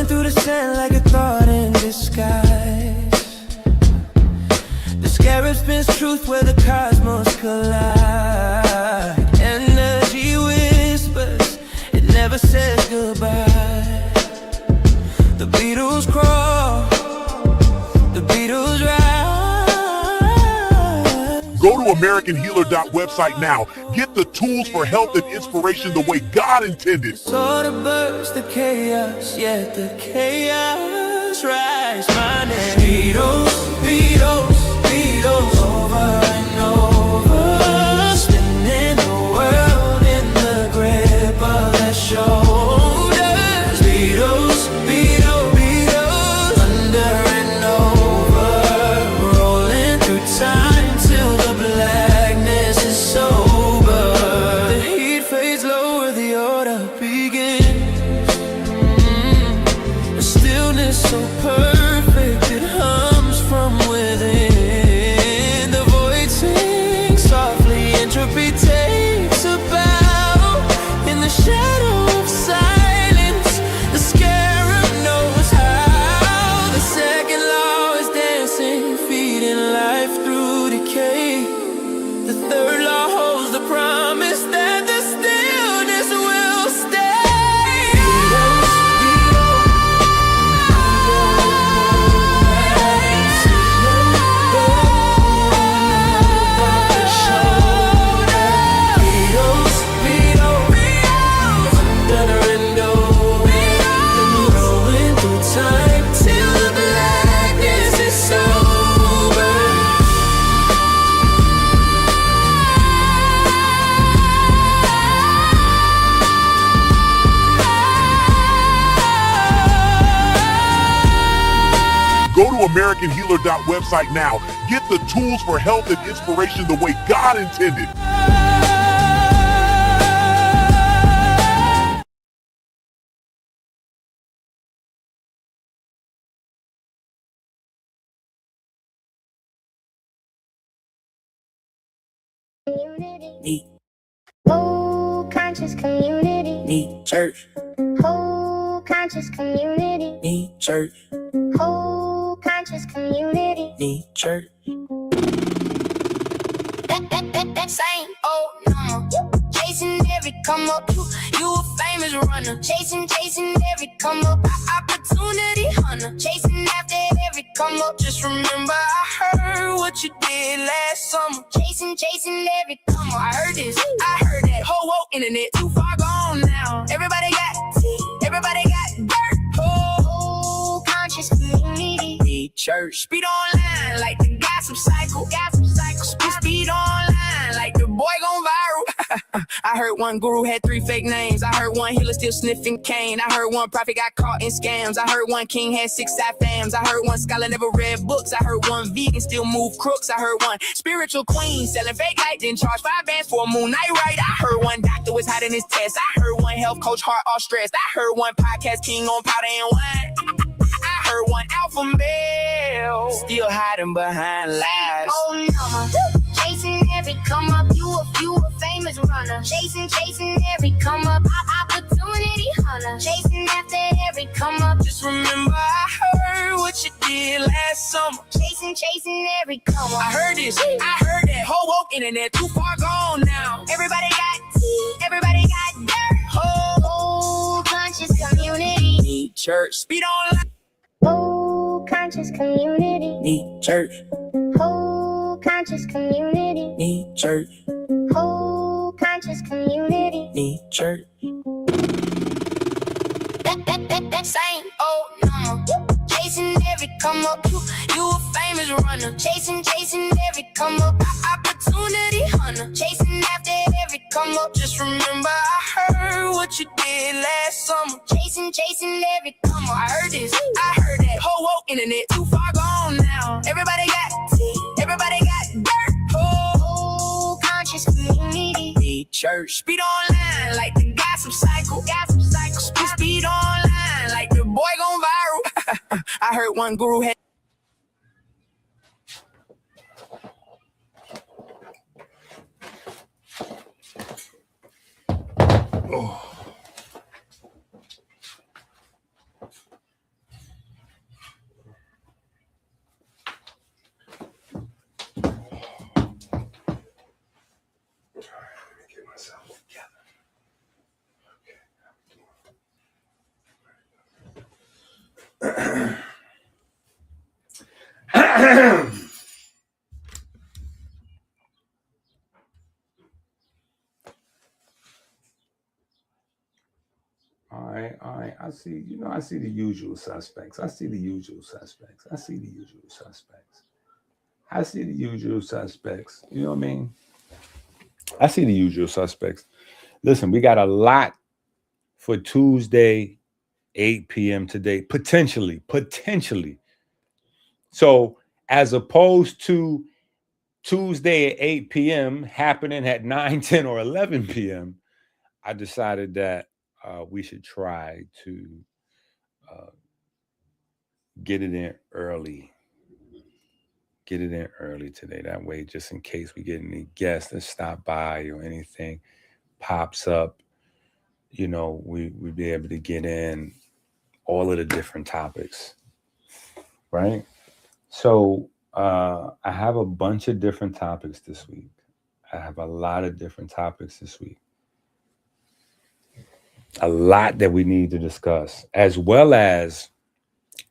Rolling through the sand like a thought in disguise. The scarab spins truth where the cosmos collide. Energy whispers, it never says goodbye. The Beatles crawl, the Beatles rise. Go to AmericanHealer.website now. Get the tools for health and inspiration the way God intended. Sort of burst the chaos, yet the chaos rise. My name Beatles, Beatles, Beatles, over and over, spinning the world in the grip of their shoulders. Beatles, Beatles, Beatles, under and over, rolling through time till the blackness is sober. The heat fades lower, the order begins. A stillness so perfect it hums from within. The void sings softly, entropy takes a bow. In the shadow of silence, the scarab knows how. The second law is dancing, feeding life through decay. The third law holds the promise that the stillness will stay. Beatles, Beatles, Beatles, under and over, rolling through time till the blackness is sober. Go to AmericanHealer.website now. Get the tools for health and inspiration the way God intended. Need whole conscious community. Need church. Whole conscious community. Need church. Whole conscious community. Need church. That same old number. Chasing every come up. You a famous runner. Chasing every come up. Opportunity hunter. Chasing after every come up. Just remember I heard what you did last summer. Chasing every come up. I heard this, I heard that. Whole internet too far gone now. Everybody got tea, everybody got dirt. Whole conscious community. Need church. Speed online like the gossip cycle. Speed online like the boy gone viral. I heard one guru had 3 fake names. I heard one healer still sniffing cane. I heard one prophet got caught in scams. I heard one king had 6 side fams. I heard one scholar never read books. I heard one vegan still move crooks. I heard one spiritual queen selling fake light, then charge 5 bands for a moon night right. I heard one doctor was hiding his test. I heard one health coach heart all stressed. I heard one podcast king on powder and wine. I heard one alpha male still hiding behind lies. Oh no. Chasing every come up, you a famous runner. Chasing every come up, opportunity hunter. Chasing after every come up. Just remember I heard what you did last summer. Chasing every come up. I heard this, I heard that. Whole woke internet too far gone now. Everybody got tea, everybody got dirt. Whole conscious community. Need church. Speed online. Whole conscious community. Need church. Whole conscious community. Need church. Whole conscious community. Need church. That same old number. Chasing every come up. You a famous runner. Chasing every come up. Opportunity hunter. Chasing after every come up. Just remember I heard what you did last summer. Chasing every come up. I heard this, I heard that. Whole woke internet too far gone now. Everybody got tea, everybody got dirt. Whole conscious community. Need church. Speed online like the gossip cycle. Speed online like the boy gone viral. I heard one guru had. Oh. All right. I see, I see the usual suspects. I see the usual suspects. I see the usual suspects. I see the usual suspects. You know what I mean? I see the usual suspects. Listen, we got a lot for Tuesday, 8 p.m. today, potentially. So, as opposed to Tuesday at 8 p.m. happening at 9, 10, or 11 p.m., I decided that we should try to get it in early. Get it in early today. That way, just in case we get any guests that stop by or anything pops up, we'd be able to get in all of the different topics, right? So I have a bunch of different topics this week. I have a lot of different topics this week. A lot that we need to discuss, as well as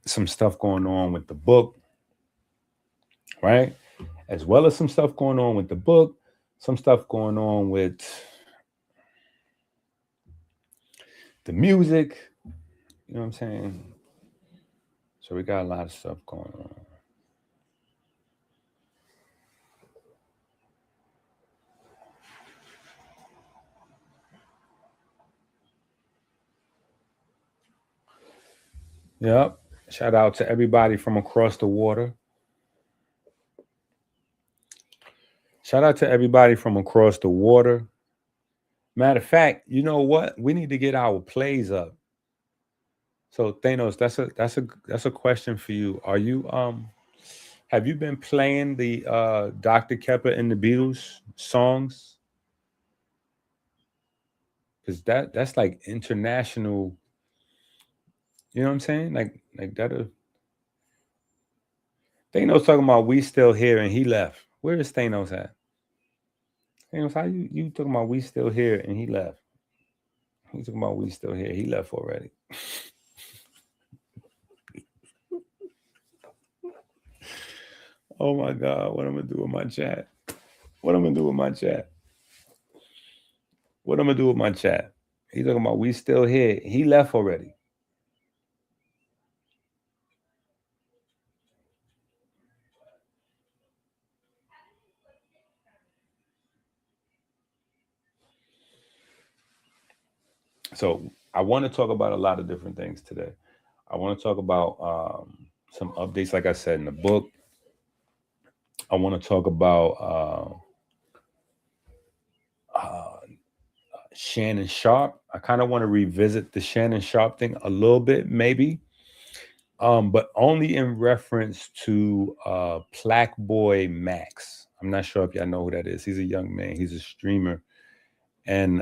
some stuff going on with the book, right? As well as some stuff going on with the book, some stuff going on with the music. You know what I'm saying? So we got a lot of stuff going on. Yep. Shout out to everybody from across the water. Shout out to everybody from across the water. Matter of fact, you know what? We need to get our plays up. So Thanos, that's a question for you. Are you have you been playing the Dr. Kheper and the Beatles songs? Because that's like international. You know what I'm saying? Like that. Thanos talking about we still here and he left. Where is Thanos at? Thanos, how you talking about we still here and he left? He's talking about we still here. He left already. Oh my God, what I'm gonna do with my chat? What I'm gonna do with my chat? What I'm gonna do with my chat? He's talking about we still here. He left already. So I want to talk about a lot of different things today. I want to talk about some updates, like I said, in the book. I want to talk about Shannon Sharp. I kind of want to revisit the Shannon Sharp thing a little bit, maybe, but only in reference to Plaque Boy Max. I'm not sure if y'all know who that is. He's a young man. He's a streamer, and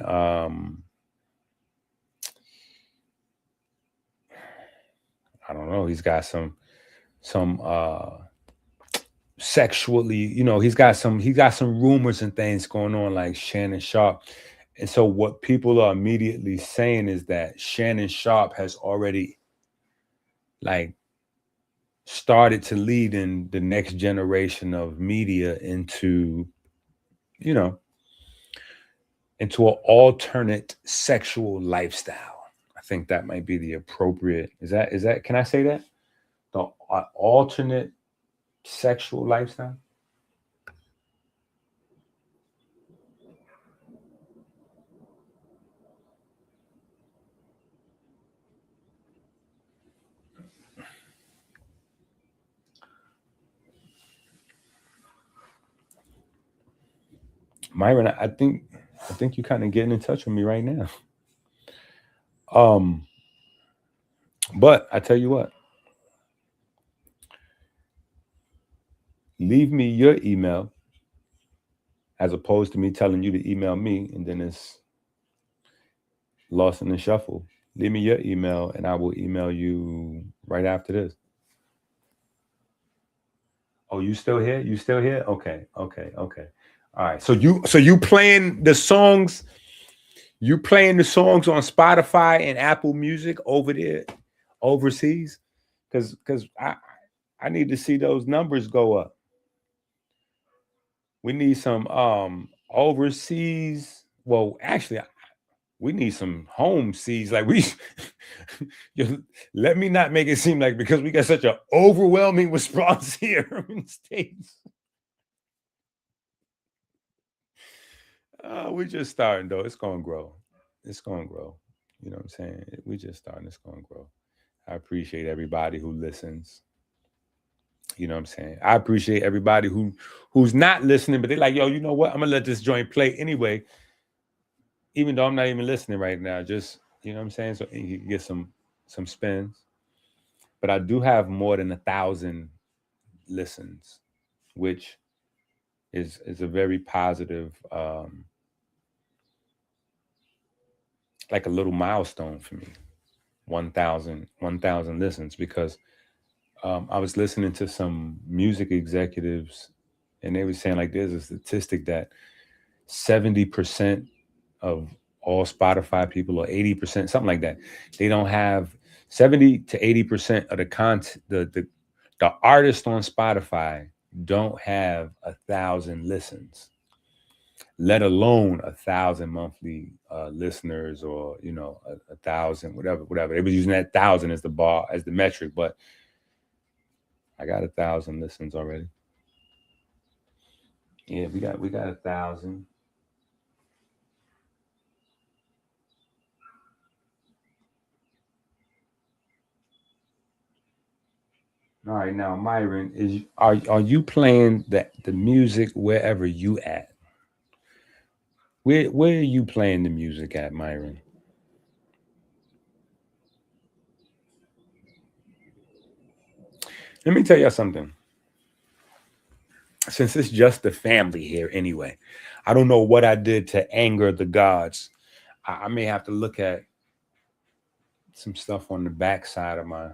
I don't know. He's got some sexually, he's got some rumors and things going on, like Shannon Sharp. And so what people are immediately saying is that Shannon Sharp has already like started to lead in the next generation of media into into an alternate sexual lifestyle. I think that might be the appropriate. Is that can I say that? The alternate sexual lifestyle? Myron, I think you're kind of getting in touch with me right now. But I tell you what, leave me your email as opposed to me telling you to email me and then it's lost in the shuffle. Leave me your email and I will email you right after this. Oh, you still here? You still here? Okay. All right. So you playing the songs? You playing the songs on Spotify and Apple Music over there overseas? Because I need to see those numbers go up. We need some overseas. Well, actually, we need some home seas. Like we, let me not make it seem like because we got such an overwhelming response here in the States. We're just starting though. It's gonna grow. It's gonna grow. You know what I'm saying? We just starting. It's gonna grow. I appreciate everybody who listens. You know what I'm saying? I appreciate everybody who's not listening, but they're like, yo, you know what? I'm gonna let this joint play anyway, even though I'm not even listening right now. Just you know what I'm saying? So you can get some spins. But I do have more than 1,000 listens, which is a very positive, like a little milestone for me. 1,000 listens because I was listening to some music executives and they were saying like there's a statistic that 70% of all Spotify people or 80%, something like that, they don't have 70 to 80% of the content, the artists on Spotify don't have 1,000 listens, let alone 1,000 monthly listeners or, you know, 1,000, whatever. They were using that 1,000 as the bar, as the metric, but I got 1,000 listens already. Yeah, we got 1,000. All right, now Myron, are you playing the music wherever you at? Where are you playing the music at, Myron? Let me tell you something. Since it's just the family here anyway, I don't know what I did to anger the gods. I may have to look at some stuff on the back side of my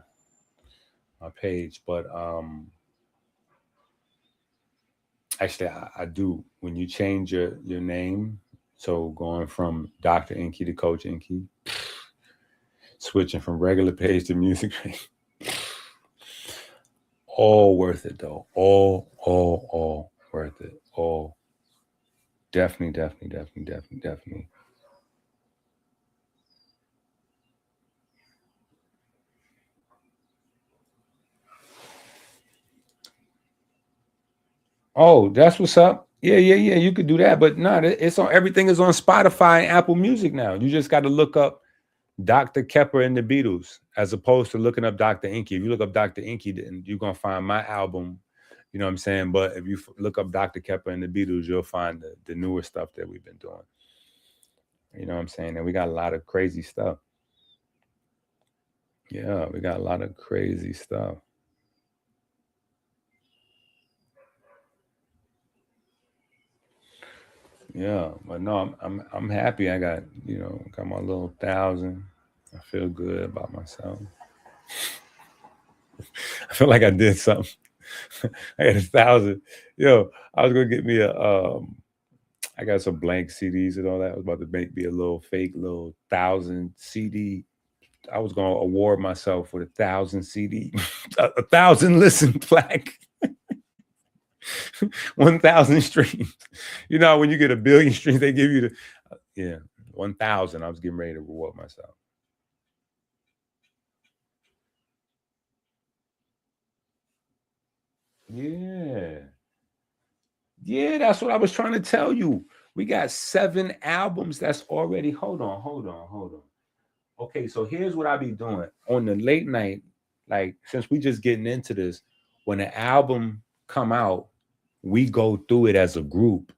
page, but actually I do. When you change your name, so going from Dr. Inky to Coach Inky, switching from regular page to music page, all worth it though. All worth it. All definitely. Oh, that's what's up. Yeah. You could do that, but no, it's on. Everything is on Spotify and Apple Music now. You just got to look up Dr. Kheper and the Beatles, as opposed to looking up Dr. Inky. If you look up Dr. Inky, then you're gonna find my album. You know what I'm saying? But if you look up Dr. Kheper and the Beatles, you'll find the newer stuff that we've been doing. You know what I'm saying? And we got a lot of crazy stuff. Yeah, we got a lot of crazy stuff. Yeah, but no, I'm happy. I got got my little 1,000. I feel good about myself. I feel like I did something. I got 1,000. Yo, I was gonna get me I got some blank CDs and all that. I was about to make me a little fake little 1,000 CD. I was gonna award myself with 1,000 CD, 1,000 listen plaque. 1,000 streams. You know, when you get 1,000,000,000 streams, they give you 1,000. I was getting ready to reward myself. Yeah, that's what I was trying to tell you. We got 7 albums that's already. Hold on. Okay, so here's what I be doing on the late night. Like, since we just getting into this, when an album come out, we go through it as a group.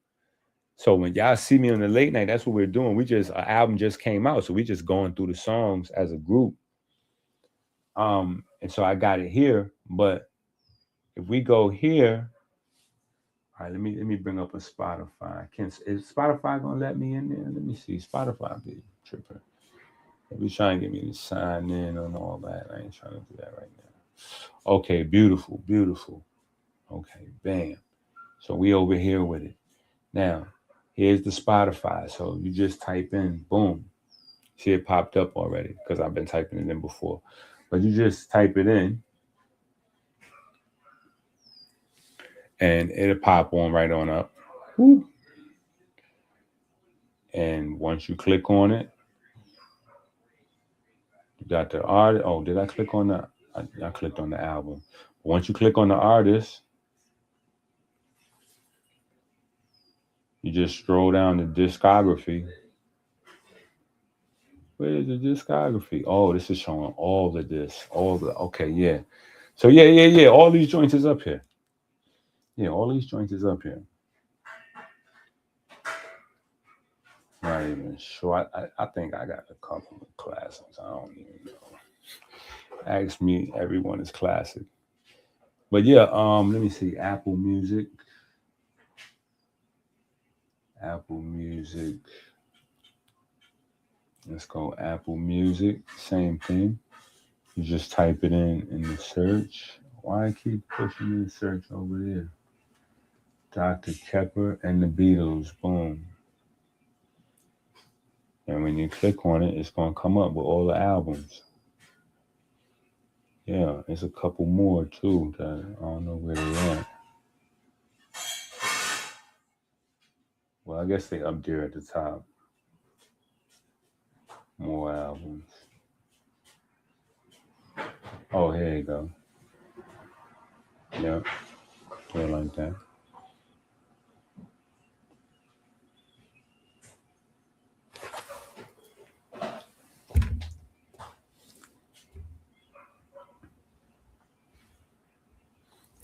So when y'all see me on the late night, that's what we're doing. An album just came out, so we just going through the songs as a group. And so I got it here, but if we go here, all right, let me bring up a Spotify. Is Spotify gonna let me in there? Let me see. Spotify be tripping. They be trying to get me to sign in and all that. I ain't trying to do that right now. Okay, beautiful. Okay, bam. So we over here with it. Now, here's the Spotify. So you just type in, boom. See, it popped up already because I've been typing it in before. But you just type it in. and it'll pop on right on up. Woo. And once you click on it, you got the art. Oh, did I click on the? I clicked on the album. Once you click on the artist, you just scroll down the discography. Where's the discography? Oh, this is showing all of this. Okay, yeah. So yeah. All these joints is up here. Yeah, all these joints is up here. Not even sure. I think I got a couple of classics. I don't even know. Ask me, everyone is classic. But yeah, let me see. Apple Music. Let's go Apple Music. Same thing. You just type it in the search. Why I keep pushing the search over there? Dr. Kheper and the Beatles. Boom. And when you click on it, it's going to come up with all the albums. Yeah, there's a couple more too that I don't know where they're at. Well, I guess they up there at the top. More albums. Oh, here you go. Yep. Yeah, like that.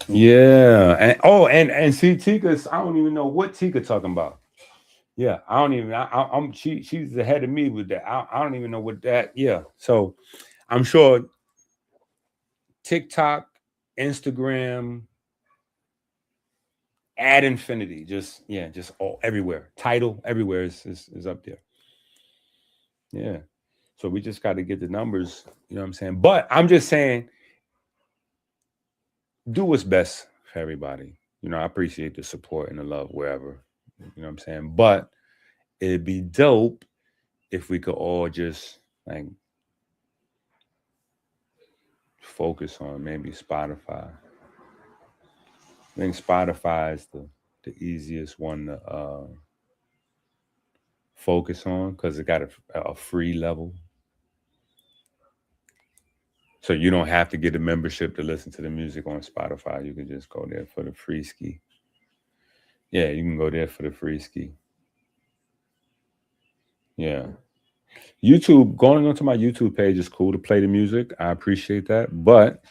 Yeah. And see Tika's, I don't even know what Tika talking about. Yeah, I don't even. I'm she's ahead of me with that. I don't even know what that. Yeah, so I'm sure TikTok, Instagram, ad infinity, just all everywhere. Title everywhere is up there. Yeah, so we just got to get the numbers. You know what I'm saying? But I'm just saying, do what's best for everybody. You know, I appreciate the support and the love wherever. You know what I'm saying? But it'd be dope if we could all just like focus on maybe Spotify. I think Spotify is the easiest one to focus on because it got a free level. So you don't have to get a membership to listen to the music on Spotify. You can just go there for the free ski. Yeah, you can go there for the free ski. Yeah. YouTube, going onto my YouTube page is cool to play the music. I appreciate that. But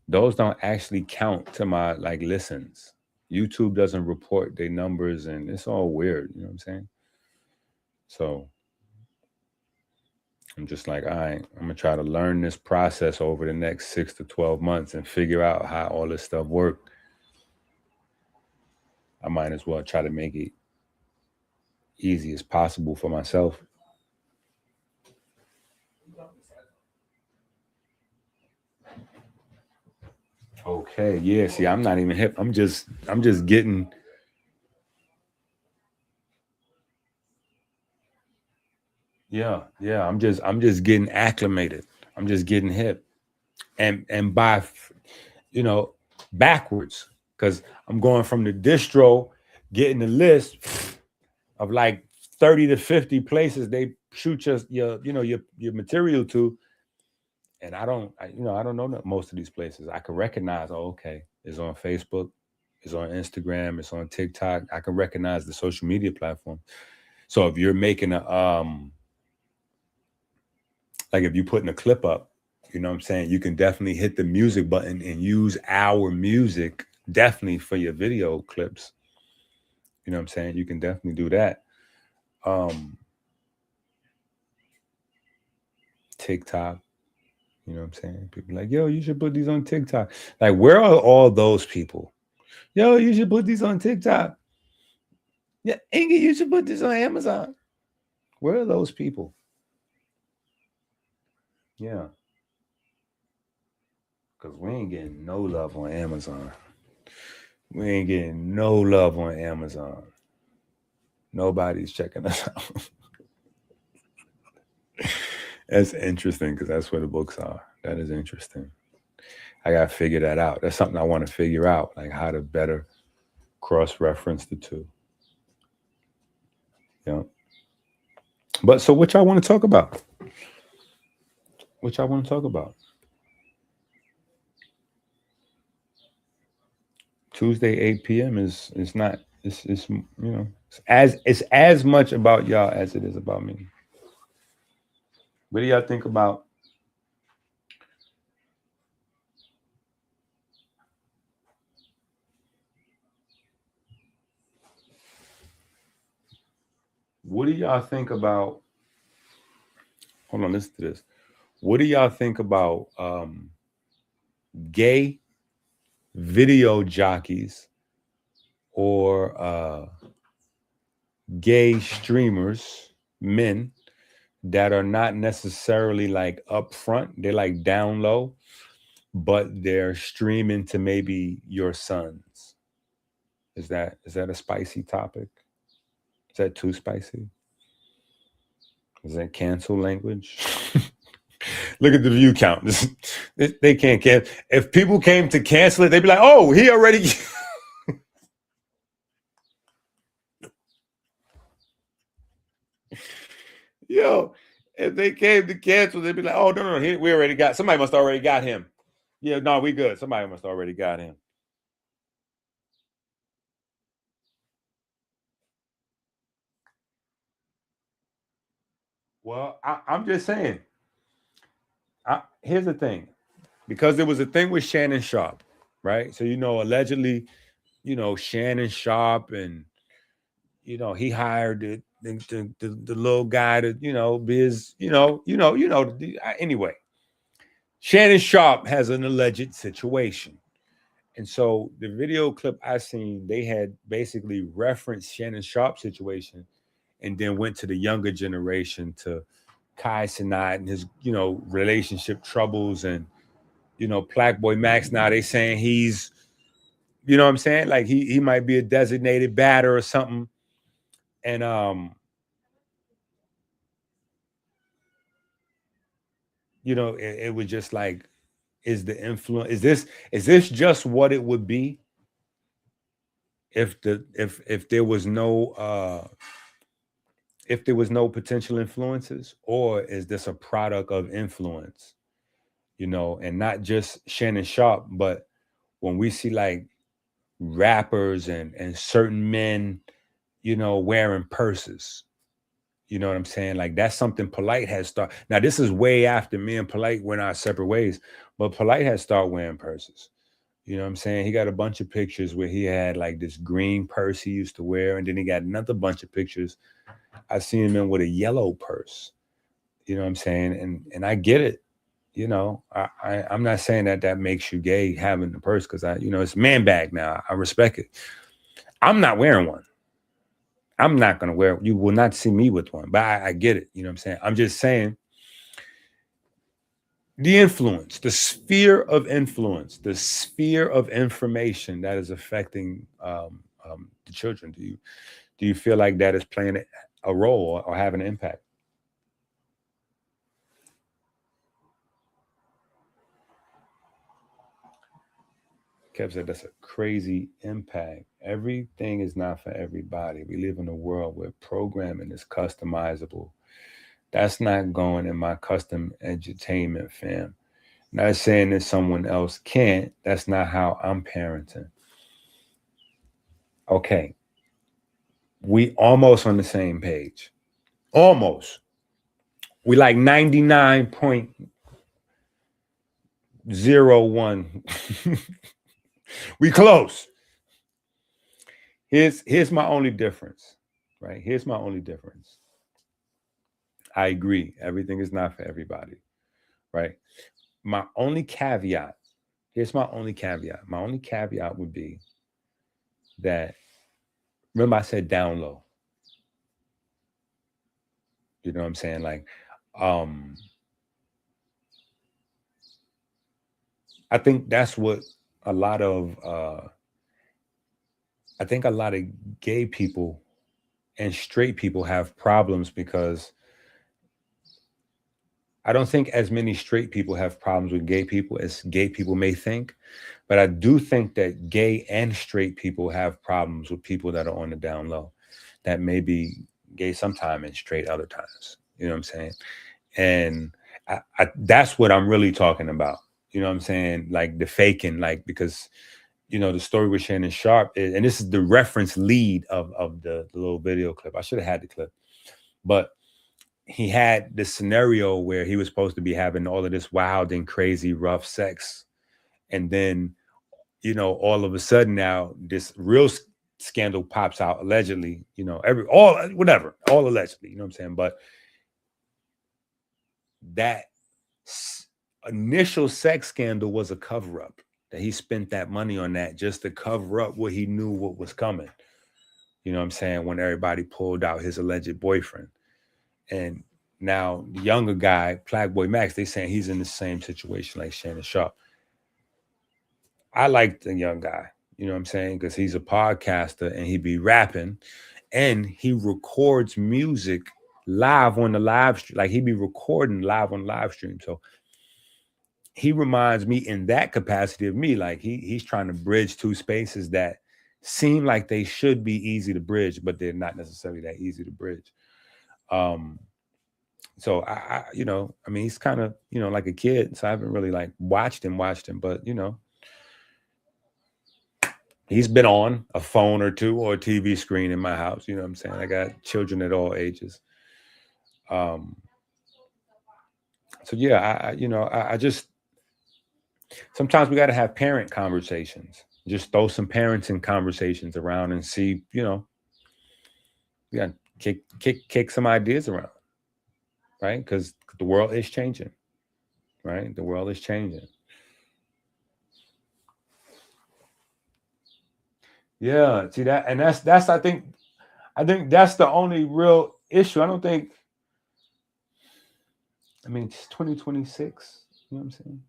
those don't actually count to my like listens. YouTube doesn't report their numbers and it's all weird. You know what I'm saying? So I'm just like, all right, I'm going to try to learn this process over the next 6 to 12 months and figure out how all this stuff works. I might as well try to make it easy as possible for myself. Okay, yeah. See, I'm not even hip. I'm just getting. Yeah. I'm just getting acclimated. I'm just getting hip, and by, backwards because I'm going from the distro, getting the list of like 30 to 50 places they shoot your material to. And I don't know most of these places. I can recognize, okay, it's on Facebook, it's on Instagram, it's on TikTok. I can recognize the social media platform. So if you're making like if you're putting a clip up, you know what I'm saying, you can definitely hit the music button and use our music definitely for your video clips. You know what I'm saying? You can definitely do that. TikTok. You know what I'm saying? People like, yo, you should put these on TikTok. Like, where are all those people? Yo, you should put these on TikTok. Yeah, Inge, you should put this on Amazon. Where are those people? Yeah. Because we ain't getting no love on Amazon. We ain't getting no love on Amazon. Nobody's checking us out. That's interesting because that's where the books are. That is interesting. I got to figure that out. That's something I want to figure out, like how to better cross-reference the two. You know. But so what y'all want to talk about? What y'all want to talk about? Tuesday 8 p.m. is not it's you know it's as much about y'all as it is about me. What do y'all think about what do y'all think about hold on, listen to this. What do y'all think about gay video jockeys or gay streamers, men that are not necessarily like up front, they're like down low, but they're streaming to maybe your sons? Is that a spicy topic? Is that too spicy? Is that cancel language? Look at the view count. They can't cancel. If people came to cancel it, they'd be like, "Oh, he already." Yo, if they came to cancel, they'd be like, "Oh, no, we already got. Somebody must already got him." Yeah, no, we good. Somebody must already got him. Well, I'm just saying. Here's the thing, because there was a thing with Shannon Sharp, right? So allegedly, Shannon Sharp, and he hired the little guy to be his anyway. Shannon Sharp has an alleged situation. And so the video clip I seen, they had basically referenced Shannon Sharp's situation and then went to the younger generation, to Kai Cenat and his, relationship troubles, and, Plaque Boy Max. Now they saying he's, what I'm saying? Like he might be a designated batter or something. And it was just like, is this just what it would be if there was no potential influences, or is this a product of influence? And not just Shannon Sharp, but when we see like rappers and certain men, wearing purses. You know what I'm saying? Like that's something Polite has started. Now this is way after me and Polite went our separate ways, but Polite has started wearing purses. You know what I'm saying? He got a bunch of pictures where he had like this green purse he used to wear, and then he got another bunch of pictures I seen him in with a yellow purse. You know what I'm saying? And I get it. I'm not saying that makes you gay having the purse, because it's man bag now. I respect it. I'm not wearing one. I'm not going to wear it. You will not see me with one, but I get it. You know what I'm saying? I'm just saying the influence, the sphere of influence, the sphere of information that is affecting the children. Do you feel like that is playing a role or having an impact? Kev said that's a crazy impact. Everything is not for everybody. We live in a world where programming is customizable. That's not going in my custom edutainment, fam. Not saying that someone else can't. That's not how I'm parenting. Okay. We almost on the same page. Almost. We like 99.01. We close. Here's my only difference, right? Here's my only difference. I agree. Everything is not for everybody, right? My only caveat, here's my only caveat. My only caveat would be that, remember I said down low. You know what I'm saying? Like, I think that's what a lot of gay people and straight people have problems, because I don't think as many straight people have problems with gay people as gay people may think. But I do think that gay and straight people have problems with people that are on the down low, that may be gay sometime and straight other times. You know what I'm saying? And that's what I'm really talking about. You know what I'm saying? Like the faking, like, because, you know, the story with Shannon Sharp, and this is the reference lead of the little video clip. I should have had the clip, but he had this scenario where he was supposed to be having all of this wild and crazy rough sex. And then, you know, all of a sudden now this real scandal pops out, allegedly, you know, all allegedly, you know what I'm saying? But that initial sex scandal was a cover up, that he spent that money on that just to cover up what he knew what was coming. You know what I'm saying? When everybody pulled out his alleged boyfriend. And now the younger guy, Plague Boy Max, they saying he's in the same situation like Shannon Sharp. I like the young guy, you know what I'm saying? Because he's a podcaster and he be rapping and he records music live on the live stream. Like he be recording live on live stream. So he reminds me in that capacity of me, like he's trying to bridge two spaces that seem like they should be easy to bridge, but they're not necessarily that easy to bridge. So I you know, I mean, he's kind of, you know, like a kid. So I haven't really like watched him, but you know, he's been on a phone or two or a TV screen in my house. You know what I'm saying? I got children at all ages. So yeah, I just, sometimes we got to have parent conversations. Just throw some parents in conversations around and see, you know, we got to kick some ideas around, right? Because the world is changing, right? The world is changing. Yeah, see that, and that's I think that's the only real issue. I don't think. I mean, it's 2026. You know what I'm saying?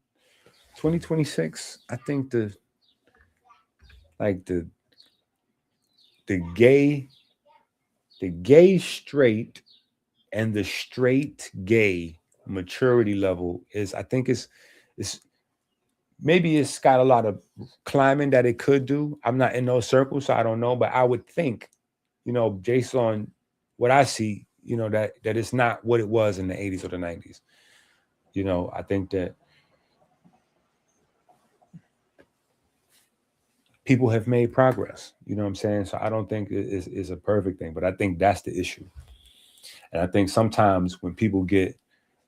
2026. I think the gay, straight, and the straight gay maturity level is, I think it's maybe it's got a lot of climbing that it could do. I'm not in those circles, so I don't know, but I would think, you know, based on what I see, you know, that it's not what it was in the 80s or the 90s. You know, I think that people have made progress. You know what I'm saying? So I don't think it's a perfect thing, but I think that's the issue. And I think sometimes when people get,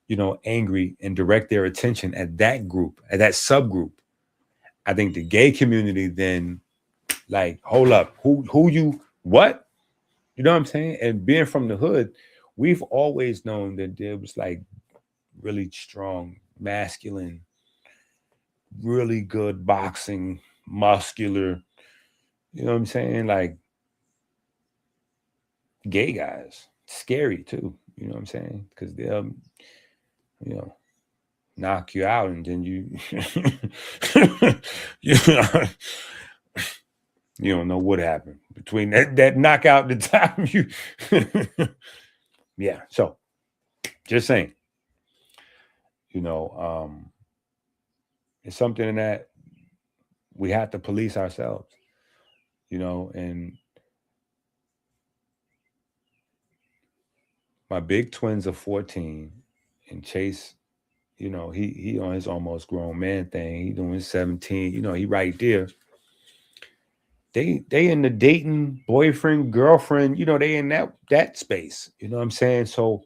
you know, angry and direct their attention at that group, at that subgroup, I think the gay community then, like, hold up, who you, what? You know what I'm saying? And being from the hood, we've always known that there was like really strong, masculine, really good boxing, muscular, you know what I'm saying? Like gay guys, scary too. You know what I'm saying? Because they'll, you know, knock you out and then you, you know, you don't know what happened between that knockout and the time you, yeah. So just saying, you know, it's something that we have to police ourselves, you know, and my big twins are 14 and Chase, you know, he on his almost grown man thing. He doing 17, you know, he right there. They in the dating boyfriend, girlfriend, you know, they in that space. You know what I'm saying? So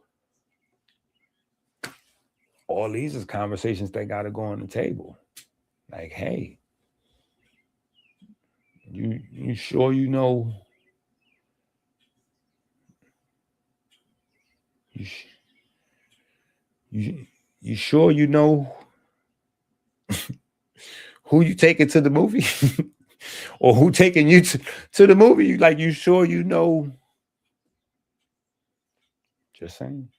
all these is conversations that gotta go on the table. Like, hey, you sure you know you sure you know who you taking to the movie? Or who taking you to the movie? Like, you sure you know? Just saying.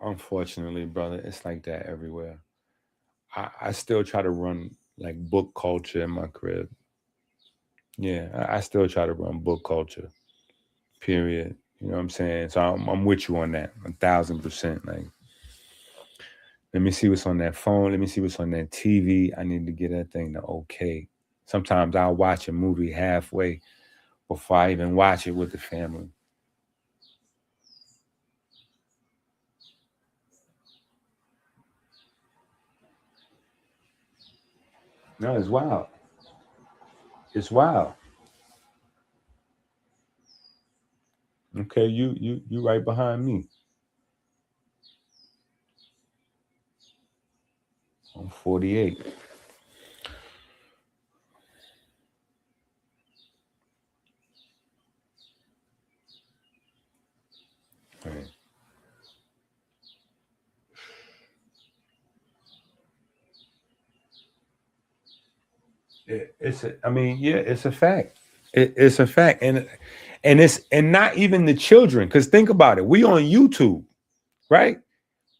Unfortunately, brother, it's like that everywhere. I still try to run like book culture in my crib. Yeah, I still try to run book culture. Period. You know what I'm saying? So I'm with you on that, 1,000%. Like, let me see what's on that phone. Let me see what's on that TV. I need to get that thing to okay. Sometimes I'll watch a movie halfway before I even watch it with the family. No, it's wild. It's wild. Okay, you right behind me. I'm 48. Right. I mean, yeah, it's a fact. It's a fact, and and not even the children. Because think about it, we on YouTube, right?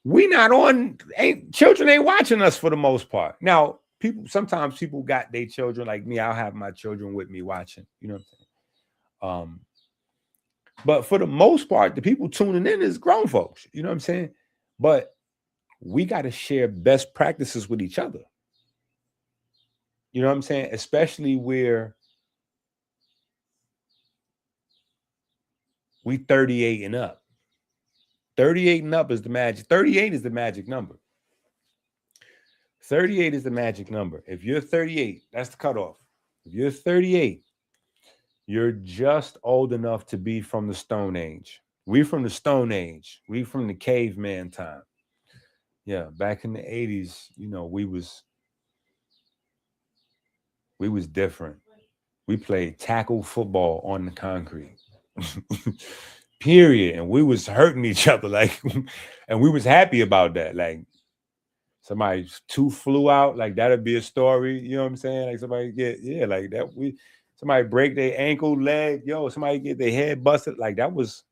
We not on. Ain't children ain't watching us for the most part. Now, sometimes people got their children like me. I'll have my children with me watching. You know what I'm saying? But for the most part, the people tuning in is grown folks. You know what I'm saying? But we got to share best practices with each other. You know what I'm saying? Especially where we 38 and up. 38 and up is the magic. 38 is the magic number. 38 is the magic number. If you're 38, that's the cutoff. If you're 38, you're just old enough to be from the Stone Age. We from the Stone Age. We from the caveman time. Yeah, back in the 80s, you know, we was different. We played tackle football on the concrete. Period. And we was hurting each other like and we was happy about that. Like somebody's tooth flew out, like that'd be a story. You know what I'm saying? Like somebody like that. Somebody break their ankle, leg, somebody get their head busted. Like that was,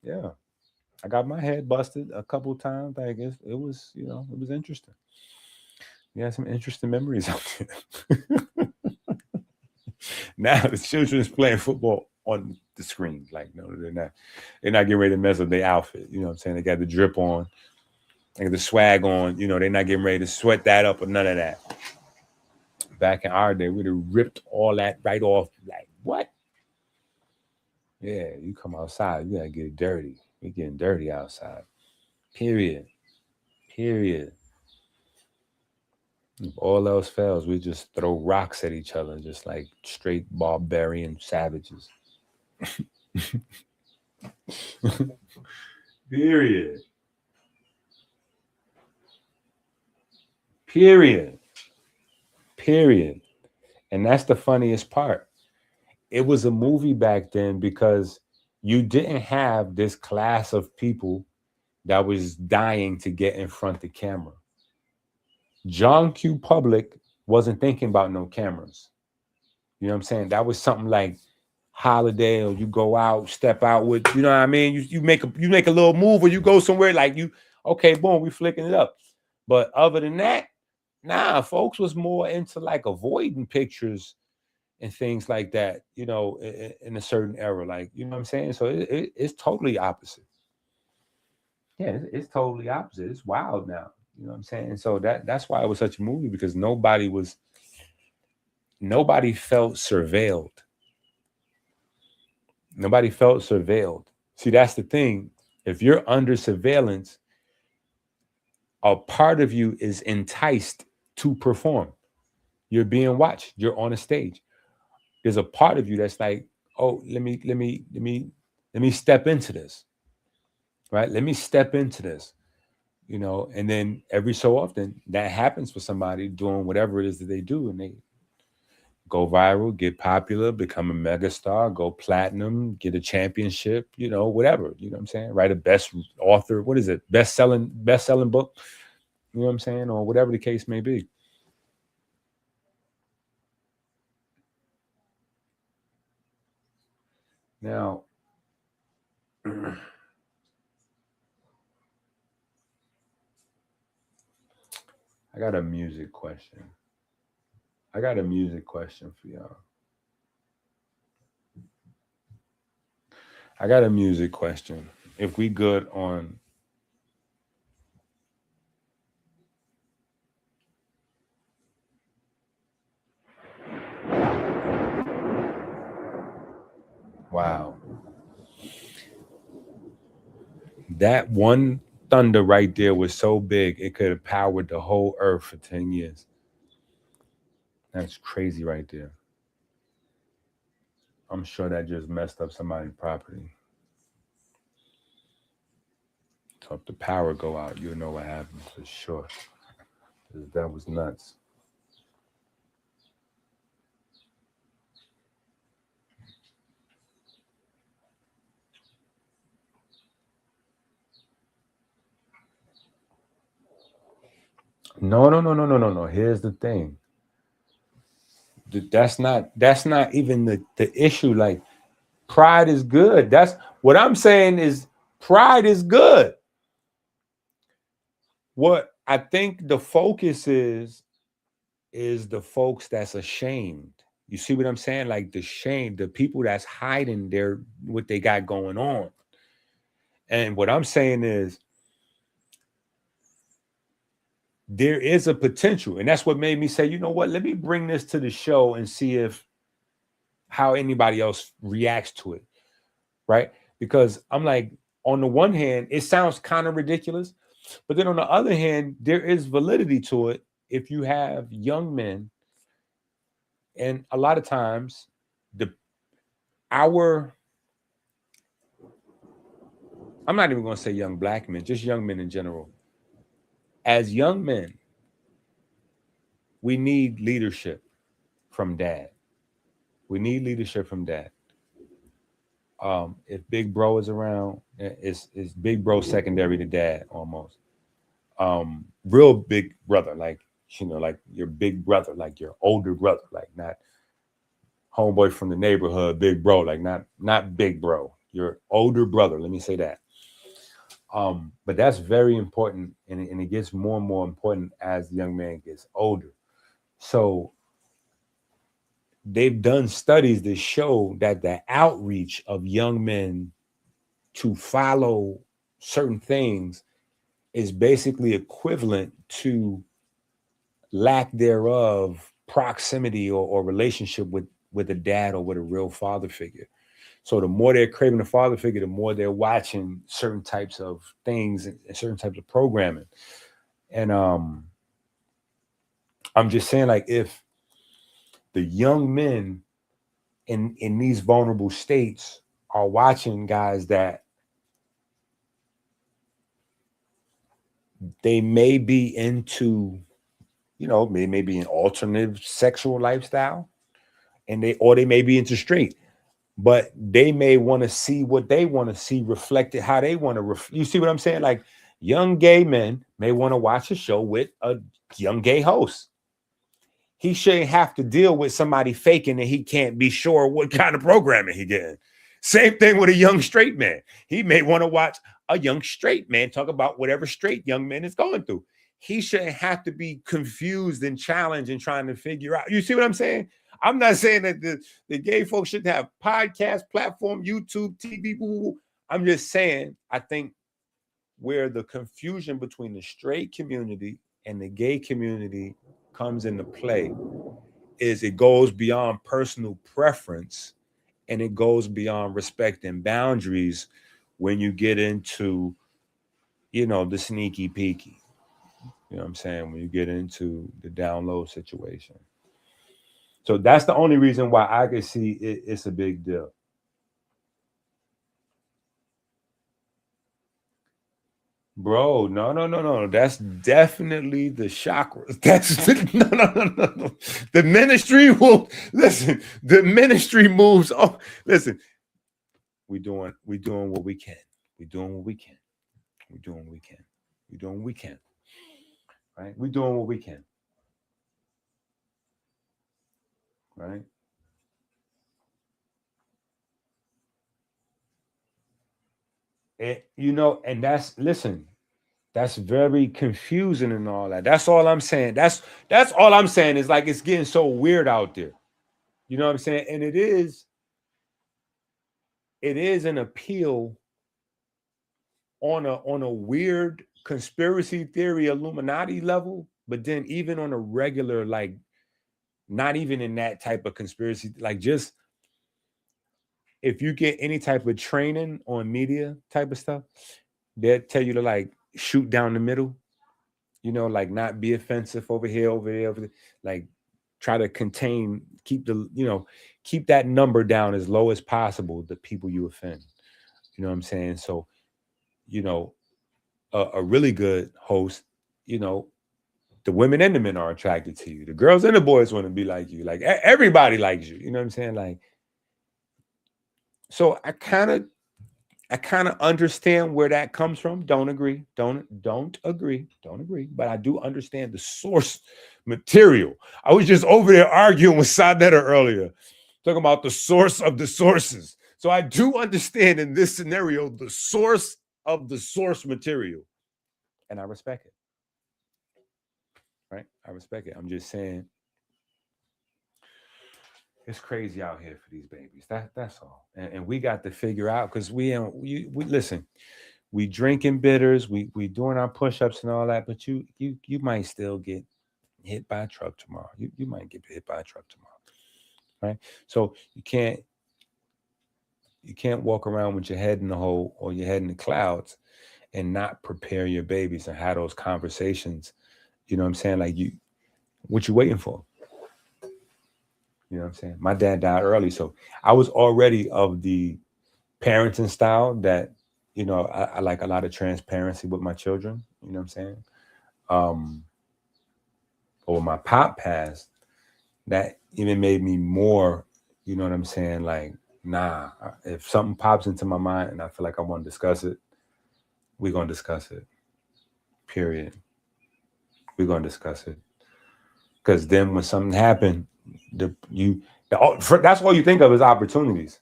yeah. I got my head busted a couple times. I guess it was, it was interesting. Yeah, some interesting memories out there. Now the children's playing football on the screen. Like, no, they're not. They're not getting ready to mess up their outfit. You know what I'm saying? They got the drip on, they got the swag on. They're not getting ready to sweat that up or none of that. Back in our day, we'd have ripped all that right off. Like, what? Yeah, you come outside, you gotta get dirty. We're getting dirty outside. Period. Period. If all else fails, we just throw rocks at each other, just like straight barbarian savages. Period. Period. Period. And that's the funniest part. It was a movie back then because you didn't have this class of people that was dying to get in front of the camera. John Q. Public wasn't thinking about no cameras. You know what I'm saying? That was something like Holiday, or you go out, step out with, you know what I mean? You make a little move, or you go somewhere like okay, boom, we flicking it up. But other than that, nah, folks was more into like avoiding pictures and things like that, in a certain era. Like, you know what I'm saying? So it's totally opposite. Yeah, it's totally opposite. It's wild now. You know what I'm saying? So that's why it was such a movie, because nobody felt surveilled. Nobody felt surveilled. See, that's the thing. If you're under surveillance, a part of you is enticed to perform. You're being watched. You're on a stage. There's a part of you that's like, oh, let me step into this. Right? Let me step into this. And then every so often that happens for somebody doing whatever it is that they do, and they go viral, get popular, become a megastar, go platinum, get a championship, whatever. You know what I'm saying? Write a best author, what is it? Best-selling book, you know what I'm saying? Or whatever the case may be. Now, I I got a music question. I got a music question for y'all. I got a music question. If we good on wow. That one thunder right there was so big it could have powered the whole earth for 10 years. That's crazy right there. I'm sure that just messed up somebody's property. So if the power go out, you'll know what happens for sure. 'Cause that was nuts. No. Here's the thing. That's not even the issue. Like pride is good. That's what I'm saying is pride is good. What I think the focus is the folks that's ashamed. You see what I'm saying? Like the shame, the people that's hiding their what they got going on. And what I'm saying is there is a potential. And that's what made me say, you know what, let me bring this to the show and see if how anybody else reacts to it. Right? Because I'm like, on the one hand, it sounds kind of ridiculous, but then on the other hand, there is validity to it if you have young men, and a lot of times the our I'm not even going to say young black men, just young men in general. As young men, we need leadership from dad. We need leadership from dad. If big bro is around, it's big bro secondary to dad almost. Real big brother, like like your big brother, like your older brother, like not homeboy from the neighborhood, big bro, like not big bro, your older brother. Let me say that. But that's very important, and it gets more and more important as the young man gets older. So they've done studies that show that the outreach of young men to follow certain things is basically equivalent to lack thereof proximity or relationship with a dad or with a real father figure. So the more they're craving a father figure, the more they're watching certain types of things and certain types of programming. And I'm just saying, like, if the young men in these vulnerable states are watching guys that they may be into, they may be an alternative sexual lifestyle, and they may be into straight, but they may want to see what they want to see reflected how they want to you see what I'm saying? Like young gay men may want to watch a show with a young gay host. He shouldn't have to deal with somebody faking and he can't be sure what kind of programming he getting. Same thing with a young straight man. He may want to watch a young straight man talk about whatever straight young man is going through. He shouldn't have to be confused and challenged and trying to figure out. You see what I'm saying? I'm not saying that the gay folks should have podcast platform, YouTube, TV. I'm just saying, I think where the confusion between the straight community and the gay community comes into play is it goes beyond personal preference and it goes beyond respect and boundaries when you get into, the sneaky peeky. You know what I'm saying? When you get into the down low situation. So that's the only reason why I can see it's a big deal. Bro, no. That's definitely the chakras. That's no. The ministry will listen. The ministry moves on. Listen, we doing what we can. We doing what we can. We doing what we can. We doing what we can. Right? We doing what we can. Right? And and that's listen. That's very confusing and all that. That's all I'm saying. That's all I'm saying is like it's getting so weird out there. You know what I'm saying? And it is an appeal on a weird conspiracy theory Illuminati level, but then even on a regular, like not even in that type of conspiracy, like just if you get any type of training on media type of stuff, they'll tell you to like shoot down the middle, you know, like not be offensive over here, over there, over there. Like try to contain, keep keep that number down as low as possible, the people you offend. You know what I'm saying? So, you know, a really good host, you know, the women and the men are attracted to you. The girls and the boys want to be like you. Like everybody likes you. You know what I'm saying? Like, so I kind of understand where that comes from. Don't agree. Don't agree. Don't agree. But I do understand the source material. I was just over there arguing with Saneter earlier, talking about the source of the sources. So I do understand in this scenario the source of the source material. And I respect it. Right? I respect it. I'm just saying it's crazy out here for these babies. That's all. And we got to figure out because we listen, we drinking bitters, we doing our push-ups and all that, but you might still get hit by a truck tomorrow. You might get hit by a truck tomorrow. Right? So you can't walk around with your head in the hole or your head in the clouds and not prepare your babies and have those conversations. You know what I'm saying? Like what you waiting for? You know what I'm saying? My dad died early, so I was already of the parenting style that, you know, I like a lot of transparency with my children. You know what I'm saying? But when my pop passed, that even made me more, you know what I'm saying? Like, nah, if something pops into my mind and I feel like I want to discuss it, we're going to discuss it. Period. We're going to discuss it. Because then when something happened, that's all you think of is opportunities.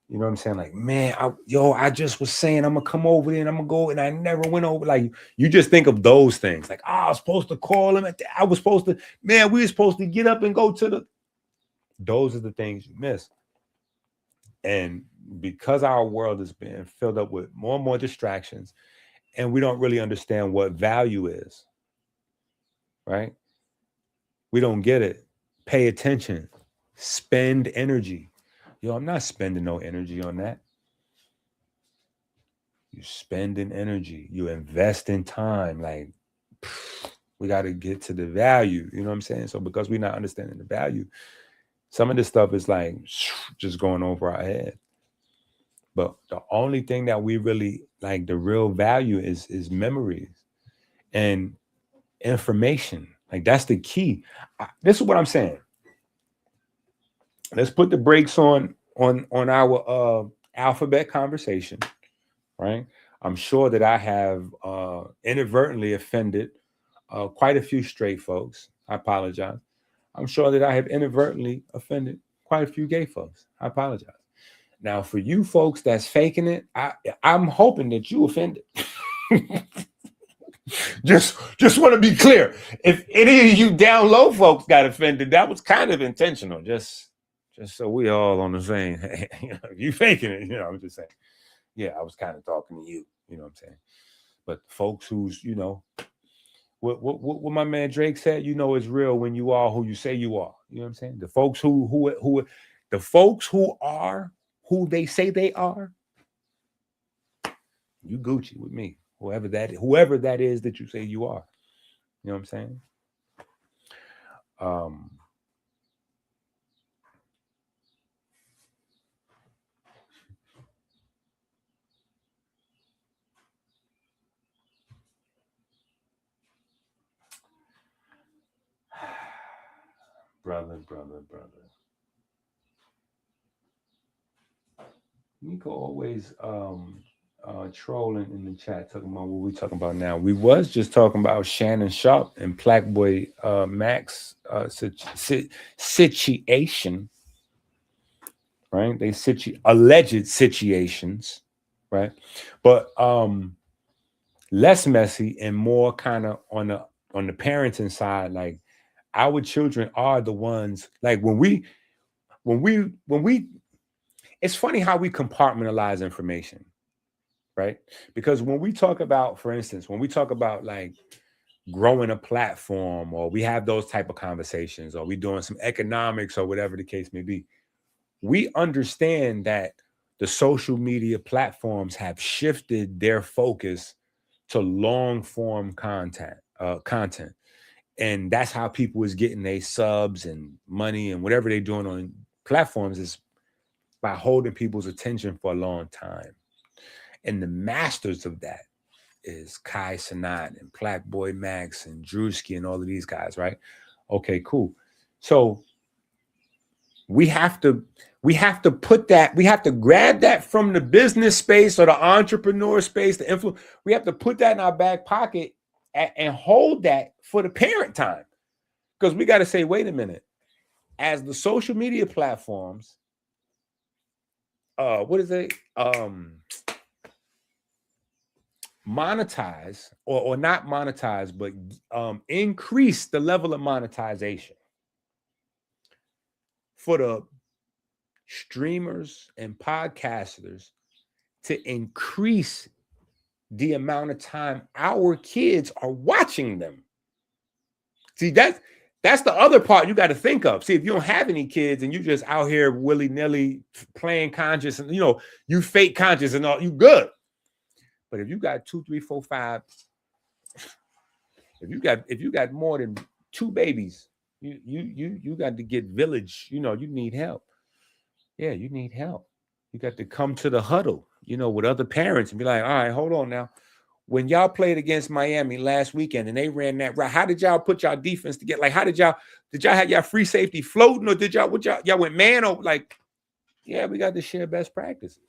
You know what I'm saying? Like, man, I just was saying I'm gonna come over there and I'm gonna go, and I never went over. Like, you just think of those things. Like, I was supposed to call him. I was supposed to, man, we were supposed to get up and go to the. Those are the things you miss. And because our world is being filled up with more and more distractions, and we don't really understand what value is, right? We don't get it. Pay attention. Spend energy. Yo, I'm not spending no energy on that. You spend in energy. You invest in time. Like, we got to get to the value. You know what I'm saying? So because we're not understanding the value, some of this stuff is like just going over our head. But the only thing that we really like, the real value is memories and information. Like, that's the key. This is what I'm saying. Let's put the brakes on our alphabet conversation, right? I'm sure that I have inadvertently offended quite a few straight folks. I apologize. I'm sure that I have inadvertently offended quite a few gay folks. I apologize. Now, for you folks that's faking it, I'm hoping that you offended. Just want to be clear. If any of you down low folks got offended, that was kind of intentional. Just so we all on the same. You know, you faking it. You know, I'm just saying. Yeah, I was kind of talking to you. You know what I'm saying? But folks who's, you know, what my man Drake said, you know, it's real when you are who you say you are. You know what I'm saying? The folks the folks who are who they say they are, you Gucci with me. Whoever that is that you say you are. You know what I'm saying? Brother. Nico always trolling in the chat, talking about what we talking about now. We was just talking about Shannon Sharp and Blackboy Max situation, right? Alleged situations, right? But less messy and more kind of on the parenting side. Like our children are the ones. Like when we it's funny how we compartmentalize information, right? Because when we talk about, for instance, when we talk about like growing a platform, or we have those type of conversations, or we doing some economics or whatever the case may be, we understand that the social media platforms have shifted their focus to long form content. And that's how people is getting their subs and money and whatever they're doing on platforms, is by holding people's attention for a long time. And the masters of that is Kai Cenat and Black Boy Max and Drewski and all of these guys, right? Okay, cool. So we have to put that, we have to grab that from the business space or the entrepreneur space, the influence. We have to put that in our back pocket and hold that for the parent time. Because we got to say, wait a minute, as the social media platforms, what is it? Monetize or not monetize, but increase the level of monetization for the streamers and podcasters to increase the amount of time our kids are watching them. See, that's the other part you got to think of. See, if you don't have any kids and you just out here willy-nilly playing conscious and you fake conscious and all, you good. But if you got 2, 3, 4, 5, if you got more than 2 babies, you got to get village. You need help. Yeah, you need help. You got to come to the huddle, with other parents and be like, all right, hold on now. When y'all played against Miami last weekend and they ran that route, how did y'all put y'all defense together? Like, how did y'all have y'all free safety floating, or did y'all went man over? Like, yeah, we got to share best practices.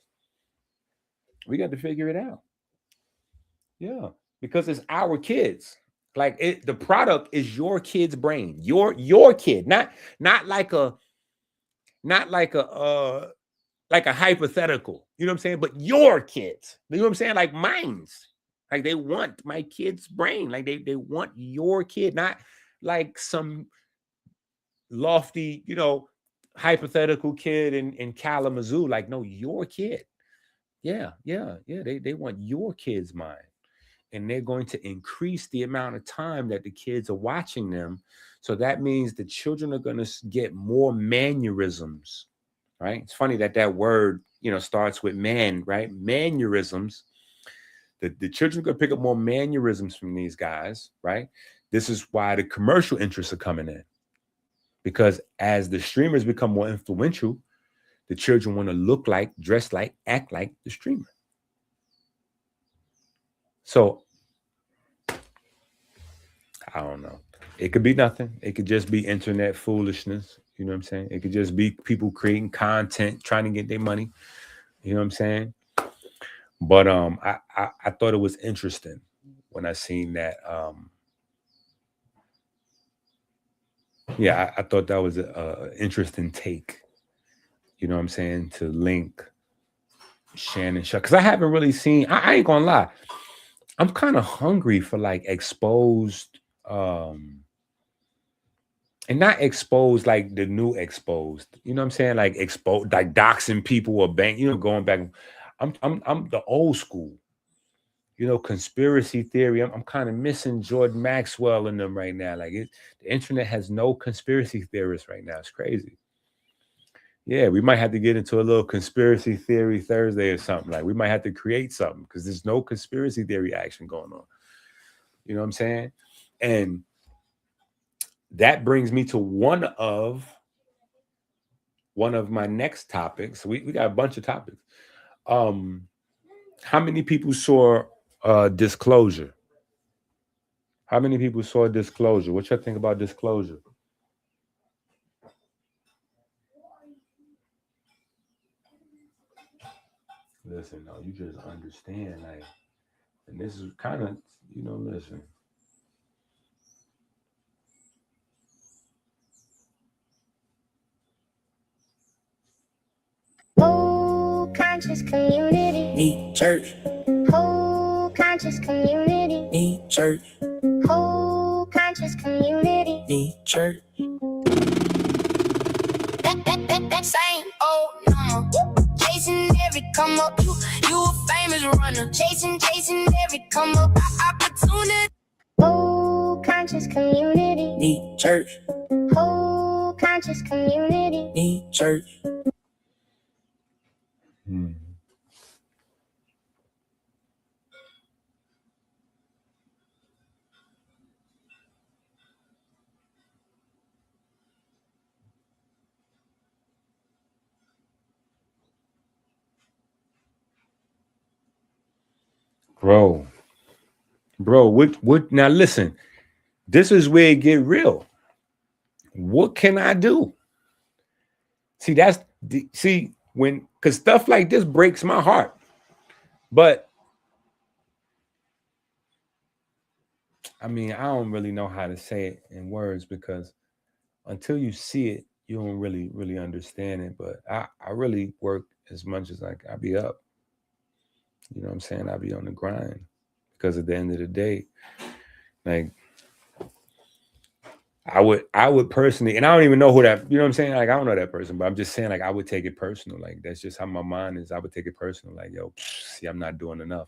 We got to figure it out. Yeah, because it's our kids. Like the product is your kid's brain, your kid, not like a hypothetical. You know what I'm saying? But your kids. You know what I'm saying? Like mine's. Like they want my kid's brain. Like they want your kid, not like some lofty, hypothetical kid in Kalamazoo. Like, no, your kid. Yeah. They want your kid's mind. And they're going to increase the amount of time that the kids are watching them. So that means the children are going to get more mannerisms, right? It's funny that word, starts with man, right? Mannerisms. The children are going to pick up more mannerisms from these guys, right? This is why the commercial interests are coming in. Because as the streamers become more influential, the children want to look like, dress like, act like the streamer. So, I don't know. It could be nothing. It could just be internet foolishness. You know what I'm saying? It could just be people creating content, trying to get their money. You know what I'm saying? But I thought it was interesting when I seen that. I thought that was an interesting take. You know what I'm saying? To link Shannon Sharpe. Because I haven't really seen, I ain't gonna lie. I'm kind of hungry for like exposed, and not exposed like the new exposed. You know what I'm saying? Like exposed, like doxing people or going back. I'm the old school. Conspiracy theory. I'm kind of missing Jordan Maxwell in them right now. Like the internet has no conspiracy theorists right now. It's crazy. Yeah, we might have to get into a little conspiracy theory Thursday or something. Like we might have to create something because there's no conspiracy theory action going on. You know what I'm saying? And that brings me to one of my next topics. We got a bunch of topics. How many people saw Disclosure? How many people saw Disclosure? What y'all think about Disclosure? Listen, no, you just understand, like, and this is kind of, listen. Whole conscious community. Me, church. Whole conscious community. church. Whole conscious community need church. That same old number. Chasing every come up. You a famous runner. Chasing every come up. Opportunity. Whole conscious community need church. Whole conscious community need church. Bro, what now listen, this is where it get real. What can I do? See, because stuff like this breaks my heart. But I mean, I don't really know how to say it in words because until you see it, you don't really understand it. But I really work as much as I be up. You know what I'm saying? I be on the grind because at the end of the day, like I would personally, and I don't even know who that, you know what I'm saying? Like, I don't know that person, but I'm just saying, like, I would take it personal. Like, that's just how my mind is. I would take it personal. Like, yo, see, I'm not doing enough,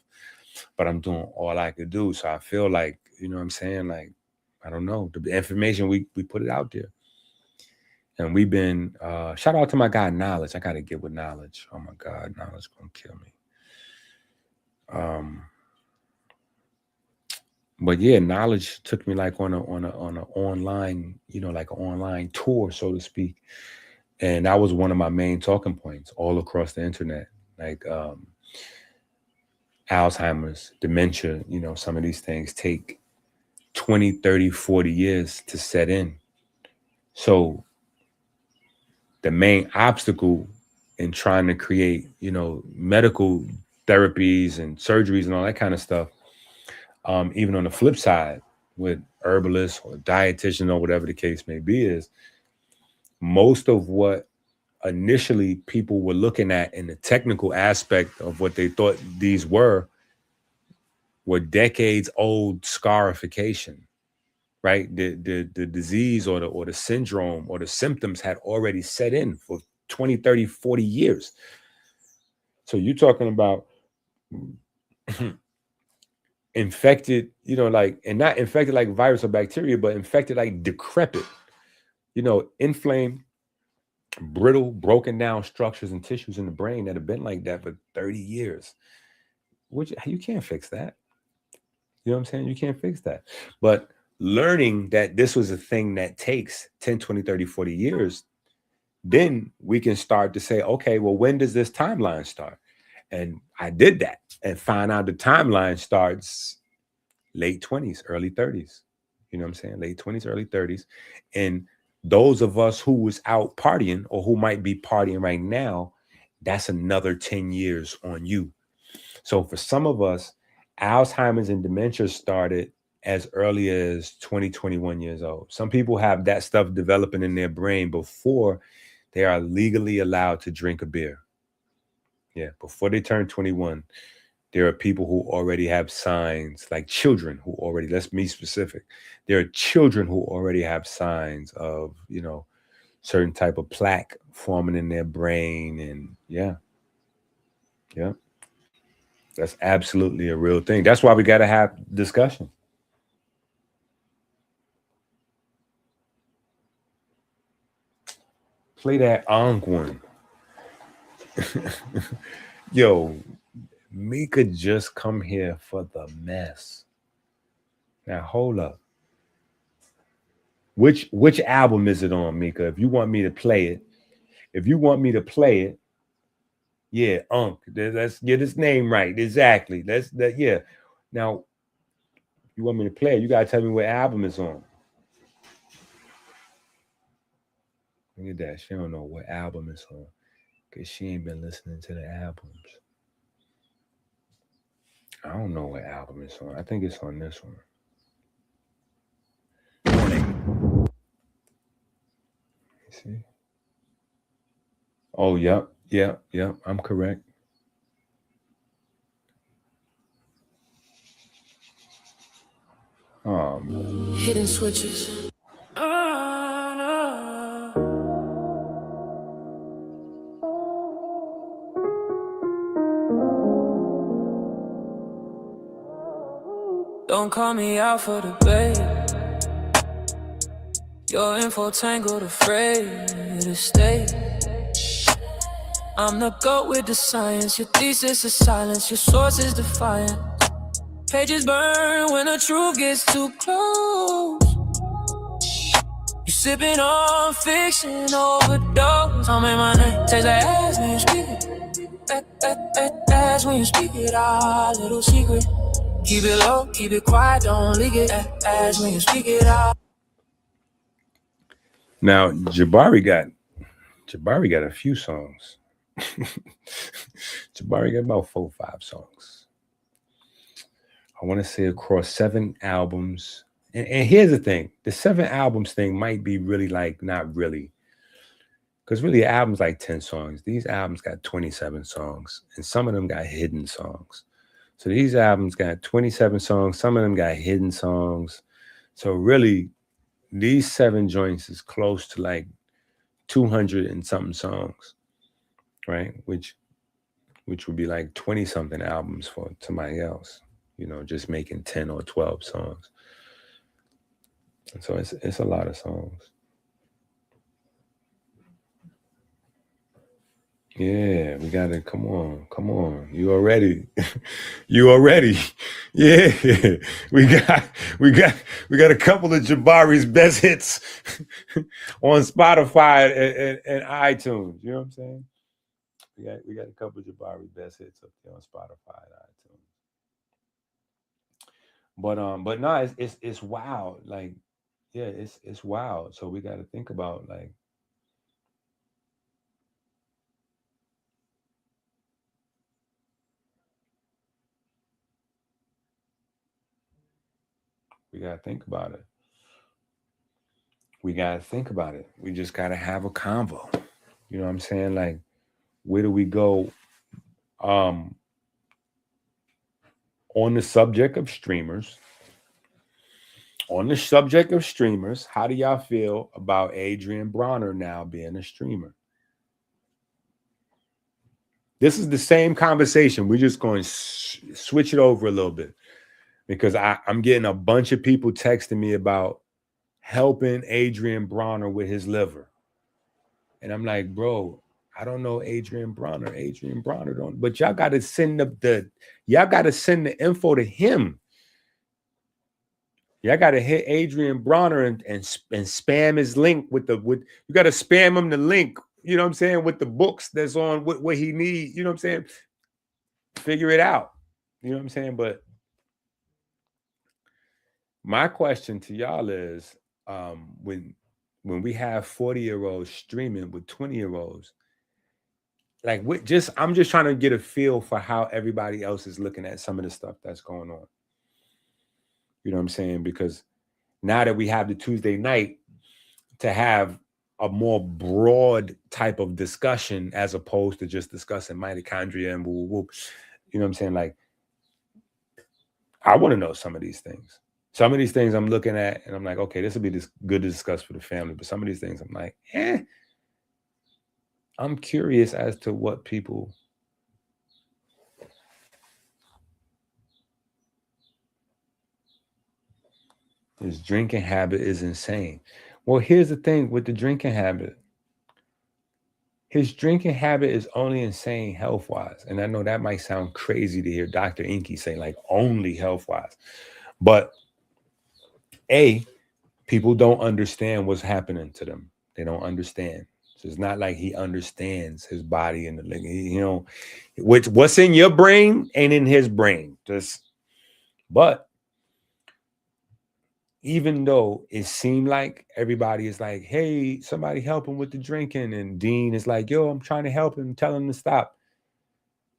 but I'm doing all I could do. So I feel like, you know what I'm saying? Like, I don't know. The information, we put it out there. And we've been, shout out to my guy, Knowledge. I got to get with Knowledge. Oh my God, Knowledge going to kill me. But yeah, Knowledge took me like on a online, you know, like an online tour, so to speak. And that was one of my main talking points all across the internet, like Alzheimer's, dementia, you know, some of these things take 20, 30, 40 years to set in. So the main obstacle in trying to create, you know, medical therapies and surgeries and all that kind of stuff, even on the flip side with herbalists or dietitian or whatever the case may be, is most of what initially people were looking at in the technical aspect of what they thought these were decades old scarification, right? The disease or the syndrome or the symptoms had already set in for 20, 30, 40 years. So you're talking about infected, you know, like, and not infected like virus or bacteria, but infected like decrepit, you know, inflamed, brittle, broken down structures and tissues in the brain that have been like that for 30 years. Which you can't fix that. You know what I'm saying? You can't fix that. But learning that this was a thing that takes 10, 20, 30, 40 years, then we can start to say, okay, well, when does this timeline start? And I did that and find out the timeline starts late 20s, early 30s. You know what I'm saying? Late 20s, early 30s. And those of us who was out partying or who might be partying right now, that's another 10 years on you. So for some of us, Alzheimer's and dementia started as early as 20, 21 years old. Some people have that stuff developing in their brain before they are legally allowed to drink a beer. Yeah, before they turn 21, there are people who already have signs, like children who already, let's be specific. There are children who already have signs of, you know, certain type of plaque forming in their brain. And yeah. That's absolutely a real thing. That's why we got to have discussion. Play that Ankh one. Yo, Mika just come here for the mess. Now hold up. Which album is it on, Mika? If you want me to play it, yeah, Ankh. Let's get his name right. Exactly. Yeah. Now, you want me to play it, you gotta tell me what album it's on. Look at that. She don't know what album it's on because she ain't been listening to the albums. I don't know what album it's on. I think it's on this one. Warning. See? Oh, yep. I'm correct. hidden switches. Don't call me out for the bait. Your info tangled, afraid to stay. I'm the goat with the science. Your thesis is silence, your source is defiant. Pages burn when the truth gets too close. You sipping on fiction overdose. I'm in my name, taste like ass when you speak it. Ass when you speak it, our little secret. Keep it low, keep it quiet, don't leak it. Ass when you speak it out. Now, Jabari got a few songs. Jabari got about 4 or 5 songs. I want to say across 7 albums. And here's the thing. The 7 albums thing might be really like, not really. Because really, the album's like 10 songs. These albums got 27 songs. And some of them got hidden songs. So these albums got 27 songs. Some of them got hidden songs. So really, these 7 joints is close to like 200 and something songs, right? Which would be like 20 something albums for somebody else, you know, just making 10 or 12 songs. And so it's a lot of songs. Yeah, we gotta come on. You already. Yeah, we got a couple of Jabari's best hits on Spotify and iTunes. You know what I'm saying? We got a couple of Jabari's best hits up there on Spotify and iTunes. But no, it's wild. Like, yeah, it's wild. So we got to think about like. We got to think about it. We just got to have a convo. You know what I'm saying? Like, where do we go on the subject of streamers? How do y'all feel about Adrian Bronner now being a streamer? This is the same conversation. We're just going to switch it over a little bit because I'm getting a bunch of people texting me about helping Adrian Bronner with his liver. And I'm like, bro, I don't know Adrian Bronner. But y'all got to send the info to him. Y'all got to hit Adrian Bronner and spam his link with you got to spam him the link, you know what I'm saying, with the books that's on what he needs, you know what I'm saying? Figure it out. You know what I'm saying? But my question to y'all is, when we have 40-year-olds streaming with 20-year-olds, like I'm just trying to get a feel for how everybody else is looking at some of the stuff that's going on. You know what I'm saying? Because now that we have the Tuesday night to have a more broad type of discussion as opposed to just discussing mitochondria and woo. You know what I'm saying? Like, I want to know some of these things. Some of these things I'm looking at and I'm like, okay, this will be good to discuss for the family. But some of these things I'm like, I'm curious as to what people. His drinking habit is insane. Well, here's the thing with the drinking habit. His drinking habit is only insane health-wise. And I know that might sound crazy to hear Dr. Inky say, like, only health-wise. But people don't understand what's happening to them. They don't understand. So it's not like he understands his body and what's in your brain ain't in his brain. But even though it seemed like everybody is like, hey, somebody help him with the drinking. And Dean is like, yo, I'm trying to help him, tell him to stop.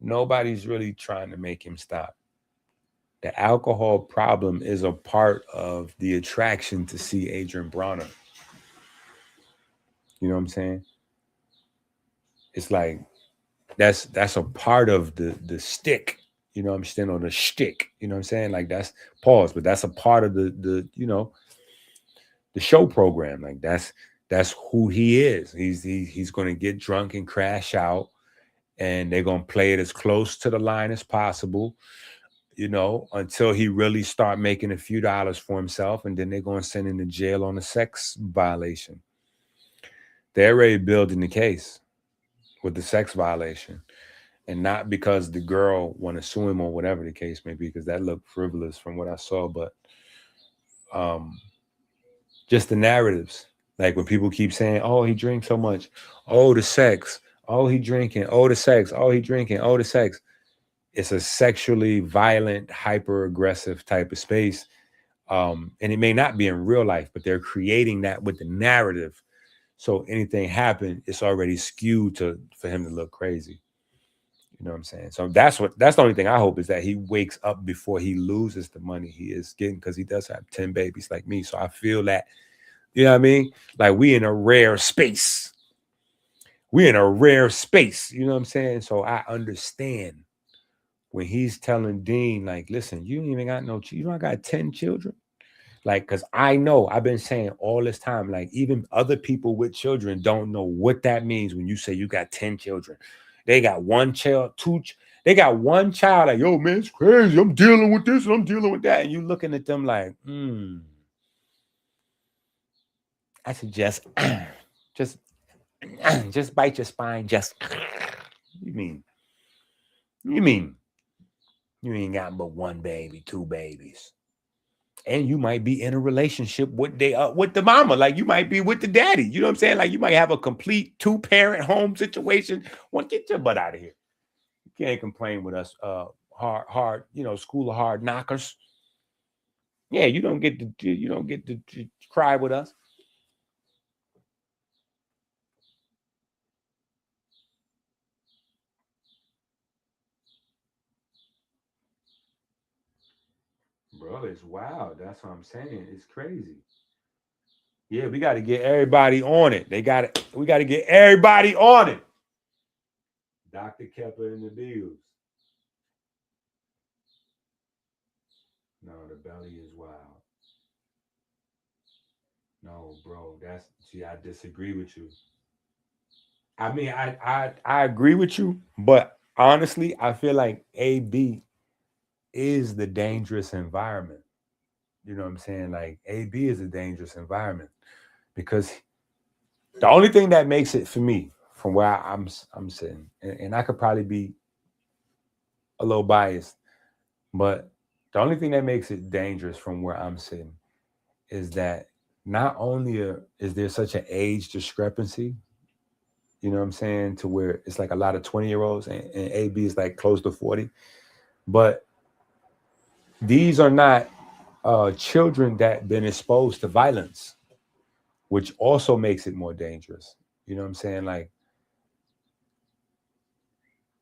Nobody's really trying to make him stop. The alcohol problem is a part of the attraction to see Adrian Bronner. You know what I'm saying? It's like, that's a part of the stick. You know what I'm saying? Or the shtick. You know what I'm saying? Like that's pause, but that's a part of the the show program. Like that's who he is. He's going to get drunk and crash out, and they're going to play it as close to the line as possible, until he really start making a few dollars for himself, and then they're going to send him to jail on a sex violation. They're already building the case with the sex violation, and not because the girl want to sue him or whatever the case may be, because that looked frivolous from what I saw, but just the narratives. Like when people keep saying, "Oh, he drinks so much," "Oh, the sex," "Oh, he drinking," "Oh, the sex," "Oh, he drinking," "Oh, the sex." It's a sexually violent, hyper aggressive type of space. And it may not be in real life, but they're creating that with the narrative. So anything happened, it's already skewed for him to look crazy. You know what I'm saying? So that's the only thing I hope is that he wakes up before he loses the money he is getting, because he does have 10 babies like me. So I feel that, you know what I mean? Like we in a rare space. We're in a rare space. You know what I'm saying? So I understand when he's telling Dean, like, listen, you don't even got you don't got 10 children. Like, because I know I've been saying all this time, like, even other people with children don't know what that means when you say you got 10 children. They got one child, they got one child, like, yo, man, it's crazy. I'm dealing with this and I'm dealing with that. And you looking at them like, I suggest just bite your spine. You mean you ain't got but one baby, two babies. And you might be in a relationship with the mama, like you might be with the daddy. You know what I'm saying? Like you might have a complete 2-parent home situation. Well, get your butt out of here. You can't complain with us. Hard, school of hard knockers. Yeah, you don't get to cry with us. Bro, it's wild. That's what I'm saying. It's crazy. Yeah, we got to get everybody on it. We got to get everybody on it. Dr. Kheper in the bills. No, the belly is wild. No, bro, I disagree with you. I mean, I agree with you, but honestly, I feel like AB is the dangerous environment. You know what I'm saying? Like AB is a dangerous environment because the only thing that makes it for me, from where I'm sitting, and I could probably be a little biased, but the only thing that makes it dangerous from where I'm sitting is that not only is there such an age discrepancy, you know what I'm saying, to where it's like a lot of 20-year-olds and AB is like close to 40, but these are not children that been exposed to violence, which also makes it more dangerous. You know what I'm saying? Like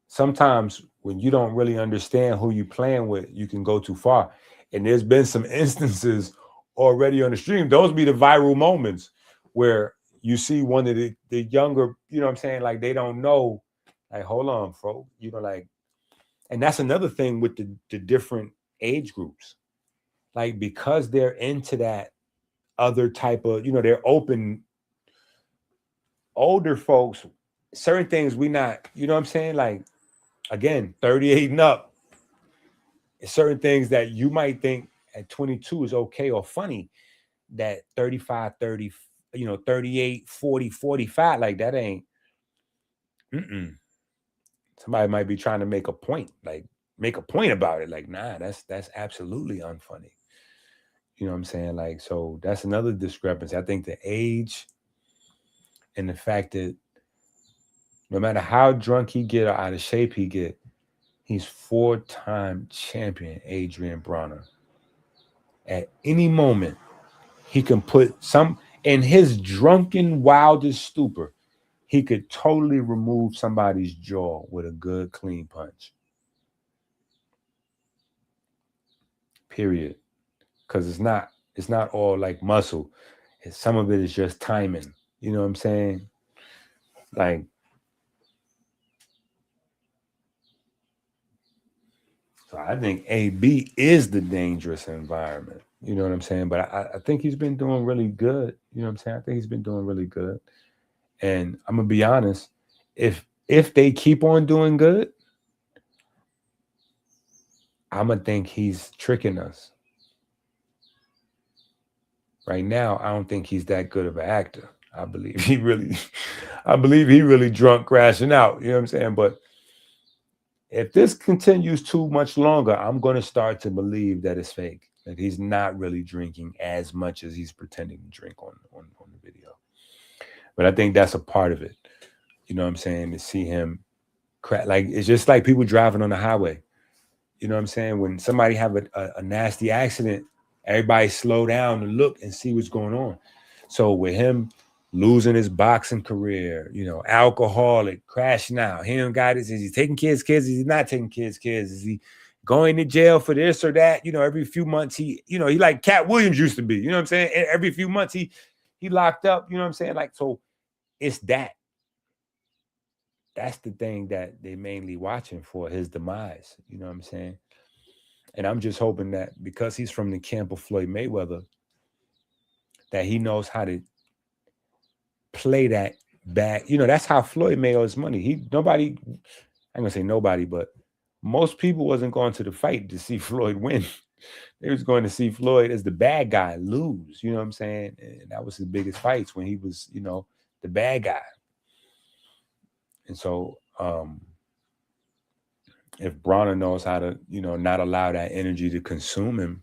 sometimes when you don't really understand who you playing with, you can go too far. And there's been some instances already on the stream. Those be the viral moments where you see one of the younger, you know what I'm saying? Like they don't know, like, hold on, bro. Like, and that's another thing with the different age groups. Like, because they're into that other type of, they're open, older folks, certain things we not, you know what I'm saying? Like, again, 38 and up, certain things that you might think at 22 is okay or funny, that 35, 30, 38, 40, 45, like that ain't, somebody might be trying to make a point about it. Like, nah, that's absolutely unfunny. You know what I'm saying? Like, so that's another discrepancy. I think the age and the fact that no matter how drunk he get or out of shape he get, he's 4-time champion Adrian Bronner. At any moment, he can put some in his drunken, wildest stupor. He could totally remove somebody's jaw with a good, clean punch. Period. Because it's not all like muscle. Some of it is just timing. You know what I'm saying? Like, So I think AB is the dangerous environment. You know what I'm saying? But I think he's been doing really good. You know what I'm saying? I think he's been doing really good. And I'm gonna be honest, if they keep on doing good, I'm gonna think he's tricking us. Right now, I don't think he's that good of an actor. I believe he really drunk crashing out. You know what I'm saying? But if this continues too much longer, I'm going to start to believe that it's fake, that he's not really drinking as much as he's pretending to drink on the video. But I think that's a part of it. You know what I'm saying? To see him like, it's just like people driving on the highway. You know what I'm saying? When somebody have a nasty accident, everybody slow down and look and see what's going on. So with him losing his boxing career, you know, alcoholic, crashing out, he don't got this. Is he taking kids? Is he not taking kids? Is he going to jail for this or that? You know, every few months he like Cat Williams used to be. You know what I'm saying? Every few months he locked up. You know what I'm saying? Like, so it's that. That's the thing that they mainly watching for, his demise. You know what I'm saying? And I'm just hoping that because he's from the camp of Floyd Mayweather, that he knows how to play that back. You know, that's how Floyd made all his money. Nobody, I'm gonna say nobody, but most people wasn't going to the fight to see Floyd win. They was going to see Floyd as the bad guy lose. You know what I'm saying? And that was his biggest fights, when he was, you know, the bad guy. And so if Bronner knows how to, you know, not allow that energy to consume him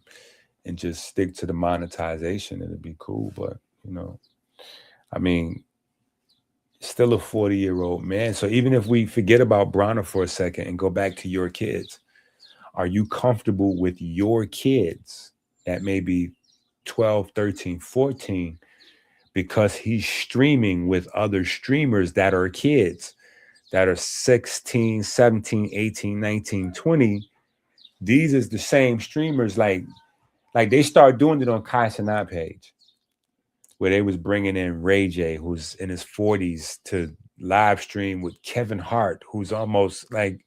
and just stick to the monetization, it'd be cool. But, you know, I mean, still a 40-year-old man. So even if we forget about Bronner for a second and go back to your kids, are you comfortable with your kids that may be 12, 13, 14, because he's streaming with other streamers that are kids, that are 16, 17, 18, 19, 20. These is the same streamers, like they start doing it on Kai Cenat page, where they was bringing in Ray J, who's in his 40s, to live stream with Kevin Hart, who's almost like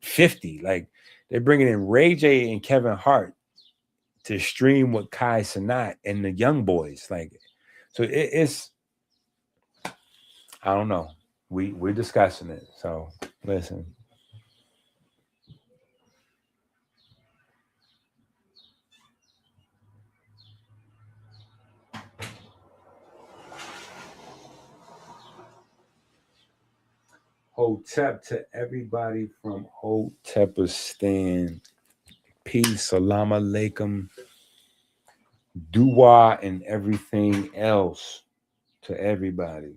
50. Like, they're bringing in Ray J and Kevin Hart to stream with Kai Cenat and the young boys. Like, so it's, I don't know. We're discussing it. So listen. Hotep to everybody from Hotepistan. Peace, salam alaikum, dua, and everything else to everybody.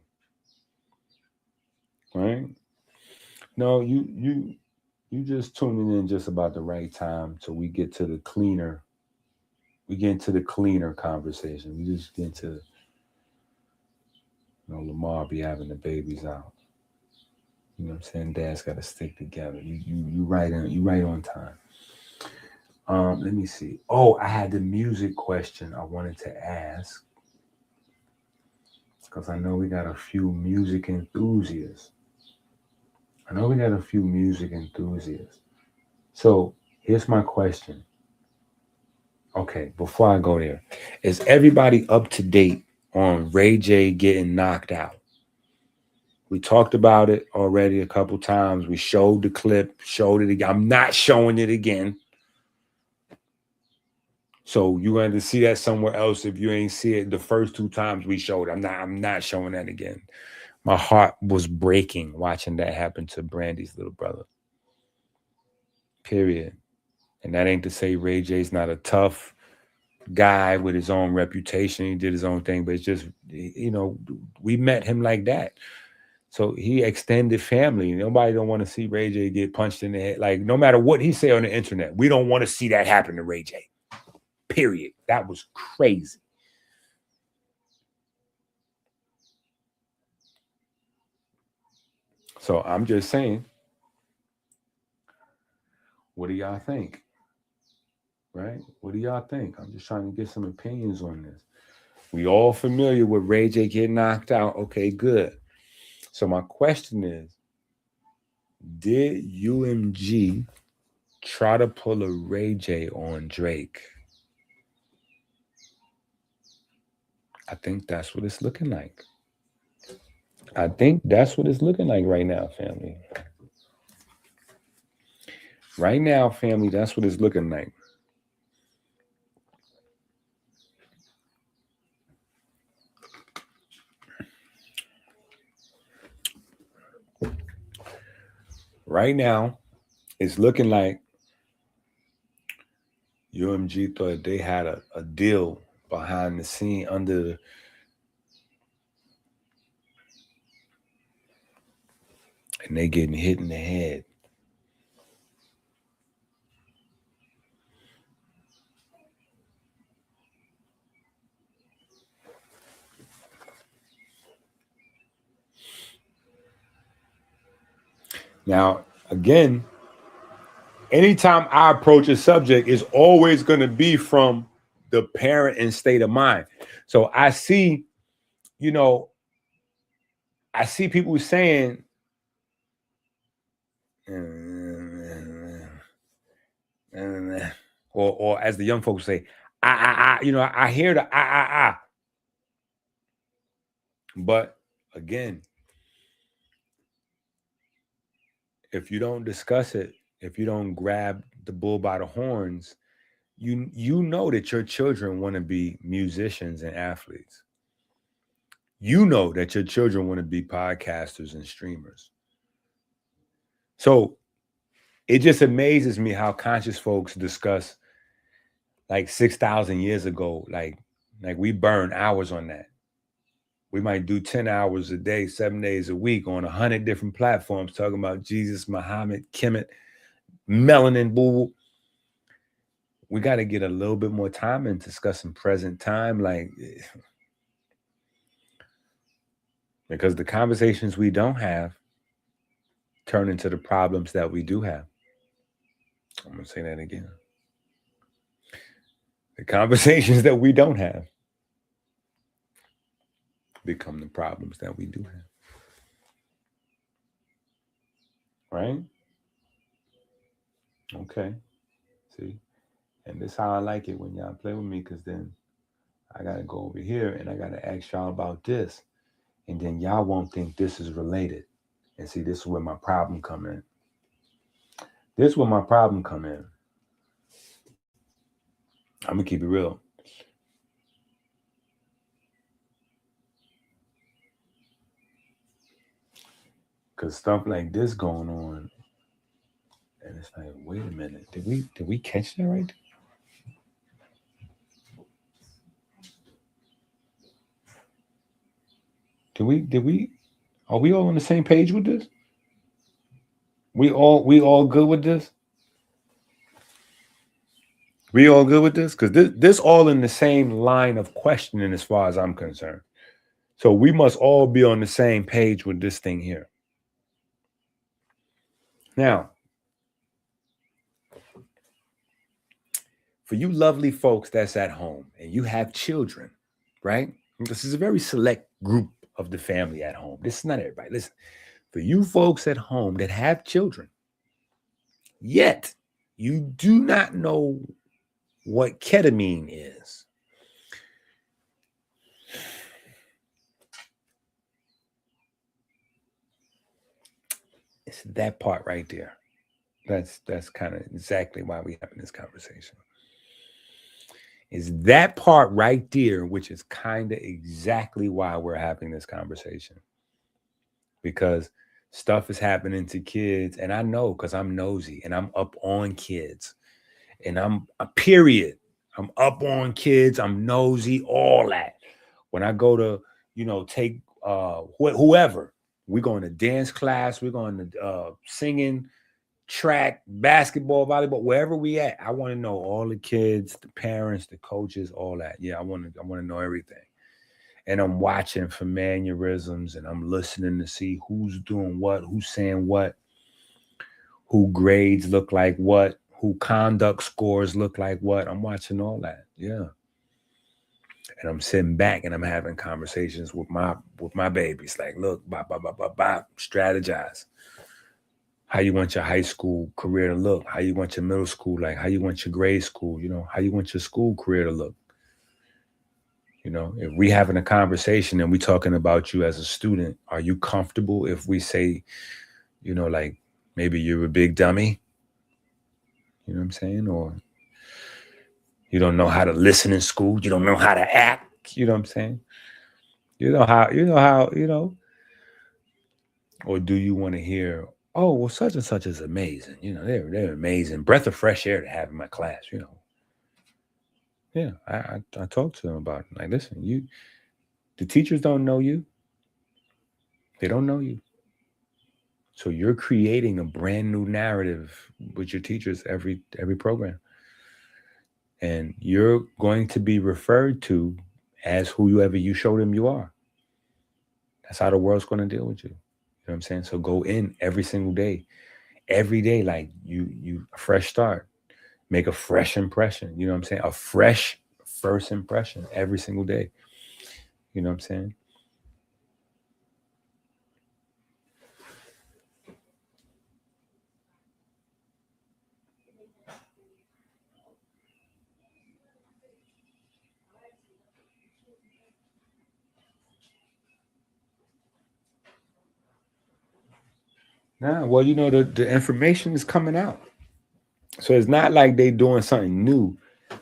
Right? No, you just tuning in just about the right time till we get to the cleaner. We get into the cleaner conversation. We just get into, you know, Lamar be having the babies out. You know what I'm saying? Dad's got to stick together. You right on time. Let me see. Oh, I had the music question I wanted to ask, because I know we got a few music enthusiasts. So here's my question. Okay, before I go there, is everybody up to date on Ray J getting knocked out? We talked about it already a couple times. We showed the clip, showed it again. I'm not showing it again. So you're going to see that somewhere else if you ain't see it the first 2 times we showed it. I'm not showing that again. My heart was breaking watching that happen to Brandy's little brother. Period. And that ain't to say Ray J's not a tough guy with his own reputation. He did his own thing, but it's just, you know, we met him like that. So he extended family. Nobody don't want to see Ray J get punched in the head. Like, no matter what he say on the internet, we don't want to see that happen to Ray J. Period. That was crazy. So I'm just saying, what do y'all think? Right? What do y'all think? I'm just trying to get some opinions on this. We all familiar with Ray J getting knocked out. Okay, good. So my question is, did UMG try to pull a Ray J on Drake. I think that's what it's looking like. I think that's what it's looking like right now, family. Right now, family, that's what it's looking like. Right now, it's looking like UMG thought they had a deal behind the scene under the and they getting hit in the head. Now, again, anytime I approach a subject, it's always going to be from the parent and state of mind. So I see, I see people saying, or as the young folks say, I hear the. But again, if you don't discuss it, if you don't grab the bull by the horns, you know that your children want to be musicians and athletes. You know that your children want to be podcasters and streamers. So it just amazes me how conscious folks discuss like 6,000 years ago, like we burn hours on that. We might do 10 hours a day, 7 days a week on 100 different platforms talking about Jesus, Muhammad, Kemet, melanin, boo. We got to get a little bit more time in discussing present time, because the conversations we don't have turn into the problems that we do have. I'm going to say that again. The conversations that we don't have become the problems that we do have. Right? Okay. See? And this is how I like it when y'all play with me, because then I got to go over here and I got to ask y'all about this. And then y'all won't think this is related. And see, this is where my problem come in. This is where my problem come in. I'm going to keep it real. Because stuff like this going on, and it's like, wait a minute, did we catch that right? Did we, are we all on the same page with this? We all good with this? We all good with this? Because this all in the same line of questioning as far as I'm concerned. So we must all be on the same page with this thing here. Now, for you lovely folks that's at home and you have children, right? This is a very select group of the family at home. This is not everybody. Listen, for you folks at home that have children, yet you do not know what ketamine is. It's that part right there. That's kind of exactly why we having this conversation. Is that part right there, which is kind of exactly why we're having this conversation. Because stuff is happening to kids, and I know because I'm nosy and I'm up on kids. And I'm up on kids, I'm nosy, all that. When I go to, take whoever, we're going to dance class, we're going to singing, track, basketball, volleyball, wherever we at. I want to know all the kids, the parents, the coaches, all that. Yeah, I want to know everything. And I'm watching for mannerisms, and I'm listening to see who's doing what, who's saying what, who grades look like what, who conduct scores look like what. I'm watching all that. Yeah. And I'm sitting back and I'm having conversations with my babies. Like, look, strategize. how you want your high school career to look, how you want your middle school, like how you want your grade school, you know, how you want your school career to look. You know, if we having a conversation and we talking about you as a student, are you comfortable if we say, you know, like maybe you're a big dummy? You know what I'm saying? Or you don't know how to listen in school. You don't know how to act. You know what I'm saying? You know how. Or do you want to hear, oh, well, such and such is amazing. You know, they're amazing. Breath of fresh air to have in my class, you know. Yeah, I talked to them about it. Like, listen, the teachers don't know you. They don't know you. So you're creating a brand new narrative with your teachers every program. And you're going to be referred to as whoever you show them you are. That's how the world's going to deal with you. You know what I'm saying? So go in every single day. Every day, like you a fresh start. Make a fresh impression. You know what I'm saying? A fresh first impression every single day. You know what I'm saying? Nah, well, you know, the information is coming out. So it's not like they doing something new,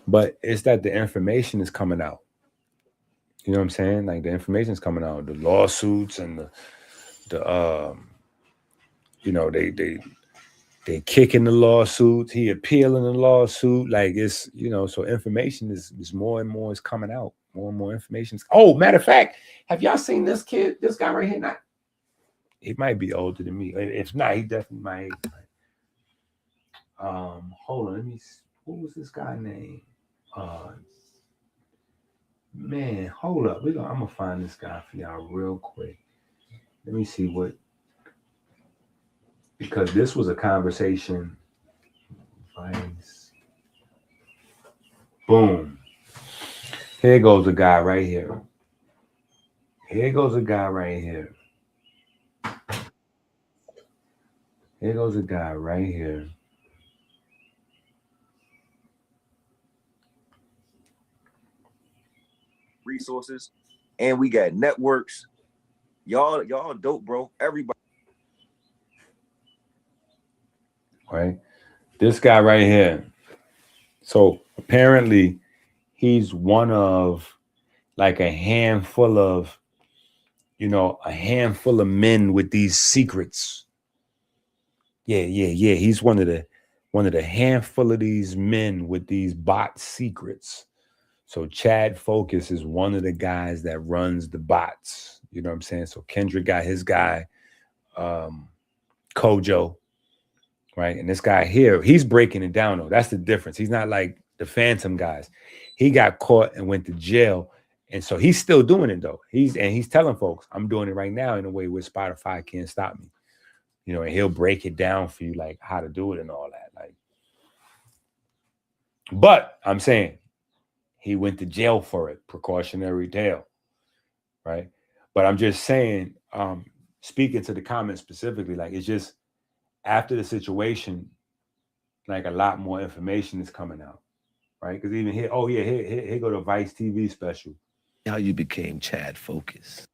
but it's that the information is coming out. You know what I'm saying? Like the information is coming out. The lawsuits and the you know, they kicking the lawsuits, he appealing the lawsuit. Like it's, you know, so information is more and more is coming out. More and more information. Oh, matter of fact, have y'all seen this kid, this guy right here? Not, he might be older than me. If not, he definitely my age. Hold on, let me see. What was this guy name? Man, hold up. I'm gonna find this guy for y'all real quick. Let me see what, because this was a conversation. Vice. Boom. Here goes a guy right here. Here goes a guy right here. Here goes a guy right here. Resources, and we got networks. Y'all dope, bro. Everybody. Right? This guy right here. So apparently he's one of like a handful of, you know, a handful of men with these secrets. Yeah. He's one of the handful of these men with these bot secrets. So Chad Focus is one of the guys that runs the bots. You know what I'm saying? So Kendrick got his guy, Kojo, right? And this guy here, he's breaking it down though. That's the difference. He's not like the Phantom guys. He got caught and went to jail. And so he's still doing it though. He's telling folks, I'm doing it right now in a way where Spotify can't stop me. You know, and he'll break it down for you, like how to do it and all that. Like, but I'm saying he went to jail for it, precautionary jail, right? But I'm just saying, speaking to the comments specifically, like it's just after the situation, like a lot more information is coming out, right? Because even here, oh yeah, here go the Vice TV special. How you became Chad Focus.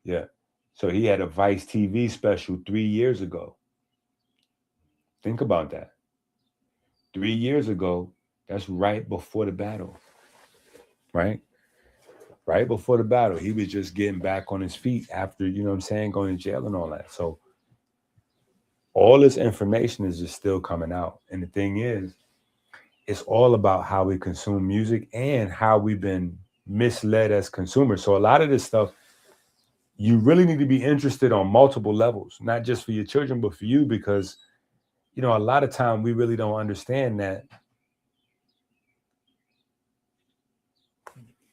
Yeah. So he had a Vice TV special 3 years ago. Think about that. 3 years ago, that's right before the battle, right? Right before the battle. He was just getting back on his feet after, you know what I'm saying, going to jail and all that. So all this information is just still coming out. And the thing is, it's all about how we consume music and how we've been misled as consumers. So a lot of this stuff, you really need to be interested on multiple levels, not just for your children, but for you, because, you know, a lot of time we really don't understand that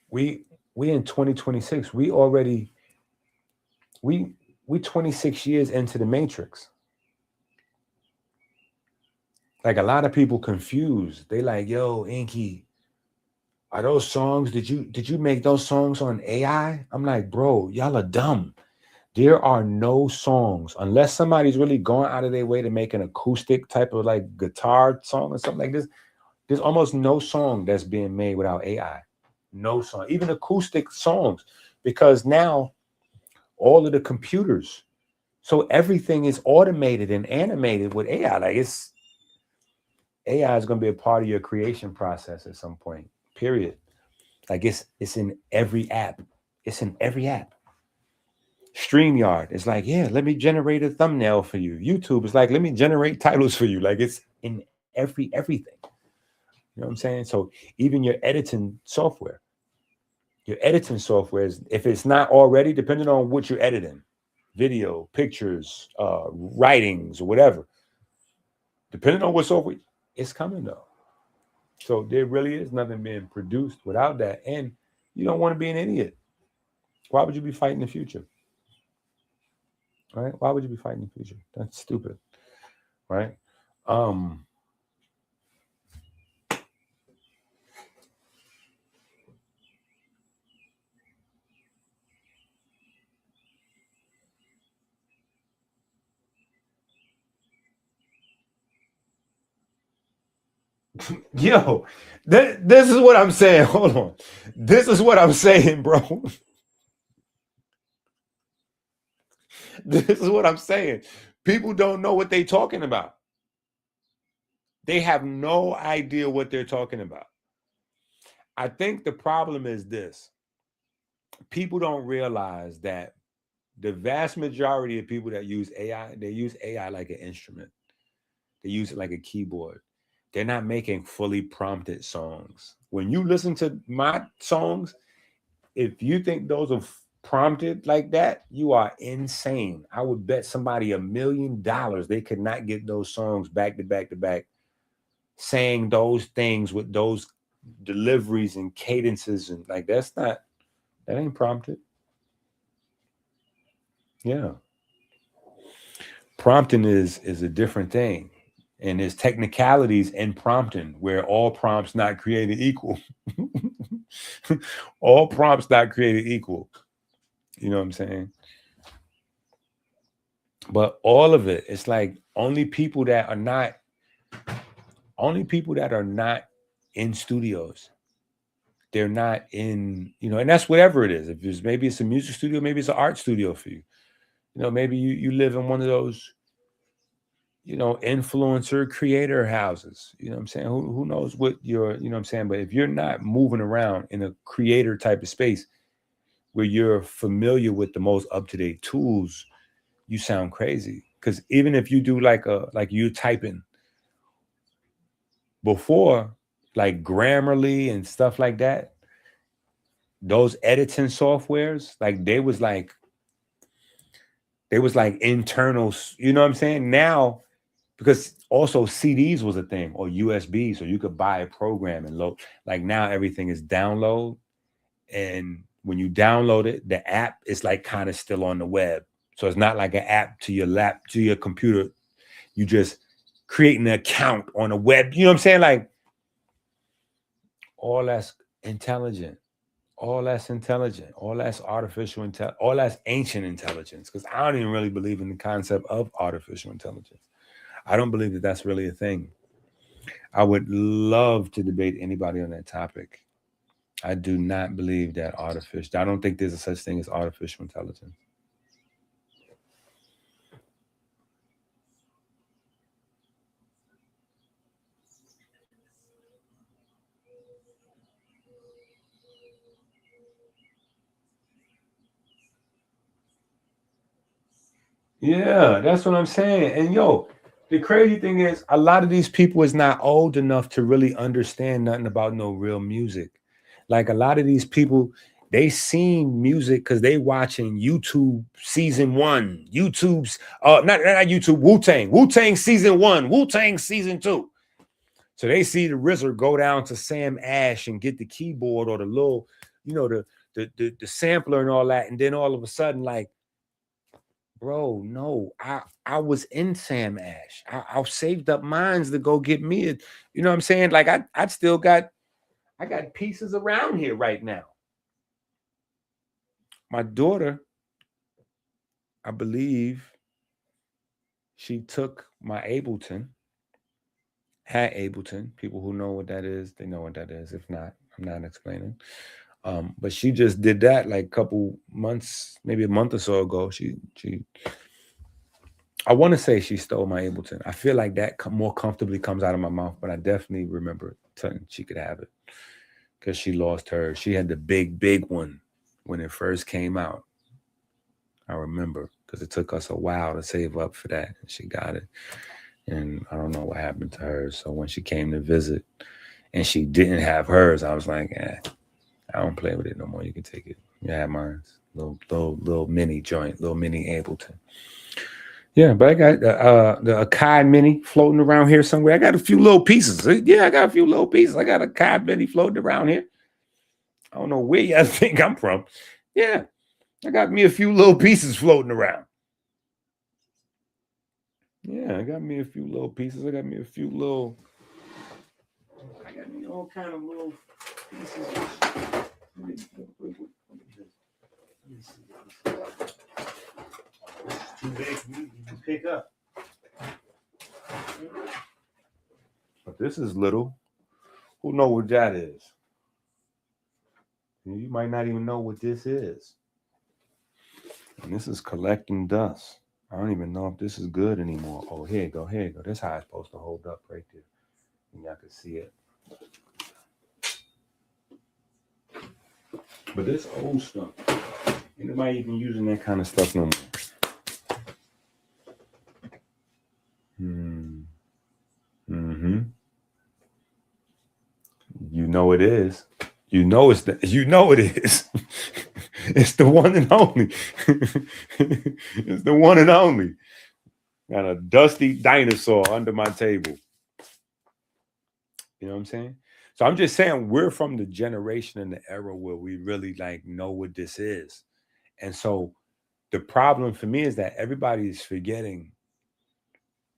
we in 2026, we 26 years into the Matrix. Like a lot of people confused. They like, yo, Inky, are those songs, did you make those songs on AI? I'm like, bro, y'all are dumb. There are no songs, unless somebody's really going out of their way to make an acoustic type of like guitar song or something like this. There's almost no song that's being made without AI. No song, even acoustic songs, because now all of the computers, so everything is automated and animated with AI. Like it's AI is going to be a part of your creation process at some point. Period. Like it's in every app. It's in every app. StreamYard is like, yeah, let me generate a thumbnail for you. YouTube is like, let me generate titles for you. Like it's in everything. You know what I'm saying? So even your editing software is, if it's not already, depending on what you're editing, video, pictures, writings, or whatever, depending on what software, it's coming though. So there really is nothing being produced without that. And you don't want to be an idiot. Why would you be fighting the future? Right? Why would you be fighting the future? That's stupid. Right? Yo, this is what I'm saying. Hold on. This is what I'm saying, bro. This is what I'm saying. People don't know what they're talking about. They have no idea what they're talking about. I think the problem is this. People don't realize that the vast majority of people that use AI, they use AI like an instrument. They use it like a keyboard. They're not making fully prompted songs. When you listen to my songs, if you think those are prompted like that, you are insane. I would bet somebody $1 million they could not get those songs back to back to back, saying those things with those deliveries and cadences, and like that ain't prompted. Yeah. Prompting is a different thing. And there's technicalities in prompting where all prompts not created equal. All prompts not created equal. You know what I'm saying? But all of it, it's like only people that are not in studios. They're not in, and that's whatever it is. If it's, maybe it's a music studio, maybe it's an art studio for you. Maybe you live in one of those, influencer creator houses. You know what I'm saying? Who knows what you're, what I'm saying? But if you're not moving around in a creator type of space where you're familiar with the most up-to-date tools, you sound crazy. Because even if you do like you typing before, like Grammarly and stuff like that, those editing softwares, like they was like internals, you know what I'm saying? Now, because also CDs was a thing, or USB, so you could buy a program and load. Like now everything is download, and when you download it, the app is like kind of still on the web. So it's not like an app to your computer. You just create an account on the web. You know what I'm saying? Like all that's intelligent. All that's intelligent. All that's artificial intelligence. All that's ancient intelligence. Because I don't even really believe in the concept of artificial intelligence. I don't believe that that's really a thing. I would love to debate anybody on that topic. I do not believe that I don't think there's a such thing as artificial intelligence. Yeah, that's what I'm saying. And yo, the crazy thing is a lot of these people is not old enough to really understand nothing about no real music. Like a lot of these people, they seen music because they watching YouTube season 1, YouTube's not YouTube, Wu-Tang season 1, Wu-Tang season 2. So they see the RZA go down to Sam Ash and get the keyboard or the little, the sampler and all that, and then all of a sudden, like, bro, no, I was in Sam Ash. I saved up mines to go get me a, you know what I'm saying? Like I got pieces around here right now. My daughter I believe she took my Ableton, had Ableton. People who know what that is, they know what that is. If not, I'm not explaining. But she just did that like a couple months, maybe a month or so ago. I want to say she stole my Ableton. I feel like that more comfortably comes out of my mouth, but I definitely remember telling she could have it because she lost hers. She had the big one when it first came out. I remember because it took us a while to save up for that. And she got it. And I don't know what happened to her. So when she came to visit and she didn't have hers, I was like, I don't play with it no more. You can take it. You have mine. Little mini joint, little mini Ableton. Yeah, but I got the Akai Mini floating around here somewhere. I got a few little pieces. Yeah, I got a few little pieces. I got a Akai Mini floating around here. I don't know where you think I'm from. Yeah, I got me a few little pieces floating around. Yeah, I got me a few little pieces. I got me all kind of little pieces. Let me see. This is too big for me to pick up. But this is little. Who know what that is? You might not even know what this is. And this is collecting dust. I don't even know if this is good anymore. Oh, here you go. This is how it's supposed to hold up right there. And y'all can see it. But this old stuff, ain't nobody even using that kind of stuff no more. Mm-hmm. You know it is. You know it is. It's the one and only. It's the one and only. Got a dusty dinosaur under my table. You know what I'm saying? So I'm just saying we're from the generation and the era where we really like know what this is. And so the problem for me is that everybody is forgetting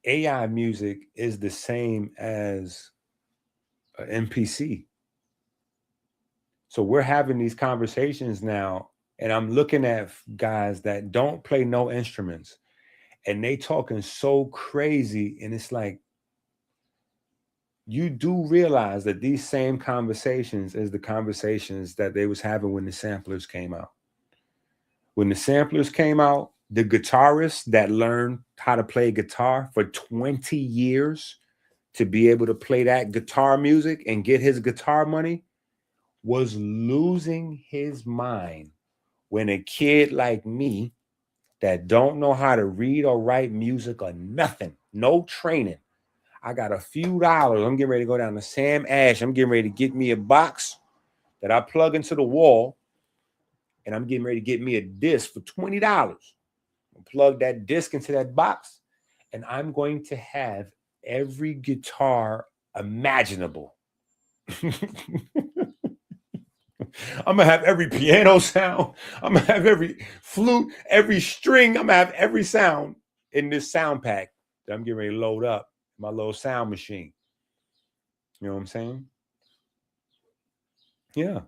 AI music is the same as an MPC. So we're having these conversations now, and I'm looking at guys that don't play no instruments, and they talking so crazy, and it's like, you do realize that these same conversations is the conversations that they was having when the samplers came out. When the samplers came out, the guitarist that learned how to play guitar for 20 years to be able to play that guitar music and get his guitar money was losing his mind when a kid like me that don't know how to read or write music or nothing, no training, I got a few dollars. I'm getting ready to go down to Sam Ash. I'm getting ready to get me a box that I plug into the wall, and I'm getting ready to get me a disc for $20. I'll plug that disc into that box, and I'm going to have every guitar imaginable. I'm gonna have every piano sound. I'm gonna have every flute, every string. I'm gonna have every sound in this sound pack that I'm getting ready to load up my little sound machine. You know what I'm saying? Yeah.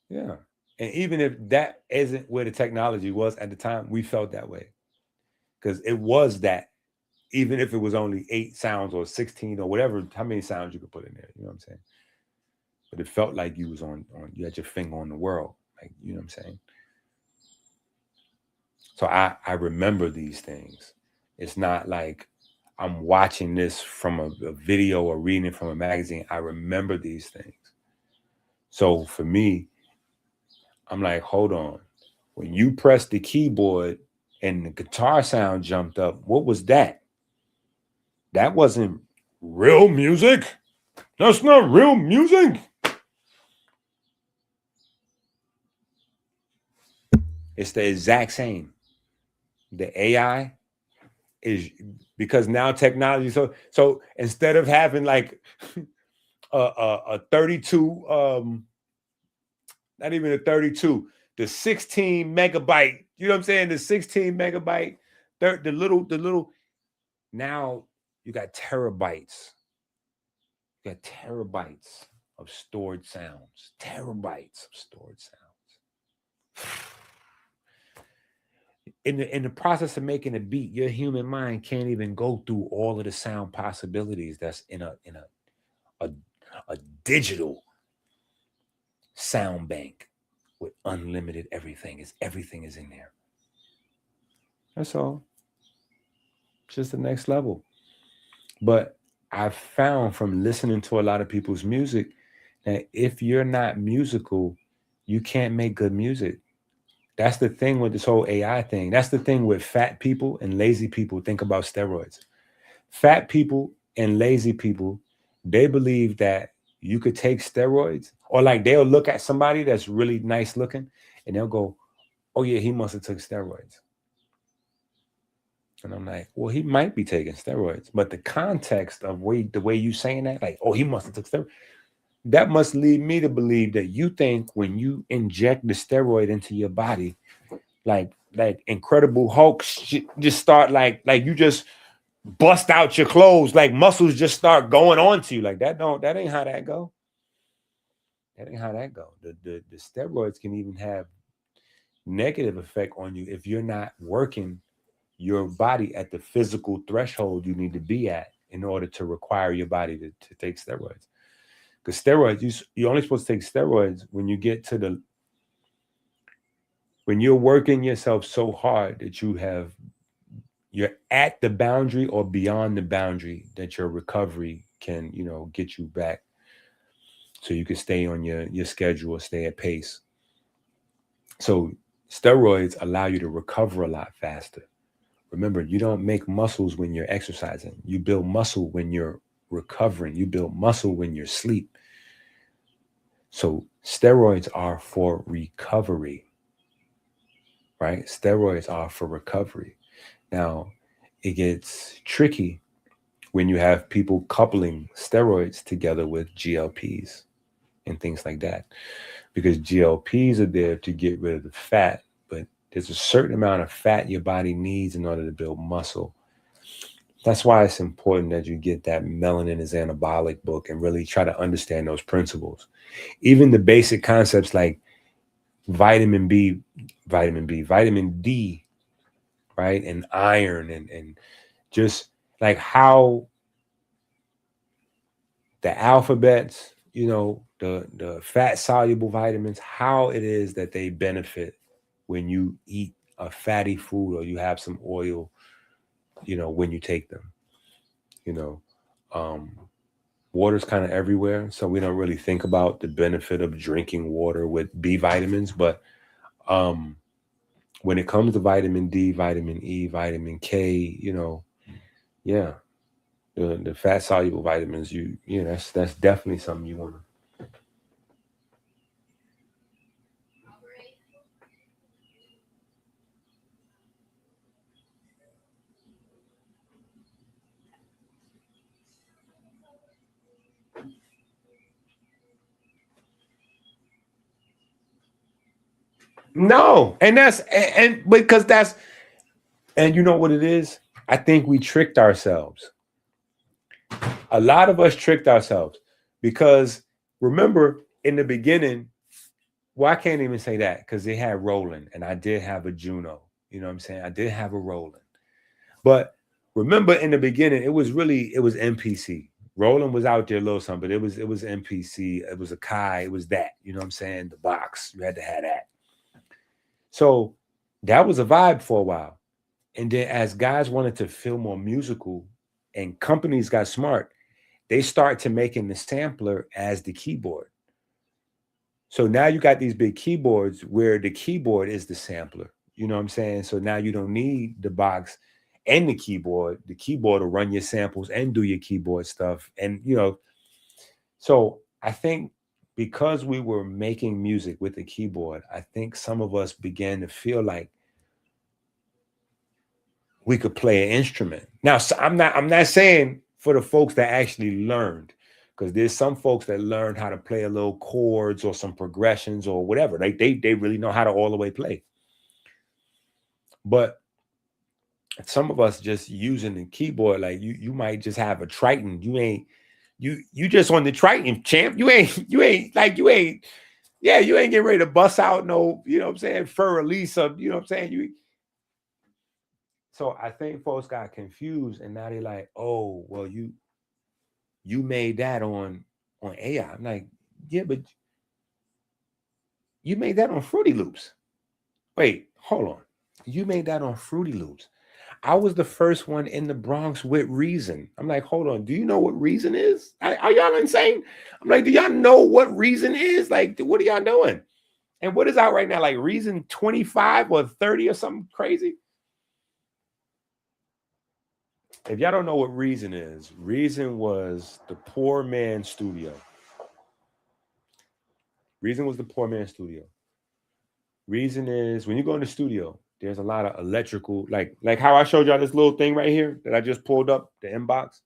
Yeah. And even if that isn't where the technology was at the time, we felt that way. Because it was that, even if it was only 8 sounds or 16 or whatever, how many sounds you could put in there. You know what I'm saying? But it felt like you was on you had your finger on the world. Like, you know what I'm saying? So I remember these things. It's not like I'm watching this from a video or reading it from a magazine. I remember these things. So for me, I'm like, hold on. When you pressed the keyboard and the guitar sound jumped up, what was that? That wasn't real music. That's not real music. It's the exact same. The AI is, because now technology. So instead of having like a 32, not even a 32, the 16 megabyte. You know what I'm saying? The 16 megabyte, the little. Now you got terabytes. You got terabytes of stored sounds. Terabytes of stored sounds. in the process of making a beat, your human mind can't even go through all of the sound possibilities that's in a digital sound bank with unlimited everything. Everything is in there. That's all. Just the next level. But I've found from listening to a lot of people's music that if you're not musical, you can't make good music. That's the thing with this whole AI thing. That's the thing with fat people and lazy people think about steroids. Fat people and lazy people, they believe that you could take steroids, or like they'll look at somebody that's really nice looking and they'll go, oh yeah, he must have took steroids. And I'm like, well, he might be taking steroids, but the context of the way you saying that, like, oh, he must have took steroids, that must lead me to believe that you think when you inject the steroid into your body, like Incredible Hulk just start like you just bust out your clothes, like muscles just start going on to you. Like that ain't how that go. That ain't how that go. The steroids can even have negative effect on you if you're not working your body at the physical threshold you need to be at in order to require your body to take steroids. Because steroids, you're only supposed to take steroids when you get to when you're working yourself so hard that you're at the boundary or beyond the boundary that your recovery can, get you back so you can stay on your schedule, stay at pace. So steroids allow you to recover a lot faster. Remember, you don't make muscles when you're exercising. You build muscle when you're recovering. You build muscle when you're asleep. So steroids are for recovery, right? Steroids are for recovery. Now, it gets tricky when you have people coupling steroids together with GLPs and things like that, because GLPs are there to get rid of the fat, but there's a certain amount of fat your body needs in order to build muscle. That's why it's important that you get that Melanin is Anabolic book and really try to understand those principles. Even the basic concepts like vitamin D, right? And iron and just like how the alphabets, the fat soluble vitamins, how it is that they benefit when you eat a fatty food or you have some oil, when you take them. Water's kind of everywhere, so we don't really think about the benefit of drinking water with B vitamins. But when it comes to vitamin D, vitamin E, vitamin K, the fat soluble vitamins, that's definitely something you want to. No, and you know what it is? I think we tricked ourselves. A lot of us tricked ourselves because remember in the beginning, well, I can't even say that because they had Roland and I did have a Juno. You know what I'm saying? I did have a Roland. But remember in the beginning, it was MPC. Roland was out there a little something, but it was MPC. It was a Kai. It was that. You know what I'm saying? The box. You had to have that. So that was a vibe for a while. And then as guys wanted to feel more musical and companies got smart, they start to making the sampler as the keyboard. So now you got these big keyboards where the keyboard is the sampler. You know what I'm saying? So now you don't need the box and the keyboard. The keyboard will run your samples and do your keyboard stuff. And, so I think because we were making music with the keyboard, I think some of us began to feel like we could play an instrument. Now, I'm not saying for the folks that actually learned, because there's some folks that learned how to play a little chords or some progressions or whatever. Like they really know how to all the way play. But some of us just using the keyboard, like you might just have a Triton. You just on the Triton, champ. You ain't getting ready to bust out no, you know what I'm saying, fur release of, you know what I'm saying? So I think folks got confused, and now they're like, "Oh, well, you made that on AI." I'm like, "Yeah, but you made that on Fruity Loops." Wait, hold on. You made that on Fruity Loops. I was the first one in the Bronx with Reason. I'm like, hold on. Do you know what Reason is? Are y'all insane? I'm like, do y'all know what Reason is? Like, what are y'all doing? And what is out right now? Like Reason 25 or 30 or something crazy? If y'all don't know what Reason is, Reason was the poor man's studio. Reason was the poor man's studio. Reason is when you go in the studio, there's a lot of electrical, like how I showed y'all this little thing right here that I just pulled up, the inbox.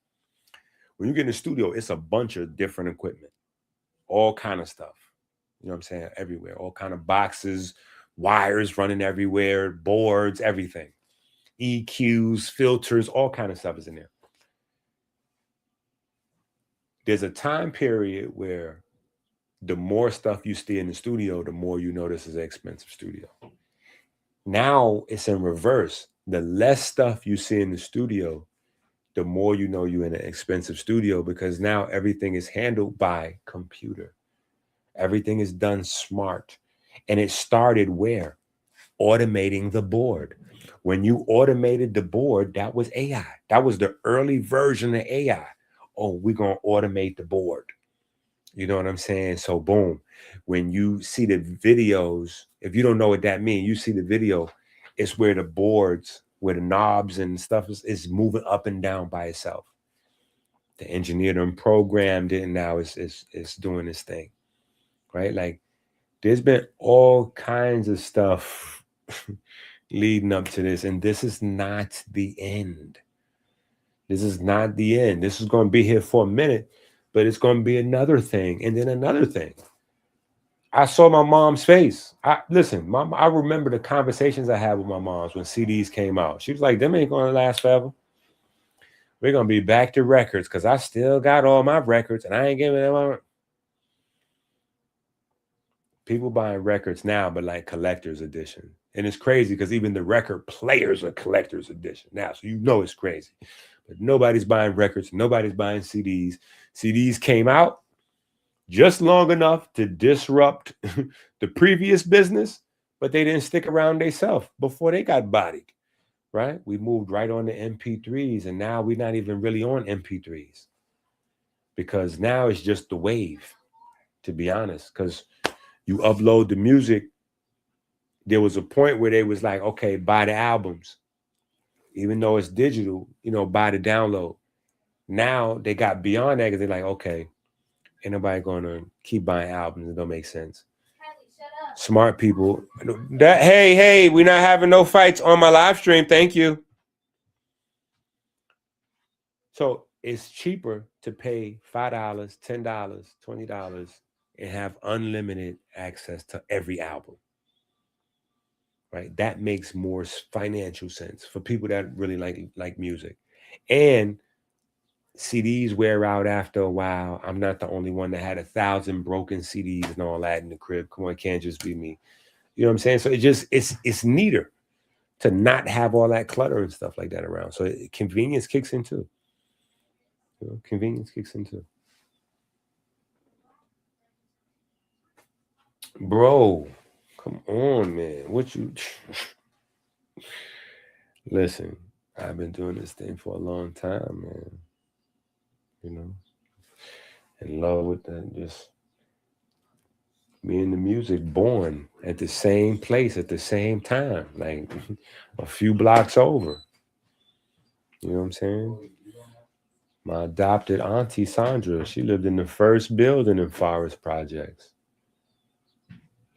When you get in the studio, it's a bunch of different equipment, all kind of stuff. You know what I'm saying? Everywhere, all kind of boxes, wires running everywhere, boards, everything. EQs, filters, all kind of stuff is in there. There's a time period where the more stuff you see in the studio, the more you know this is an expensive studio. Now it's in reverse. The less stuff you see in the studio, the more you know you're in an expensive studio, because now everything is handled by computer. Everything is done smart. And it started where? Automating the board. When you automated the board, that was AI. That was the early version of AI. Oh, we're going to automate the board. You know what I'm saying? So boom, when you see the videos, if you don't know what that means, you see the video, it's where the boards, where the knobs and stuff is moving up and down by itself. The engineer them programmed it, and now it's doing this thing, right? Like there's been all kinds of stuff leading up to this, and this is not the end. This is not the end. This is going to be here for a minute, but it's going to be another thing, and then another thing. I saw my mom's face. Listen, Mom, I remember the conversations I had with my moms when CDs came out. She was like, them ain't going to last forever. We're going to be back to records because I still got all my records, and I ain't giving them out. People buying records now, but like collector's edition. And it's crazy because even the record players are collector's edition now. So you know it's crazy. But nobody's buying records. Nobody's buying CDs. CDs came out just long enough to disrupt the previous business, but they didn't stick around themselves before they got bodied, right? We moved right on to MP3s, and now we're not even really on MP3s because now it's just the wave, to be honest, because you upload the music. There was a point where they was like, okay, buy the albums. Even though it's digital, buy the download. Now they got beyond that because they're like, okay, ain't nobody going to keep buying albums. It don't make sense. Smart people. Hey, we're not having no fights on my live stream. Thank you. So it's cheaper to pay $5, $10, $20 and have unlimited access to every album. Right? That makes more financial sense for people that really like music. And CDs wear out after a while. I'm not the only one that had 1,000 broken CDs and all that in the crib. Come on, it can't just be me. You know what I'm saying? So it's neater to not have all that clutter and stuff like that around. So convenience kicks in too. Convenience kicks in too. Bro, come on, man. What you listen, I've been doing this thing for a long time, man. In love with that, just me and the music, born at the same place at the same time, like a few blocks over. You know what I'm saying? My adopted auntie Sandra, she lived in the first building in Forest Projects.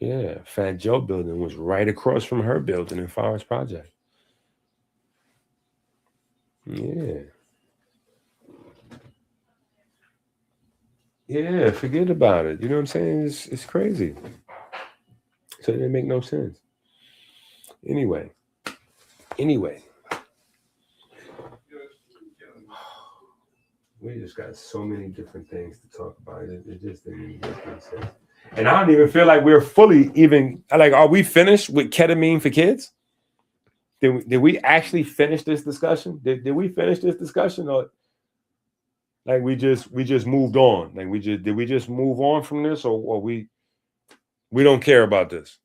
Yeah, Fat Joe building was right across from her building in Forest Project. Yeah. Yeah, forget about it. You know what I'm saying? It's crazy. So it didn't make no sense. Anyway. We just got so many different things to talk about. It just didn't even make any sense. And I don't even feel like we're fully even, like, are we finished with ketamine for kids? Did we actually finish this discussion? Did we finish this discussion, or like we just moved on? Like did we just move on from this, or we don't care about this?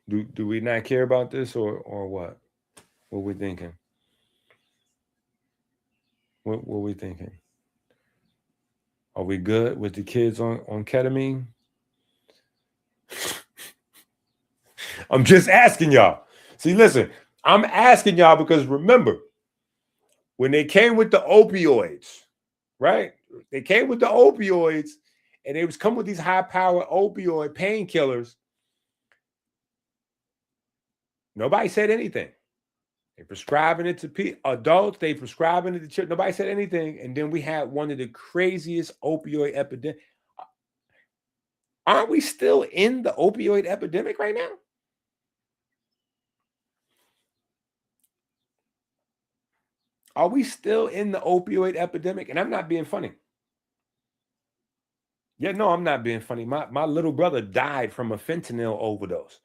Do we not care about this, or what? What we thinking? What we thinking? Are we good with the kids on ketamine? I'm just asking y'all. See, listen, I'm asking y'all because remember, when they came with the opioids, right? They came with the opioids and they was coming with these high-powered opioid painkillers. Nobody said anything. They prescribing it to adults. They prescribing it to children. Nobody said anything. And then we had one of the craziest opioid epidemics. Aren't we still in the opioid epidemic right now? Are we still in the opioid epidemic? And I'm not being funny. Yeah, no, I'm not being funny. My little brother died from a fentanyl overdose.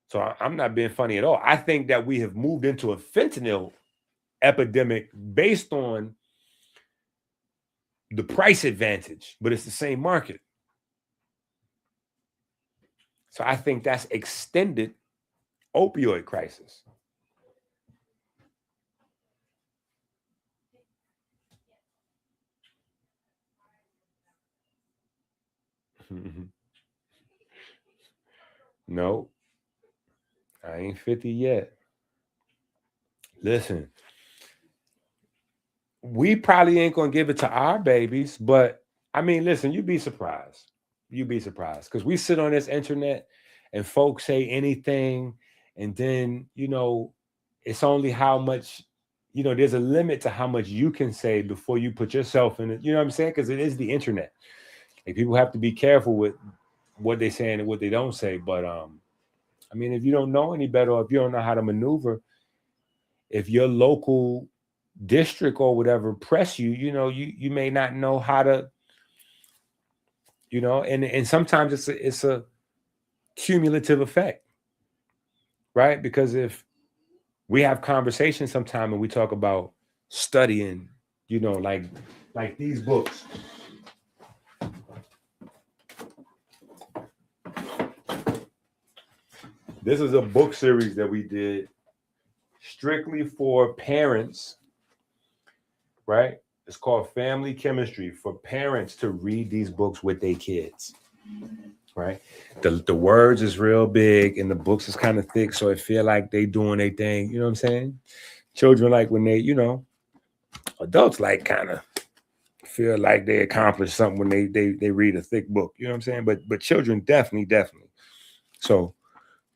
So I'm not being funny at all. I think that we have moved into a fentanyl epidemic based on the price advantage, but it's the same market. So I think that's extended opioid crisis. No, I ain't 50 yet. Listen, we probably ain't gonna give it to our babies, but I mean, listen, you'd be surprised. You'd be surprised because we sit on this internet and folks say anything, and then it's only how much, there's a limit to how much you can say before you put yourself in it. You know what I'm saying? Because it is the internet. Like, people have to be careful with what they say and what they don't say. But I mean, if you don't know any better, or if you don't know how to maneuver, if your local district or whatever press you, you may not know how to, and sometimes it's a cumulative effect, right? Because if we have conversations sometime and we talk about studying, like these books. This is a book series that we did strictly for parents, right? It's called Family Chemistry, for parents to read these books with their kids, right? The words is real big and the books is kind of thick, so it feel like they doing their thing. You know what I'm saying? Children, like when they, adults like kind of feel like they accomplished something when they read a thick book. You know what I'm saying? But children definitely. So,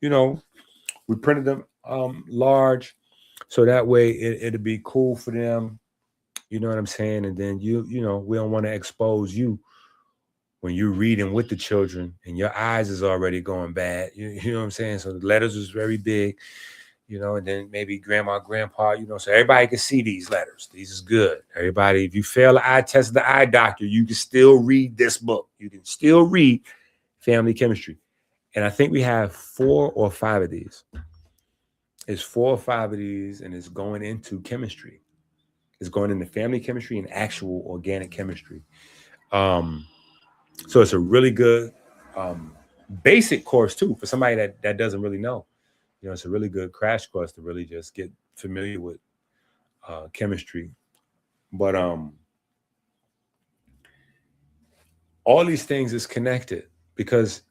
we printed them large, so that way it'll be cool for them. You know what I'm saying? And then we don't want to expose you when you're reading with the children and your eyes is already going bad. You know what I'm saying? So the letters was very big, and then maybe grandma, grandpa, so everybody can see these letters. These is good. Everybody, if you fail the eye test of the eye doctor, you can still read this book. You can still read Family Chemistry. And I think we have 4 or 5 of these. It's 4 or 5 of these, and it's going into chemistry. It's going into family chemistry and actual organic chemistry. So it's a really good basic course too for somebody that doesn't really know. It's a really good crash course to really just get familiar with chemistry. But all these things is connected, because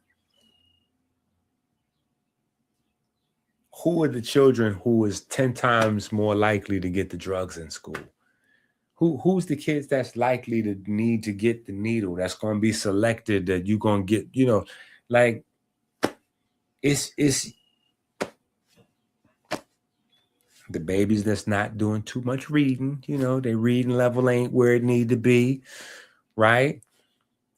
who are the children who is 10 times more likely to get the drugs in school? Who's the kids that's likely to need to get the needle, that's going to be selected, that you're going to get, like it's the babies that's not doing too much reading, their reading level ain't where it need to be, right?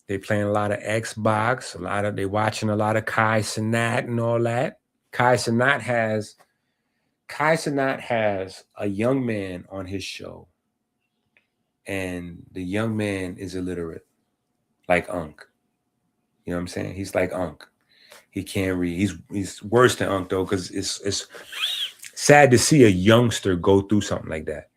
They playing a lot of Xbox, they watching a lot of Kai Cenat and all that. Kai Cenat has a young man on his show, and the young man is illiterate, like Unc. You know what I'm saying? He's like Unc. He can't read. He's worse than Unc though, because it's sad to see a youngster go through something like that.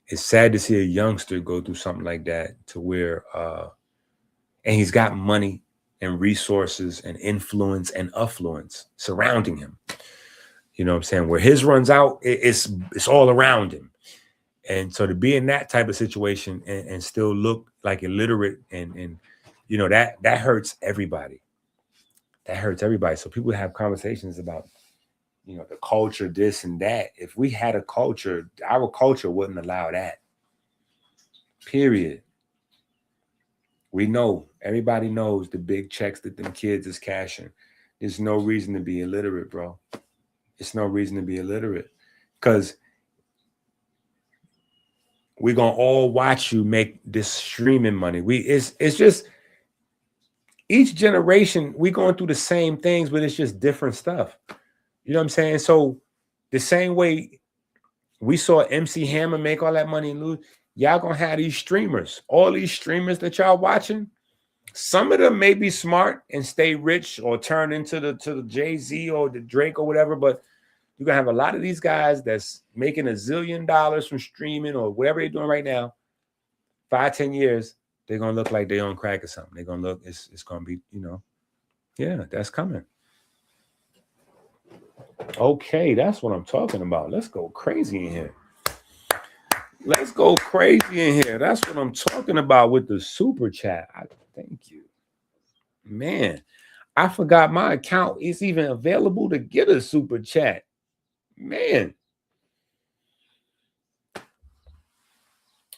It's sad to see a youngster go through something like that to where and he's got money and resources and influence and affluence surrounding him. You know what I'm saying? Where his runs out, it's all around him. And so to be in that type of situation and still look like illiterate and you know, that hurts everybody. That hurts everybody. So people have conversations about, you know, the culture, this and that. If we had a culture, our culture wouldn't allow that. Period. We know, everybody knows the big checks that them kids is cashing. There's no reason to be illiterate, bro. It's no reason to be illiterate. Because we're going to all watch you make this streaming money. It's just, each generation, we going through the same things, but it's just different stuff. You know what I'm saying? So the same way we saw MC Hammer make all that money and lose, y'all gonna have these streamers. All these streamers that y'all watching, some of them may be smart and stay rich or turn into the Jay-Z or the Drake or whatever, but you're gonna have a lot of these guys that's making $1 zillion from streaming or whatever they're doing right now. 5-10 years, they're gonna look like they on crack or something. They're gonna look, it's gonna be, you know, yeah, that's coming. Okay, that's what I'm talking about. Let's go crazy in here. Let's go crazy in here. That's what I'm talking about with the super chat. Thank you. Man, I forgot my account is even available to get a super chat. Man.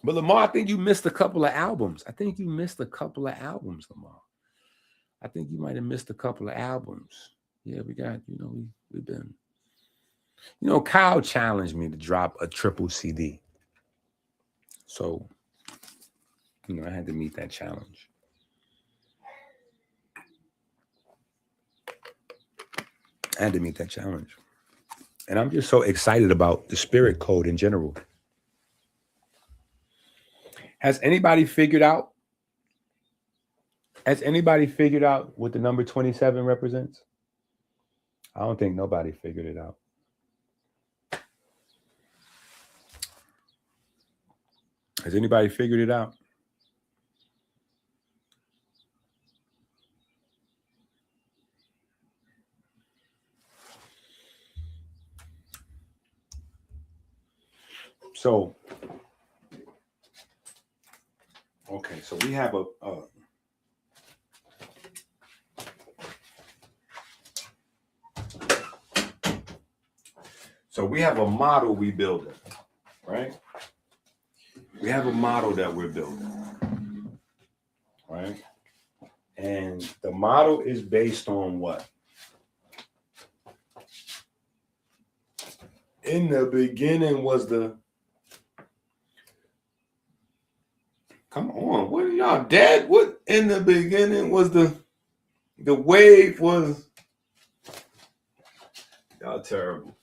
But Lamar, I think you missed a couple of albums. Lamar. I think you might have missed a couple of albums. Yeah, we got, you know, we've been, you know, Kyle challenged me to drop a triple CD. So, you know, I had to meet that challenge. And I'm just so excited about the spirit code in general. Has anybody figured out what the number 27 represents? I don't think nobody figured it out. Has anybody figured it out? So, okay, so we have a model we building, right? We have a model that we're building, right? And the model is based on what? In the beginning was the... Come on, what are y'all dead? What in the beginning was the wave was... Y'all terrible.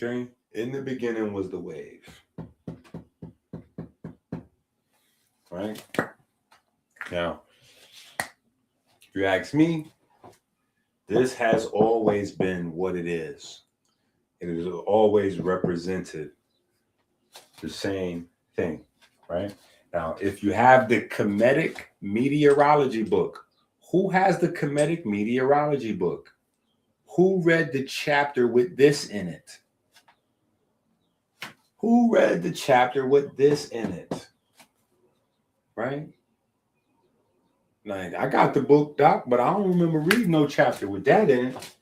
Okay, in the beginning was the wave. Right? Now, if you ask me, this has always been what it is. It has always represented the same thing, right? Now, if you have the Kemetic meteorology book, who has the Kemetic meteorology book? Who read the chapter with this in it? Who read the chapter with this in it? Right? Like, I got the book, Doc, but I don't remember reading no chapter with that in it.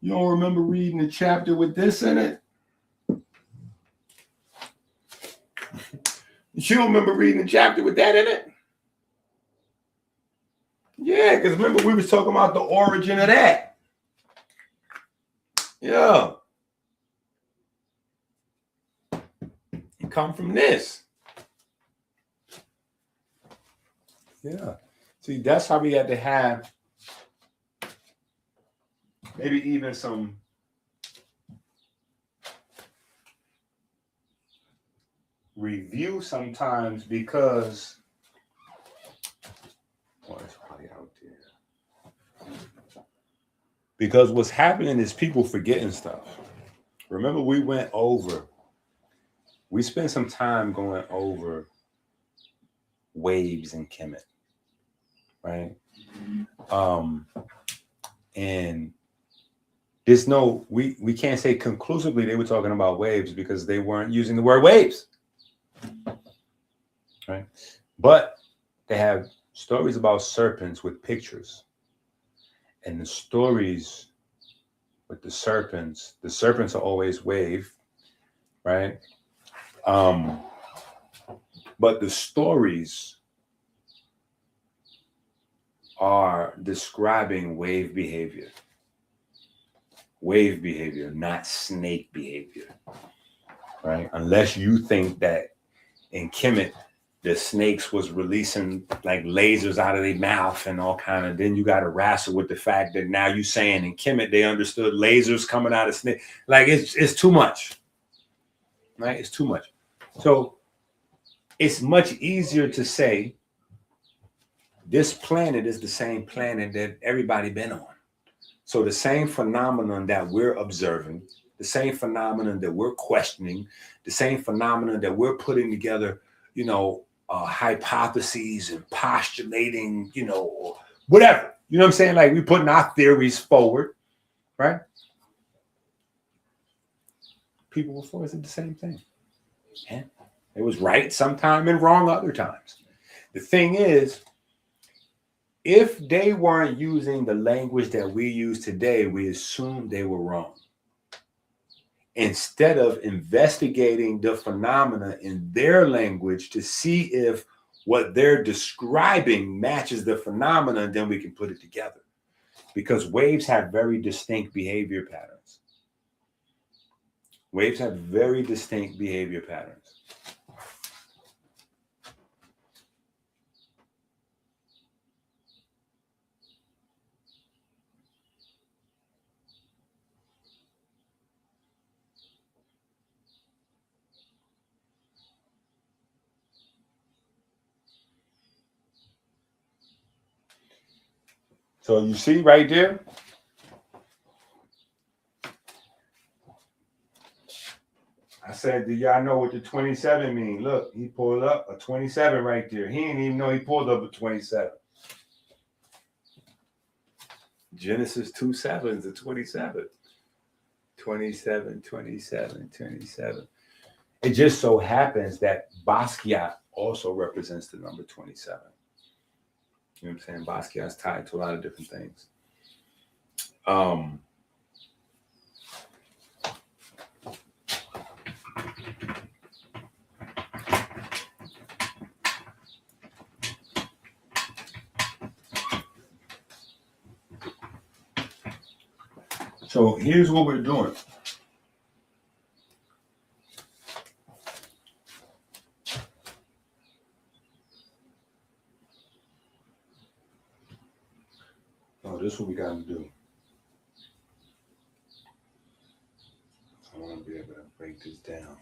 You don't remember reading the chapter with this in it? You don't remember reading the chapter with that in it? Yeah, because remember we was talking about the origin of that. Yeah. You come from this. Yeah. See, that's how we had to have maybe even some review sometimes, because it's probably out there. Because what's happening is people forgetting stuff. Remember, we spent some time going over waves in Kemet, right? And there's we can't say conclusively they were talking about waves because they weren't using the word waves, right? But they have stories about serpents with pictures, and the stories with the serpents are always wave, right? But the stories are describing wave behavior, not snake behavior, right? Unless you think that in Kemet, the snakes was releasing like lasers out of their mouth and all kind of, then you got to wrestle with the fact that now you saying in Kemet, they understood lasers coming out of snake. Like it's too much, right? It's too much. So it's much easier to say this planet is the same planet that everybody been on. So the same phenomenon that we're observing, the same phenomenon that we're questioning, the same phenomenon that we're putting together, hypotheses and postulating, or whatever. You know what I'm saying? Like we're putting our theories forward, right? People before us did the same thing. Yeah. It was right sometime and wrong other times. The thing is, if they weren't using the language that we use today, we assume they were wrong. Instead of investigating the phenomena in their language to see if what they're describing matches the phenomena, then we can put it together. Because waves have very distinct behavior patterns. Waves have very distinct behavior patterns. So you see right there, I said, do y'all know what the 27 mean? Look, he pulled up a 27 right there. He didn't even know he pulled up a 27. Genesis 2:7 is a 27. 27, 27, 27. It just so happens that Basquiat also represents the number 27. You know what I'm saying? Basquiat's tied to a lot of different things. So here's what we're doing. This is what we got to do. I want to be able to break this down,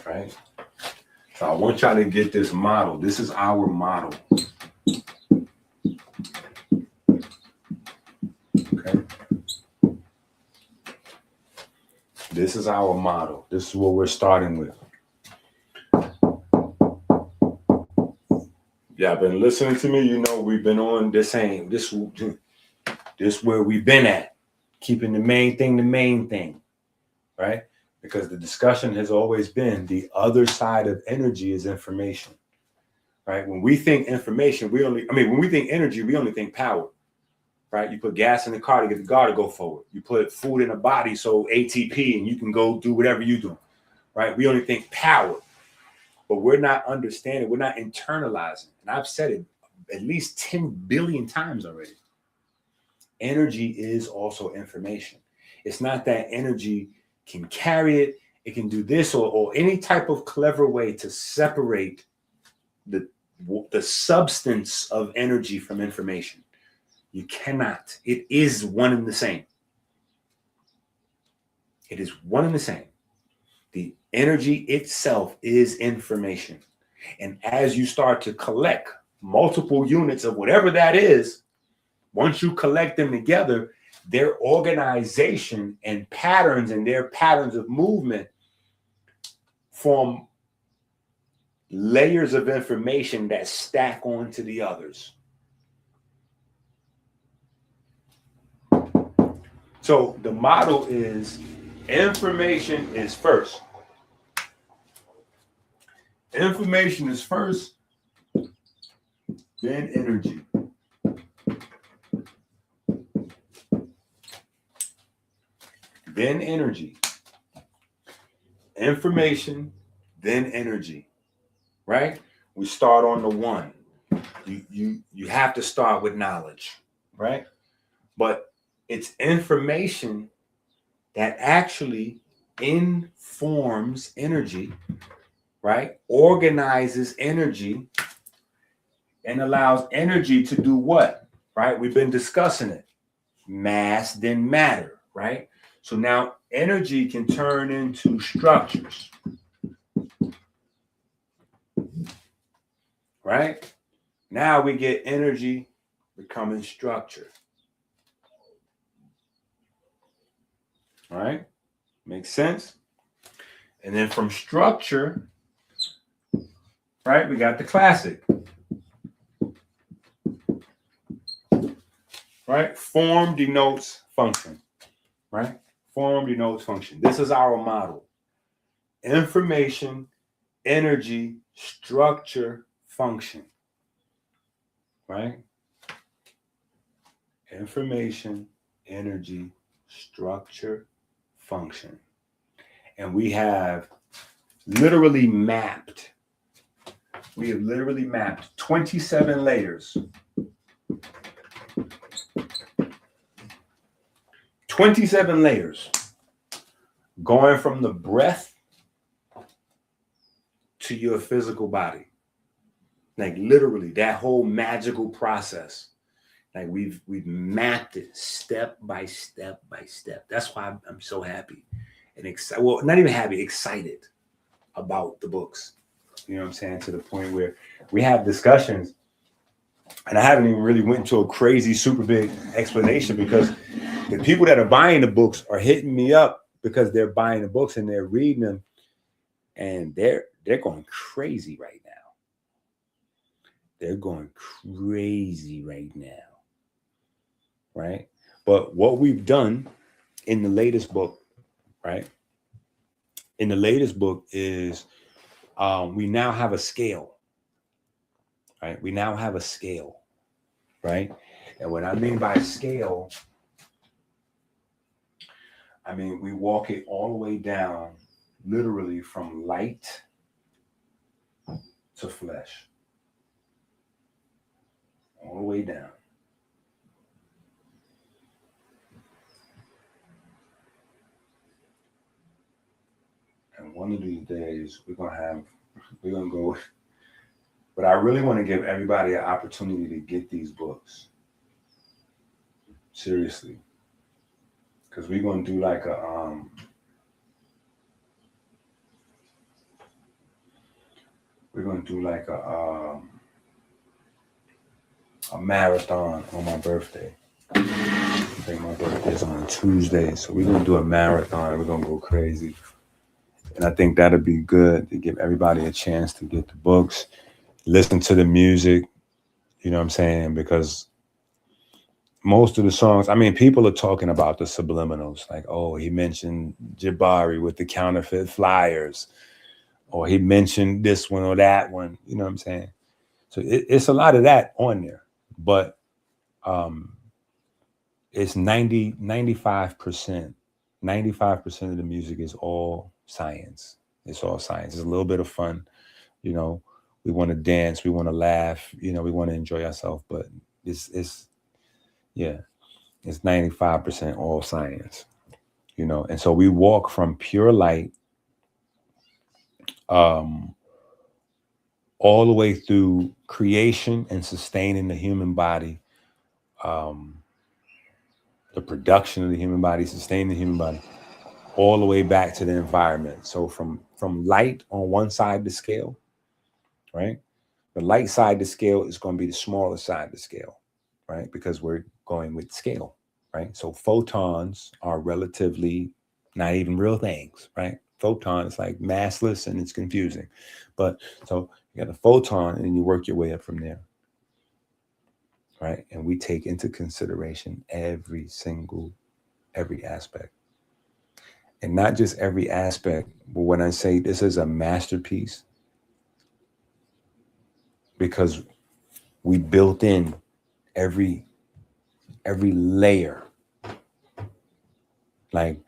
right? So I want y'all to get this model. This is our model. Okay. This is our model. This is what we're starting with. Y'all been listening to me. You know we've been on this where we've been at, keeping the main thing, right? Because the discussion has always been the other side of energy is information, right? When we think information, when we think energy, we only think power, right? You put gas in the car to get the car to go forward. You put food in the body, so ATP, and you can go do whatever you do, right? We only think power, but we're not understanding, we're not internalizing. And I've said it at least 10 billion times already. Energy is also information. It's not that energy can carry it, it can do this or any type of clever way to separate the substance of energy from information. You cannot. It is one and the same. It is one and the same. The energy itself is information. And as you start to collect multiple units of whatever that is, once you collect them together, their organization and patterns and their patterns of movement form layers of information that stack onto the others. So the model is information is first. Information is first, then energy. Then energy. Information, then energy. Right? We start on the one. You have to start with knowledge, right? But it's information that actually informs energy, right? Organizes energy and allows energy to do what, right? We've been discussing it. Mass, then matter, right? So now energy can turn into structures, right? Now we get energy becoming structure. All right? Makes sense? And then from structure, right, we got the classic. Right? Form denotes function. Right? Form denotes function. This is our model. Information, energy, structure, function. Right? Information, energy, structure, function. And we have literally mapped 27 layers. 27 layers going from the breath to your physical body. Like literally that whole magical process. Like we've mapped it step by step by step. That's why I'm so happy and excited. Well, not even happy, excited about the books. You know what I'm saying? To the point where we have discussions, and I haven't even really went into a crazy, super big explanation because the people that are buying the books are hitting me up because they're buying the books and they're reading them, and they're going crazy right now. They're going crazy right now. Right? But what we've done in the latest book, right? In the latest book is we now have a scale, right? We now have a scale, right? And what I mean by scale, I mean, we walk it all the way down, literally from light to flesh, all the way down. And one of these days we're gonna go, but I really want to give everybody an opportunity to get these books. Seriously. Because we're gonna do like a marathon on my birthday. I think my birthday is on Tuesday, so we're gonna do a marathon. We're gonna go crazy. And I think that'd be good to give everybody a chance to get the books, listen to the music, you know what I'm saying? Because most of the songs, I mean, people are talking about the subliminals, like, oh, he mentioned Jabari with the counterfeit flyers, or he mentioned this one or that one, you know what I'm saying? So it's a lot of that on there, but it's 95% of the music is all science. It's all science. It's a little bit of fun. You know, we want to dance, we want to laugh, you know, we want to enjoy ourselves, but it's 95% all science, you know. And so we walk from pure light all the way through creation and sustaining the human body, the production of the human body, sustaining the human body, all the way back to the environment. So from light on one side of the scale, right? The light side of the scale is going to be the smaller side of the scale, right? Because we're going with scale, right? So photons are relatively not even real things, right? Photon is like massless and it's confusing. But so you got a photon and you work your way up from there, right? And we take into consideration every aspect. And not just every aspect, but when I say this is a masterpiece, because we built in every layer. Like,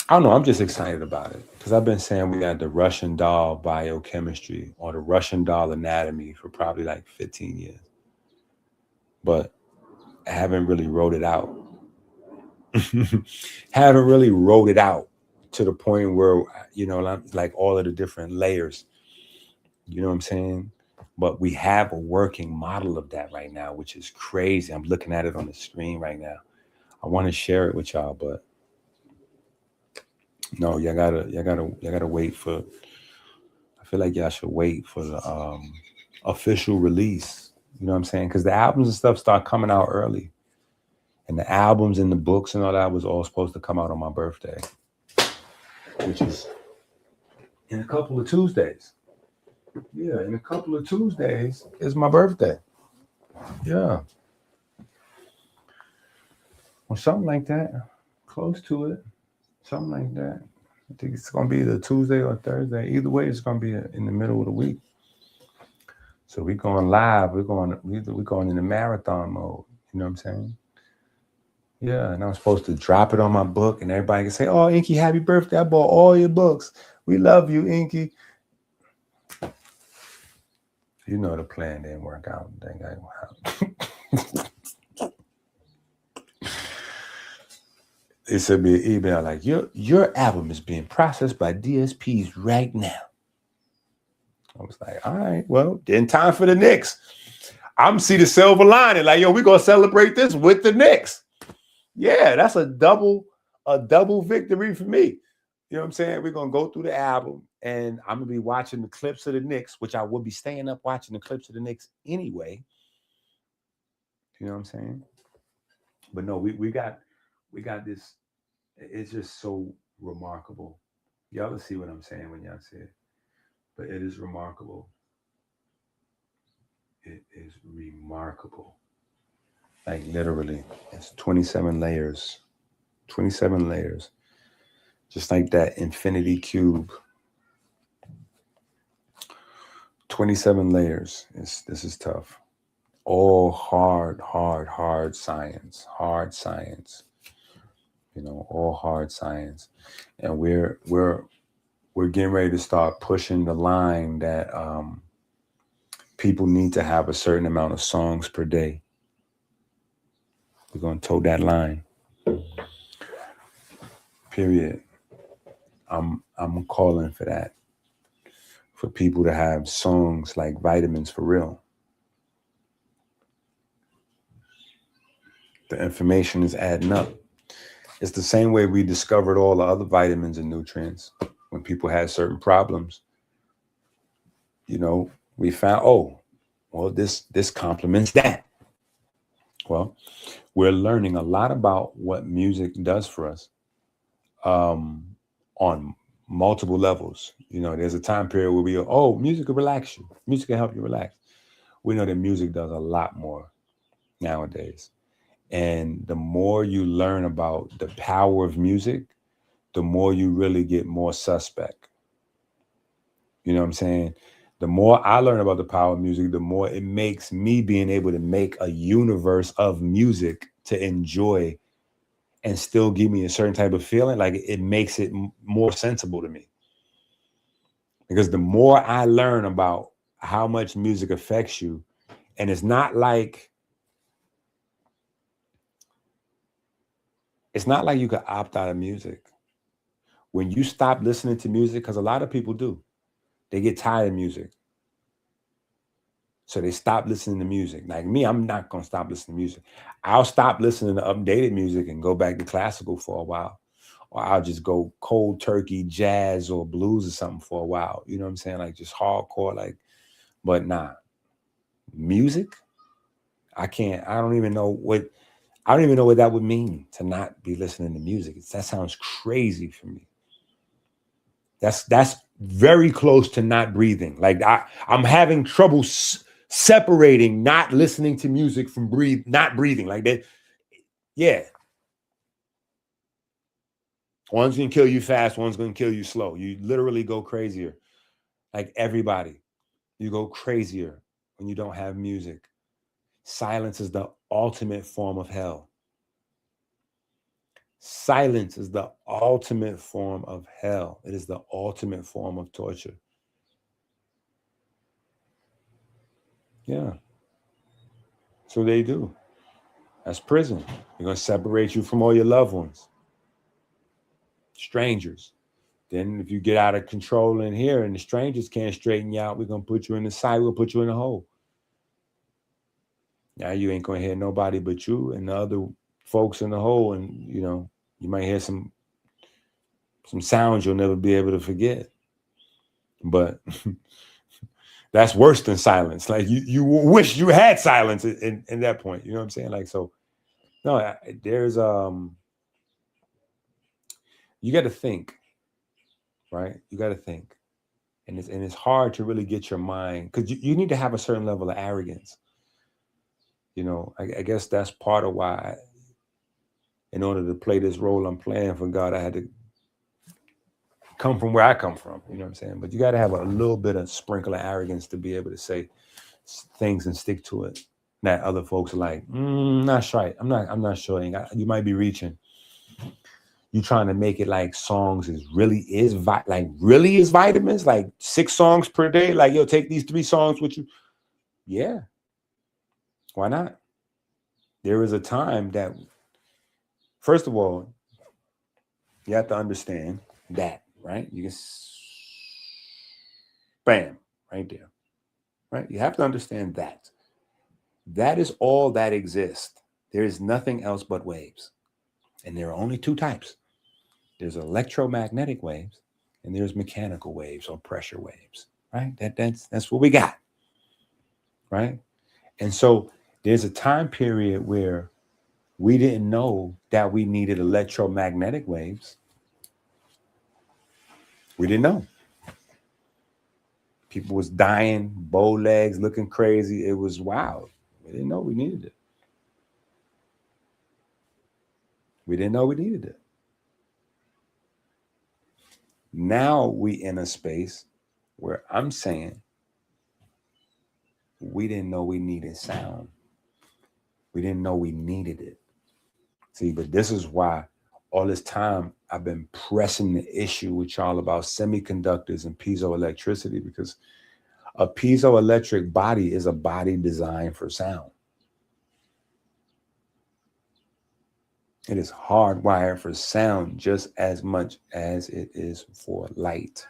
I don't know, I'm just excited about it because I've been saying we got the Russian doll biochemistry or the Russian doll anatomy for probably like 15 years. But I haven't really wrote it out. Haven't really wrote it out to the point where, you know, like all of the different layers, you know what I'm saying? But we have a working model of that right now, which is crazy. I'm looking at it on the screen right now. I want to share it with y'all, but no, y'all gotta wait for. I feel like y'all should wait for the official release. You know what I'm saying? Because the albums and stuff start coming out early, and the albums and the books and all that was all supposed to come out on my birthday, which is in a couple of Tuesdays. Yeah, in a couple of Tuesdays is my birthday. Yeah. Or something like that. Close to it. Something like that. I think it's going to be either Tuesday or Thursday. Either way, it's going to be in the middle of the week. So we're going live. We're going in the marathon mode. You know what I'm saying? Yeah, and I'm supposed to drop it on my book, and everybody can say, "Oh, Inky, happy birthday! I bought all your books. We love you, Inky." You know the plan didn't work out. It sent me an email like, your album is being processed by DSPs right now. I was like, all right, well, in time for the Knicks. I'm see the silver lining. Like, yo, we're gonna celebrate this with the Knicks. Yeah, that's a double victory for me. You know what I'm saying? We're gonna go through the album, and I'm gonna be watching the clips of the Knicks, which I will be staying up watching the clips of the Knicks anyway. You know what I'm saying? But no, we got this. It's just so remarkable. Y'all will see what I'm saying when y'all see it. But it is remarkable. It is remarkable. Like literally, it's 27 layers. 27 layers. Just like that infinity cube. 27 layers. This is tough. All hard science. Hard science. You know, all hard science. And we're getting ready to start pushing the line that people need to have a certain amount of songs per day. We're going to toe that line. Period. I'm calling for that. For people to have songs like vitamins for real. The information is adding up. It's the same way we discovered all the other vitamins and nutrients. When people had certain problems, you know, we found, oh, well, this complements that. Well, we're learning a lot about what music does for us on multiple levels. You know, there's a time period where we go, oh, music will relax you. Music can help you relax. We know that music does a lot more nowadays. And the more you learn about the power of music, the more you really get more suspect. You know what I'm saying? The more I learn about the power of music, the more it makes me being able to make a universe of music to enjoy and still give me a certain type of feeling. Like it makes it more sensible to me. Because the more I learn about how much music affects you, and it's not like you could opt out of music. When you stop listening to music, because a lot of people do, they get tired of music. So they stop listening to music. Like me, I'm not going to stop listening to music. I'll stop listening to updated music and go back to classical for a while. or I'll just go cold turkey jazz or blues or something for a while. You know what I'm saying? Like just hardcore, like, but nah. Music, I don't even know what that would mean to not be listening to music. That sounds crazy for me. That's very close to not breathing. Like I'm having trouble separating not listening to music from not breathing. Like that. Yeah. One's gonna kill you fast, one's gonna kill you slow. You literally go crazier. Like everybody, you go crazier when you don't have music. Silence is the ultimate form of hell. Silence is the ultimate form of hell. It is the ultimate form of torture. Yeah. So they do. That's prison. They're going to separate you from all your loved ones. Strangers. Then if you get out of control in here and the strangers can't straighten you out, we're going to put you in the side. We'll put you in a hole. Now you ain't going to hear nobody but you and the other folks in the hole. And, you know, you might hear some sounds you'll never be able to forget. But that's worse than silence. Like you wish you had silence in that point. You know what I'm saying? Like, so, no, there's, you got to think, right? You got to think. And it's hard to really get your mind, because you need to have a certain level of arrogance. You know, I guess that's part of why, in order to play this role I'm playing for God, I had to come from where I come from. You know what I'm saying? But you got to have a little bit of sprinkle of arrogance to be able to say things and stick to it. That other folks are like, not sure. I'm not sure. You might be reaching. You trying to make it like songs really is vitamins, like 6 songs per day. Like, yo, take these 3 songs with you. Yeah. Why not? There is a time that, first of all, you have to understand that, right? You can, bam, right there, right? You have to understand that. That is all that exists. There is nothing else but waves. And there are only 2 types. There's electromagnetic waves and there's mechanical waves or pressure waves, right? That's what we got, right? And so there's a time period where we didn't know that we needed electromagnetic waves. We didn't know. People was dying, bow legs, looking crazy. It was wild. We didn't know we needed it. We didn't know we needed it. Now we in a space where I'm saying we didn't know we needed sound. We didn't know we needed it. See, but this is why all this time I've been pressing the issue with y'all about semiconductors and piezoelectricity, because a piezoelectric body is a body designed for sound. It is hardwired for sound just as much as it is for light.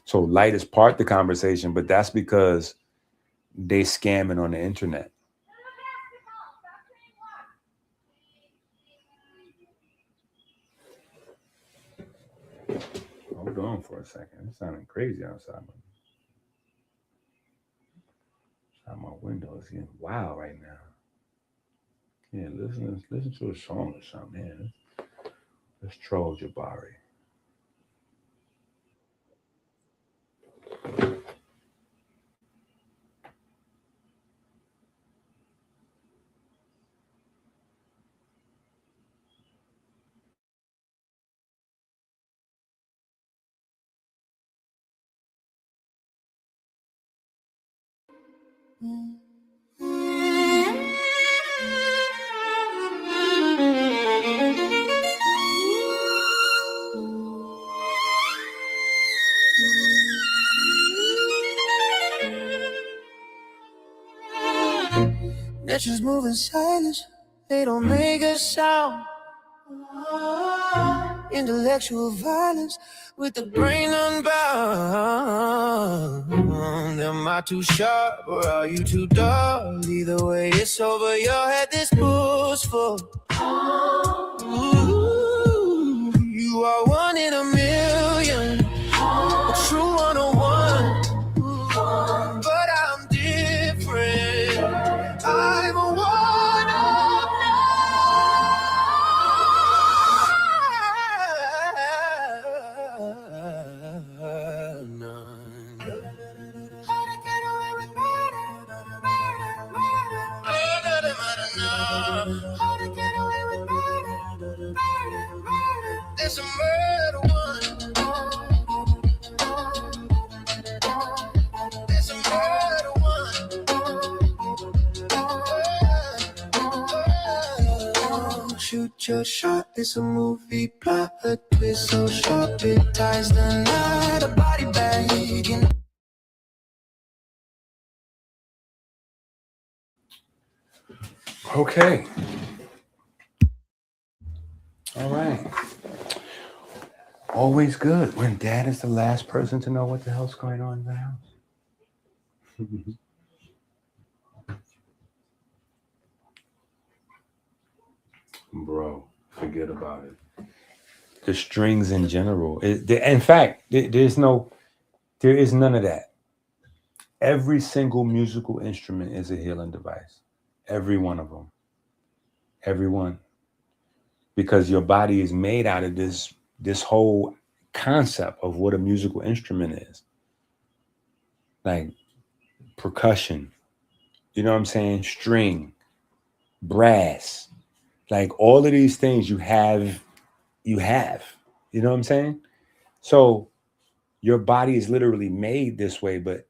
So light is part of the conversation, but that's because they scamming on the internet. Hold on for a second. It's sounding crazy outside my window. It's getting wild right now. Yeah, listen to a song or something, man. Let's troll Jabari. Bitches moving silence, they don't make a sound. Intellectual violence with the brain unbound. Am I too sharp or are you too dull? Either way, it's over your head, this bull's full. Ooh. murder one. It's a murder one. Shoot your shot, it's a movie plot, a twist so sharp it ties the night, a body bag in. Okay. All right. Always good when dad is the last person to know what the hell's going on in the house. Bro, forget about it. The strings in general. In fact, there is none of that. Every single musical instrument is a healing device. Every one of them. Every one. Because your body is made out of this whole concept of what a musical instrument is. Like percussion, you know what I'm saying? String, brass, like all of these things you have, you know what I'm saying? So your body is literally made this way, but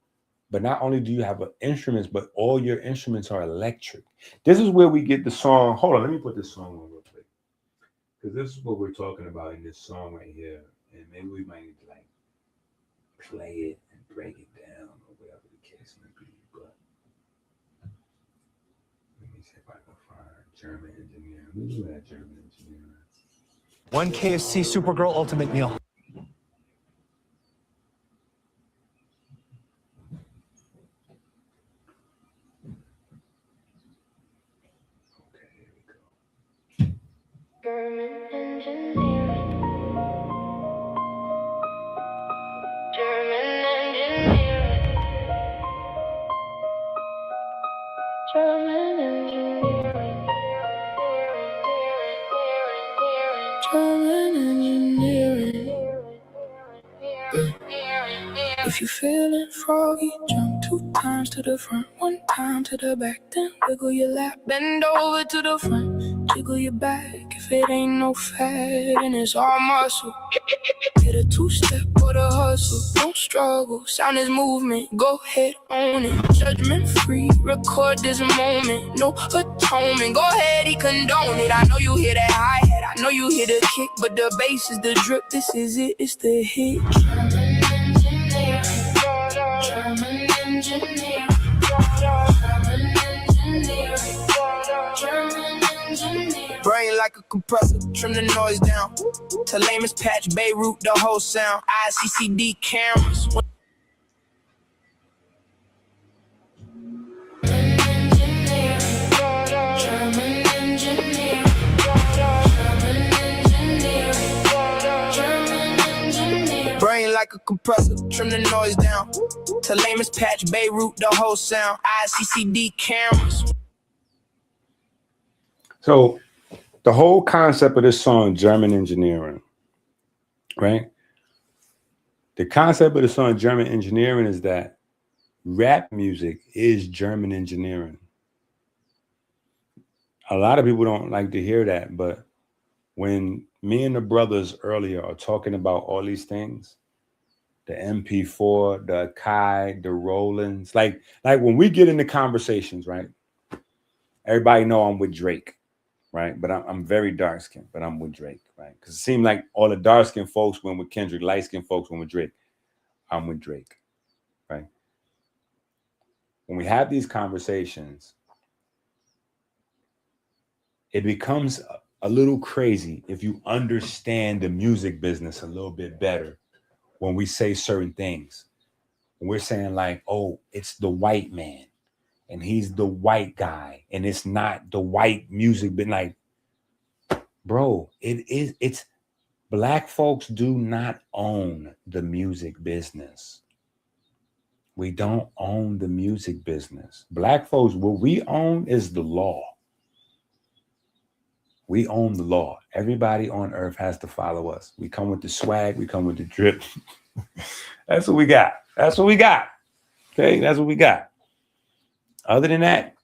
not only do you have instruments, but all your instruments are electric. This is where we get the song. Hold on, let me put this song on real quick. Because this is what we're talking about in this song right here. And maybe we might need to like play it and break it down or whatever the case may be. But let me see if I can find German engineering. Who's that German engineering? One KFC Supergirl Ultimate Meal. Okay, here we go. German engineering. German engineering. German engineering. German engineering. If you're feeling froggy, jump 2 times to the front, 1 time to the back, then wiggle your lap, bend over to the front, jiggle your back. If it ain't no fat and it's all muscle, hit a 2-step or the hustle. Don't struggle, sound is movement, go ahead, own it. Judgment free, record this moment, no atonement. Go ahead, he condone it. I know you hear that hi-hat, I know you hear the kick, but the bass is the drip, this is it, it's the hit. German engineer, German engineer. Brain like a compressor, trim the noise down. To lamest patch, Beirut, the whole sound. ICCD cameras. German engineer, brain like a compressor, trim the noise down. To lamest patch, Beirut, the whole sound. ICCD cameras. So the whole concept of this song, German engineering, right? The concept of the song, German engineering, is that rap music is German engineering. A lot of people don't like to hear that, but when me and the brothers earlier are talking about all these things, the MP4, the Akai, the Rollins, like when we get into conversations, right? Everybody know I'm with Drake, right? But I'm very dark skinned, but I'm with Drake, right? Because it seemed like all the dark skinned folks went with Kendrick, light skinned folks went with Drake. I'm with Drake, right? When we have these conversations, it becomes a little crazy if you understand the music business a little bit better when we say certain things. When we're saying like, oh, it's the white man and he's the white guy and it's not the white music, but like, bro, it's black folks do not own the music business. We don't own the music business. Black folks, what we own is the law. We own the law. Everybody on earth has to follow us. We come with the swag. We come with the drip. That's what we got. That's what we got. Okay, that's what we got. Other than that,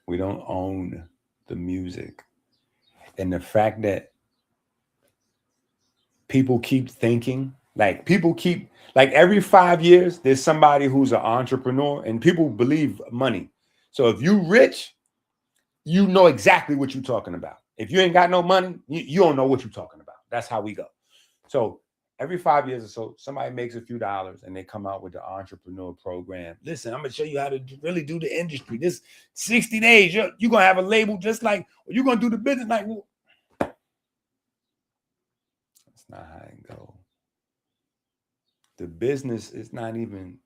we don't own the music. And the fact that people keep thinking, like every 5 years, there's somebody who's an entrepreneur, and people believe money. So if you rich, you know exactly what you're talking about. If you ain't got no money, you don't know what you're talking about. That's how we go. So every 5 years or so, somebody makes a few dollars and they come out with the entrepreneur program. Listen, I'm going to show you how to really do the industry. This 60 days, you're going to have a label just like, you're going to do the business like, well, that's not how it goes. The business is not even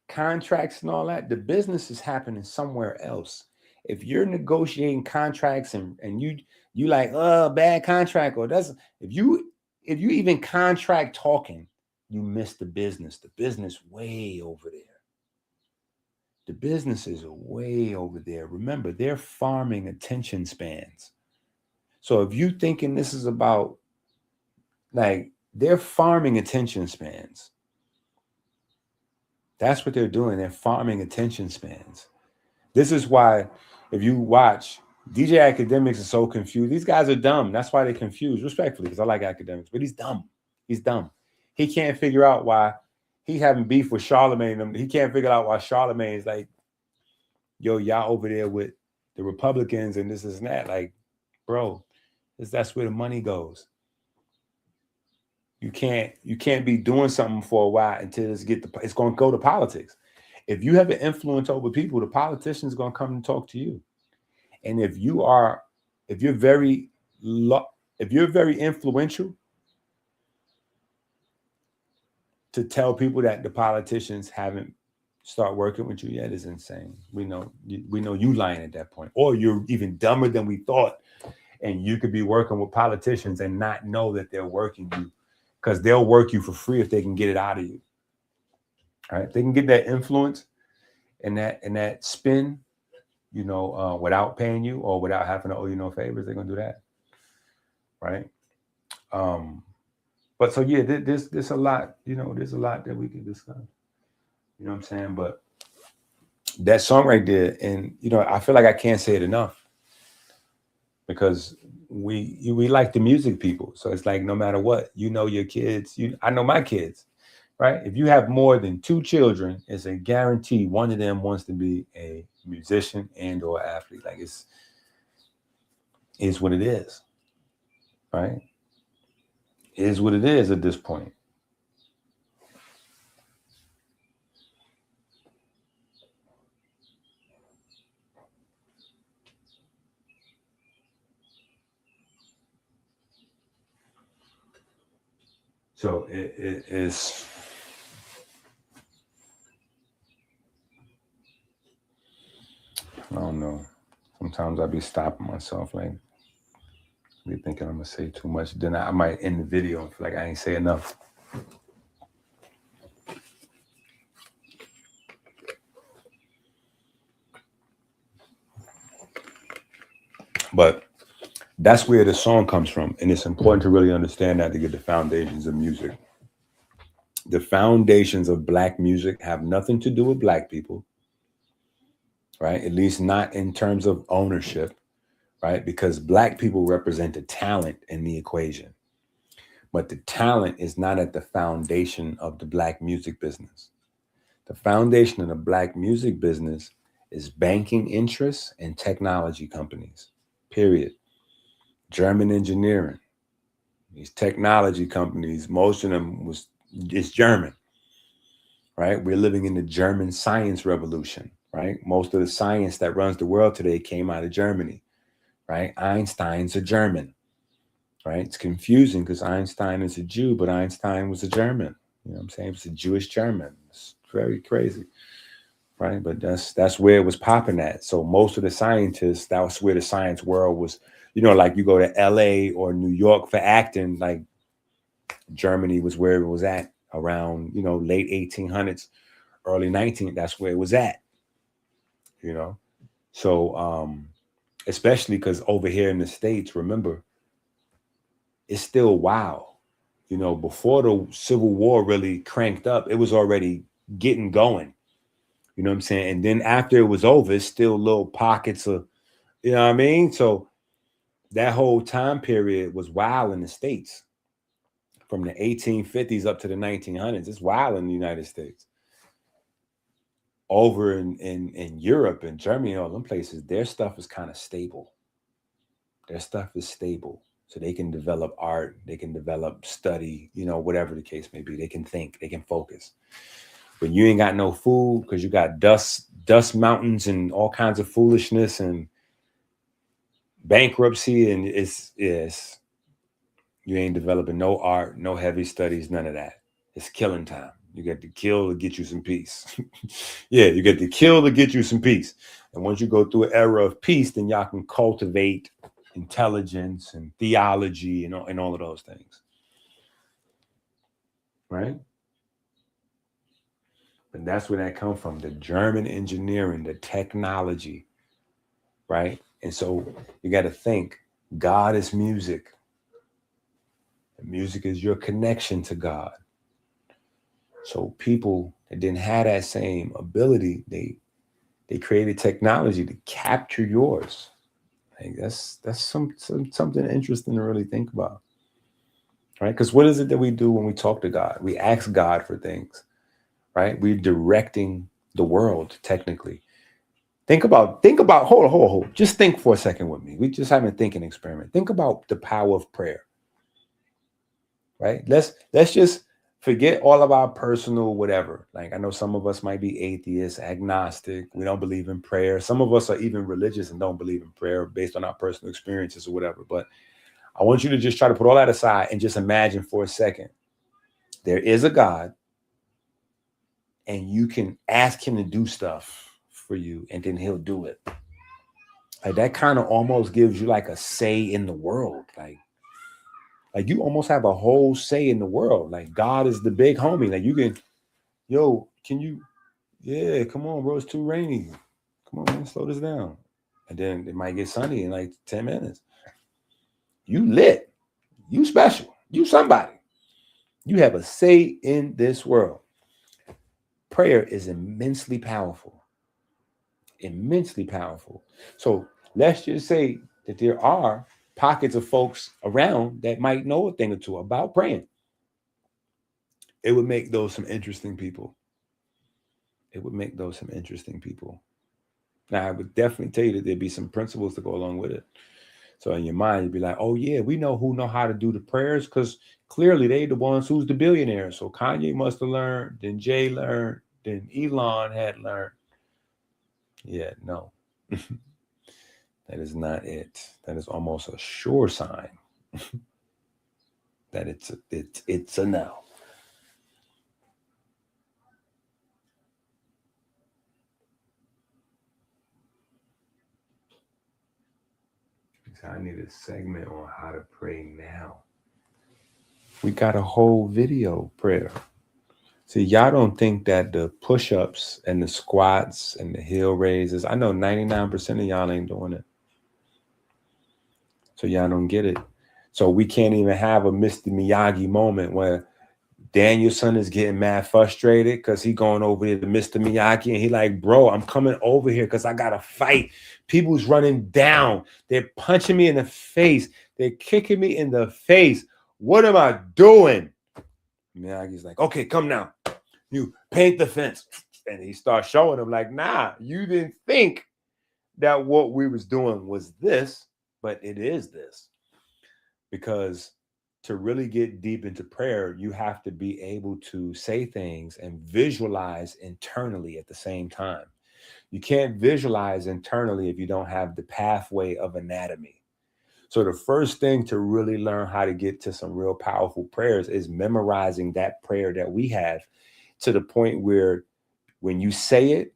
contracts and all that. The business is happening somewhere else. If you're negotiating contracts and you like, bad contract, or that's if you even contract talking, you miss the business. The business way over there. The business is way over there. Remember, they're farming attention spans. So if you thinking this is about, like, they're farming attention spans. That's what they're doing. They're farming attention spans. This is why, if you watch, DJ Academics is so confused. These guys are dumb. That's why they're confused, respectfully, because I like Academics, but he's dumb. He's dumb. He can't figure out why he having beef with Charlemagne. He can't figure out why Charlemagne is like, yo, y'all over there with the Republicans and this and that. Like, bro, that's where the money goes. You can't be doing something for a while until it's going to go to politics. If you have an influence over people, the politician's going to come and talk to you. And if you're very influential, to tell people that the politicians haven't start working with you yet is insane. We know you lying at that point, or you're even dumber than we thought, and you could be working with politicians and not know that they're working you, because they'll work you for free if they can get it out of you. All right, they can get that influence and that spin, without paying you or without having to owe you no favors. They're gonna do that, right? But so yeah, there's a lot, there's a lot that we can discuss. You know what I'm saying? But that song right there, and I feel like I can't say it enough, because we like the music people. So it's like, no matter what, your kids, I know my kids, right? If you have more than 2 children, it's a guarantee one of them wants to be a musician and or athlete. Like, it's what it is, right? It is what it is at this point. So it is. I don't know. Sometimes I be stopping myself, like, be thinking I'm gonna say too much. Then I might end the video and feel like I ain't say enough. But that's where the song comes from, and it's important to really understand that to get the foundations of music. The foundations of Black music have nothing to do with Black people, right? At least not in terms of ownership, right? Because Black people represent the talent in the equation. But the talent is not at the foundation of the Black music business. The foundation of the Black music business is banking interests and technology companies, period. German engineering. These technology companies, most of them it's German, right? We're living in the German science revolution, right? Most of the science that runs the world today came out of Germany, right? Einstein's a German, right? It's confusing because Einstein is a Jew, but Einstein was a German. You know what I'm saying? It's a Jewish German. It's very crazy, right? But that's where it was popping at. So most of the scientists, that was where the science world was, like you go to LA or New York for acting, like Germany was where it was at around, late 1800s, early 1900s. That's where it was at, So especially because over here in the States, remember, it's still wild. Before the Civil War really cranked up, it was already getting going. You know what I'm saying? And then after it was over, it's still little pockets of, you know what I mean? So that whole time period was wild in the States. from the 1850s up to the 1900s. It's wild in the United States. Over in Europe and Germany, all them places, their stuff is kind of stable. Their stuff is stable. So they can develop art, they can develop study, you know, whatever the case may be. They can think, they can focus. When you ain't got no food because you got dust mountains and all kinds of foolishness and bankruptcy, and it's you ain't developing no art, no heavy studies, none of that. It's killing time. You get to kill to get you some peace. Yeah, you get to kill to get you some peace. And once you go through an era of peace, then y'all can cultivate intelligence and theology and all of those things. Right? And that's where that comes from, the German engineering, the technology, right? And so you got to think, God is music. And music is your connection to God. So people that didn't have that same ability, they created technology to capture yours. Like that's something interesting to really think about, right? Because what is it that we do when we talk to God? We ask God for things, right? We're directing the world technically. Think about. Hold on. Just think for a second with me. We just having a thinking experiment. Think about the power of prayer, right? Let's just forget all of our personal whatever. Like I know some of us might be atheists, agnostic. We don't believe in prayer. Some of us are even religious and don't believe in prayer based on our personal experiences or whatever. But I want you to just try to put all that aside and just imagine for a second. There is a God and you can ask him to do stuff for you and then he'll do it. Like that kind of almost gives you like a say in the world. Like you almost have a whole say in the world. Like God is the big homie. Like you can, can you, yeah, come on, bro. It's too rainy. Come on, man, slow this down. And then it might get sunny in like 10 minutes. You lit. You special. You somebody. You have a say in this world. Prayer is immensely powerful. Immensely powerful. So let's just say that there are pockets of folks around that might know a thing or two about praying. It would make those some interesting people. It would make those some interesting people. Now, I would definitely tell you that there'd be some principles to go along with it. So in your mind, you'd be like, oh, yeah, we know who know how to do the prayers because clearly they the ones who's the billionaire. So Kanye must have learned, then Jay learned, then Elon had learned. Yeah, no. That is not it. That is almost a sure sign that it's a no. So I need a segment on how to pray now. We got a whole video prayer. See, y'all don't think that the push-ups and the squats and the heel raises, I know 99% of y'all ain't doing it. So y'all don't get it. So we can't even have a Mr. Miyagi moment where Danielson is getting mad frustrated because he going over here to Mr. Miyagi and he like, bro, I'm coming over here because I got to fight. People's running down. They're punching me in the face. They're kicking me in the face. What am I doing? Miyagi's like, okay, come now. You paint the fence. And he starts showing them like, nah, you didn't think that what we was doing was this, but it is this. Because to really get deep into prayer, you have to be able to say things and visualize internally at the same time. You can't visualize internally if you don't have the pathway of anatomy. So the first thing to really learn how to get to some real powerful prayers is memorizing that prayer that we have to the point where when you say it,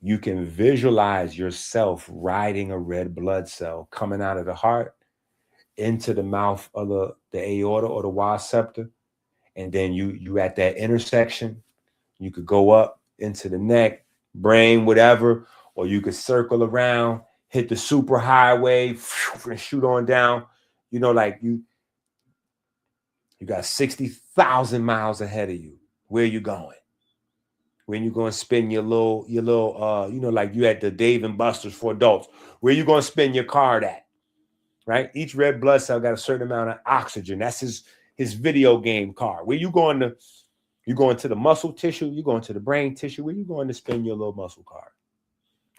you can visualize yourself riding a red blood cell coming out of the heart into the mouth of the aorta or the was septa. And then you at that intersection, you could go up into the neck, brain, whatever, or you could circle around, hit the super highway and shoot on down. You know, like you got 60,000 miles ahead of you. Where you going? When you going to spend your little, like you at the Dave and Buster's for adults. Where you going to spend your card at? Right? Each red blood cell got a certain amount of oxygen. That's his video game card. Where you going to? You going to the muscle tissue? You going to the brain tissue? Where you going to spend your little muscle card?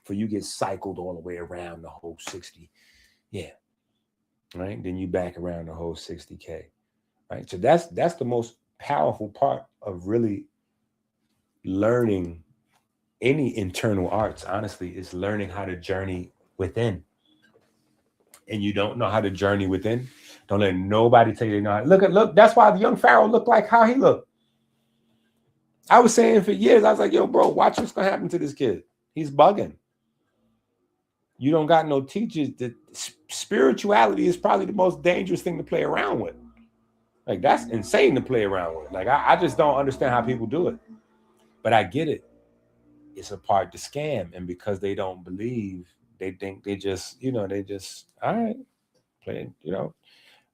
For you get cycled all the way around the whole 60. Yeah. Right. Then you back around the whole 60K. Right. So that's the most powerful part of really learning any internal arts, honestly, is learning how to journey within. And you don't know how to journey within. Don't let nobody tell you they know how. Look, that's why the young Pharaoh looked like how he looked. I was saying for years, I was like, yo, bro, watch what's gonna happen to this kid. He's bugging. You don't got no teachers. Spirituality is probably the most dangerous thing to play around with. Like, that's insane to play around with. Like, I just don't understand how people do it. But I get it. It's a part to scam. And because they don't believe, they think they just, all right, play,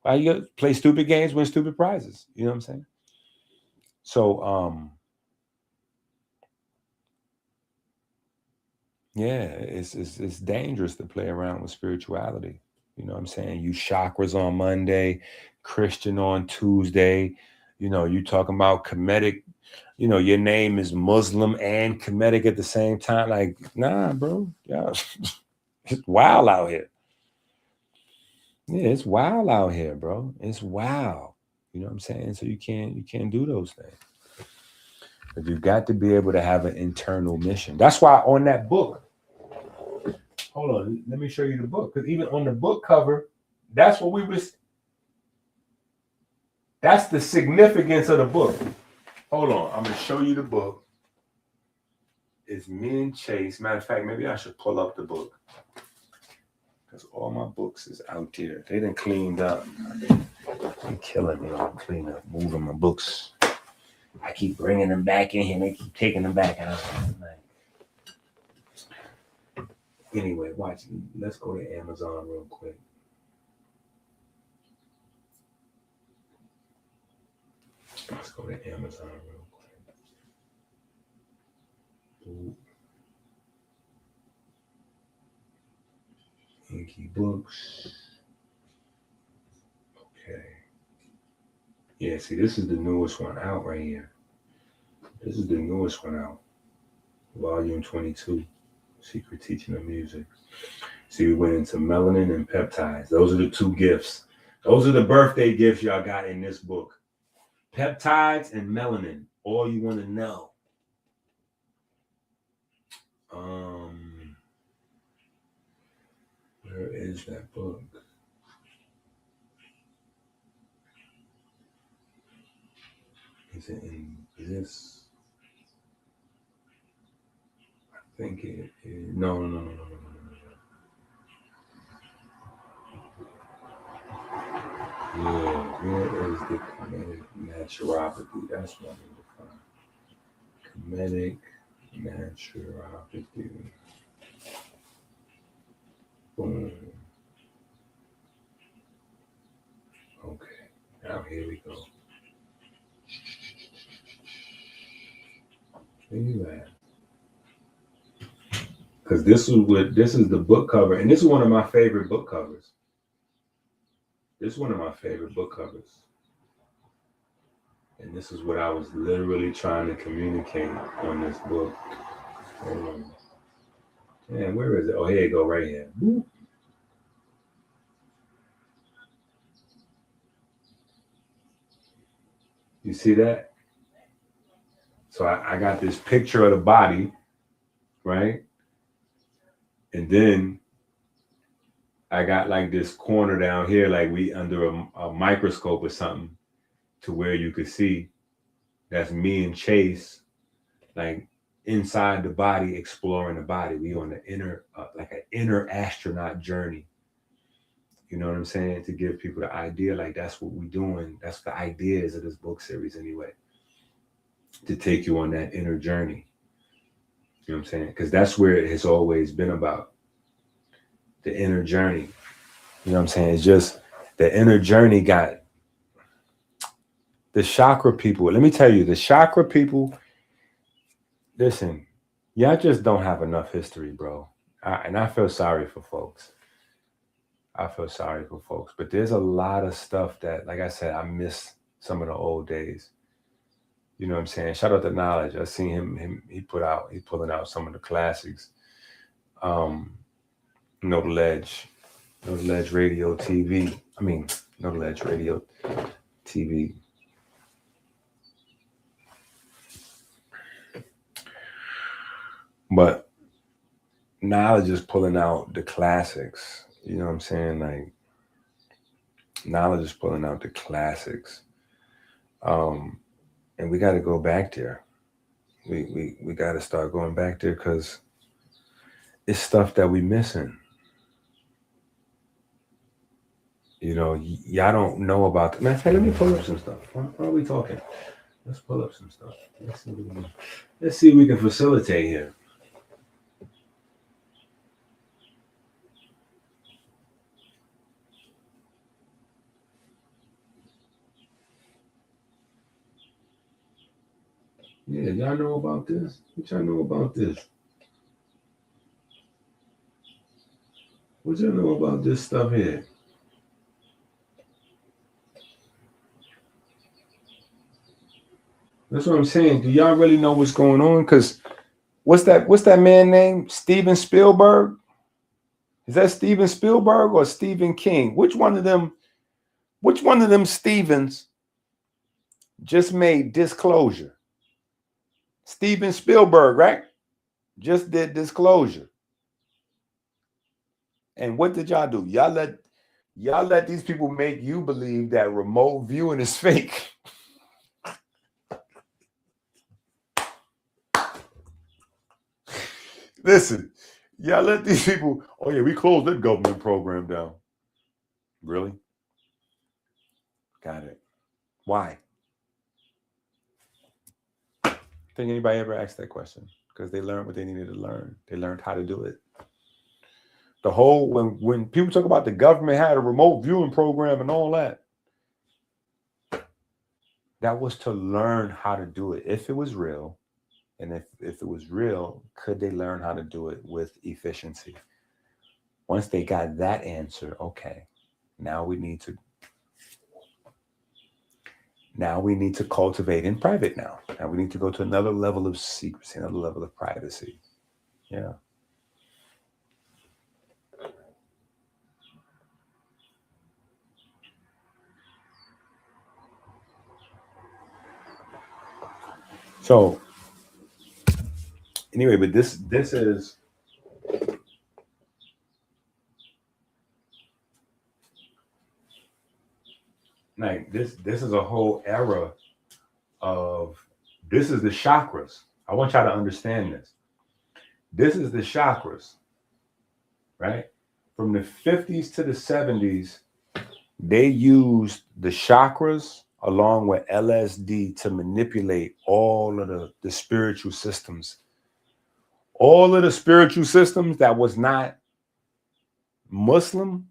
well, you play stupid games, win stupid prizes. You know what I'm saying? So, yeah, it's dangerous to play around with spirituality. You know what I'm saying? You chakras on Monday, Christian on Tuesday. You talking about Kemetic. Your name is Muslim and Kemetic at the same time. Like, nah, bro. Yeah, it's wild out here. Yeah, it's wild out here, bro. It's wild. You know what I'm saying? So you can't do those things. But you've got to be able to have an internal mission. That's why on that book, hold on, let me show you the book. Because even on the book cover, that's the significance of the book. Hold on, I'm going to show you the book. It's me and Chase. Matter of fact, maybe I should pull up the book. Because all my books is out there. They done cleaned up. They're killing me. I'm cleaning up, moving my books. I keep bringing them back in here. And they keep taking them back out. Anyway, watch. Let's go to Amazon real quick. Let's go to Amazon real quick. Ooh. Inky Books. Okay. Yeah, see, this is the newest one out right here. This is the newest one out. Volume 22, Secret Teaching of Music. See, we went into melanin and peptides. Those are the two gifts. Those are the birthday gifts y'all got in this book. Peptides and melanin. All you want to know. Where is that book? Is it in this? I think it is. No. Yeah, where is the Kemetic naturopathy? That's what I need to find. Kemetic naturopathy. Boom. Okay, now here we go. Where you at? Because this is the book cover, and this is one of my favorite book covers. This is one of my favorite book covers. And this is what I was literally trying to communicate on this book. Hold on. Man, where is it? Oh, here you go, right here. Woo. You see that? So I got this picture of the body, right? And then I got like this corner down here, like we under a microscope or something, to where you could see that's me and Chase, like inside the body, exploring the body. We on the inner, like an inner astronaut journey. You know what I'm saying? To give people the idea, like that's what we're doing. That's the ideas of this book series anyway. To take you on that inner journey. You know what I'm saying? Because that's where it has always been about. The inner journey. You know what I'm saying? It's just the inner journey got the chakra people. Let me tell you, the chakra people, listen, y'all just don't have enough history, bro. And I feel sorry for folks. But there's a lot of stuff that, like I said, I miss some of the old days. You know what I'm saying? Shout out to Knowledge. I seen him he pulling out some of the classics. No Ledge Radio TV. I mean, No Ledge Radio TV. But Knowledge is pulling out the classics. You know what I'm saying? Like, Knowledge is pulling out the classics. And we got to go back there. We got to start going back there because it's stuff that we missing. You know, y'all don't know about. Matter of fact, let me pull up some stuff. Why are we talking? Let's pull up some stuff. Let's see if we can facilitate here. Yeah, y'all know about this? What y'all know about this? What y'all know about this stuff here? That's what I'm saying. Do y'all really know what's going on? Because what's that man name? Steven Spielberg? Is that Steven Spielberg or Stephen King? Which one of them Stevens just made Disclosure? Steven Spielberg, right? Just did Disclosure. And what did y'all do? Y'all let these people make you believe that remote viewing is fake. Listen, y'all let these people, oh yeah, we closed that government program down. Really? Got it. Why? Think anybody ever asked that question? Because they learned what they needed to learn. They learned how to do it. The whole, when people talk about the government had a remote viewing program and all that, that was to learn how to do it. If it was real, and if it was real, could they learn how to do it with efficiency? Once they got that answer, okay, now we need to cultivate in private now. Now we need to go to another level of secrecy, another level of privacy. Yeah. So anyway, but this is like this is a whole era of, this is the chakras. I want y'all to understand this. This is the chakras, right? From the 50s to the 70s, they used the chakras along with LSD to manipulate all of the spiritual systems. All of the spiritual systems that was not Muslim,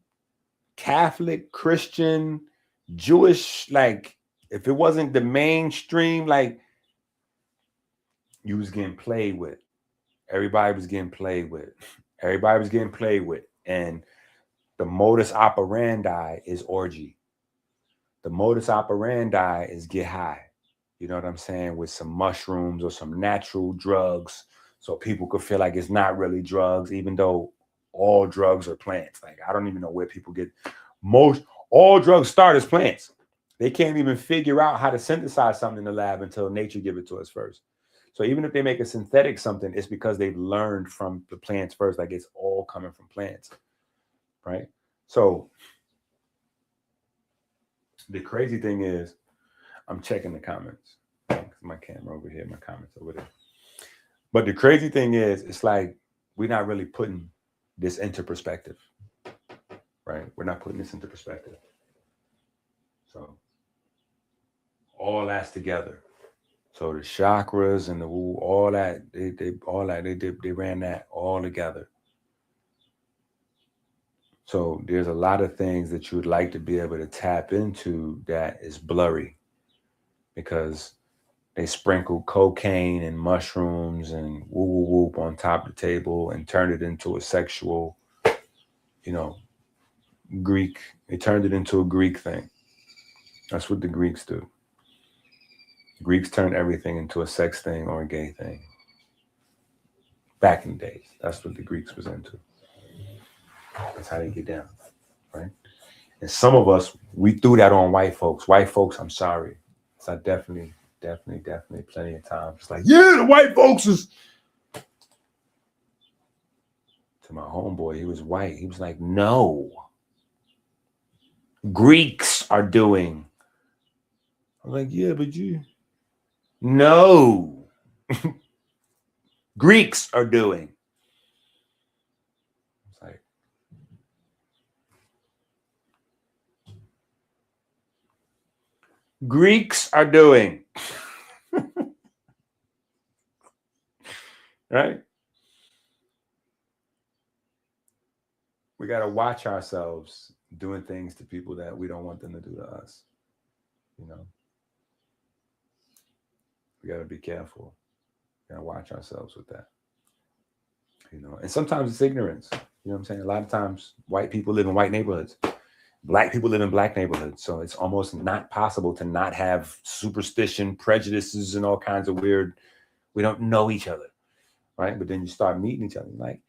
Catholic, Christian, Jewish, like if it wasn't the mainstream, like you was getting played with. Everybody was getting played with. Everybody was getting played with. And the modus operandi is orgy. The modus operandi is get high. You know what I'm saying? With some mushrooms or some natural drugs, so people could feel like it's not really drugs, even though all drugs are plants. Like, I don't even know where people get all drugs start as plants. They can't even figure out how to synthesize something in the lab until nature give it to us first. So even if they make a synthetic something, it's because they've learned from the plants first. Like, it's all coming from plants, right? So the crazy thing is, I'm checking the comments. My camera over here, my comments over there. But the crazy thing is, it's like we're not really putting this into perspective, right? We're not putting this into perspective. So all that's together. So the chakras and the woo, all that, they ran that all together. So there's a lot of things that you would like to be able to tap into that is blurry, because they sprinkled cocaine and mushrooms and whoop on top of the table and turned it into a sexual, Greek. They turned it into a Greek thing. That's what the Greeks do. Greeks turned everything into a sex thing or a gay thing. Back in the days, that's what the Greeks was into. That's how they get down, right? And some of us, we threw that on white folks. White folks, I'm sorry. So I definitely plenty of times. It's like, yeah, the white folks is. To my homeboy, he was white. He was like, no. Greeks are doing. I'm like, yeah, but you. No. Greeks are doing. It's like, Greeks are doing. Right? We got to watch ourselves doing things to people that we don't want them to do to us. You know, we got to be careful. We got to watch ourselves with that. You know, and sometimes it's ignorance. You know what I'm saying? A lot of times white people live in white neighborhoods. Black people live in black neighborhoods. So it's almost not possible to not have superstition, prejudices, and all kinds of weird. We don't know each other. Right? But then you start meeting each other. Like,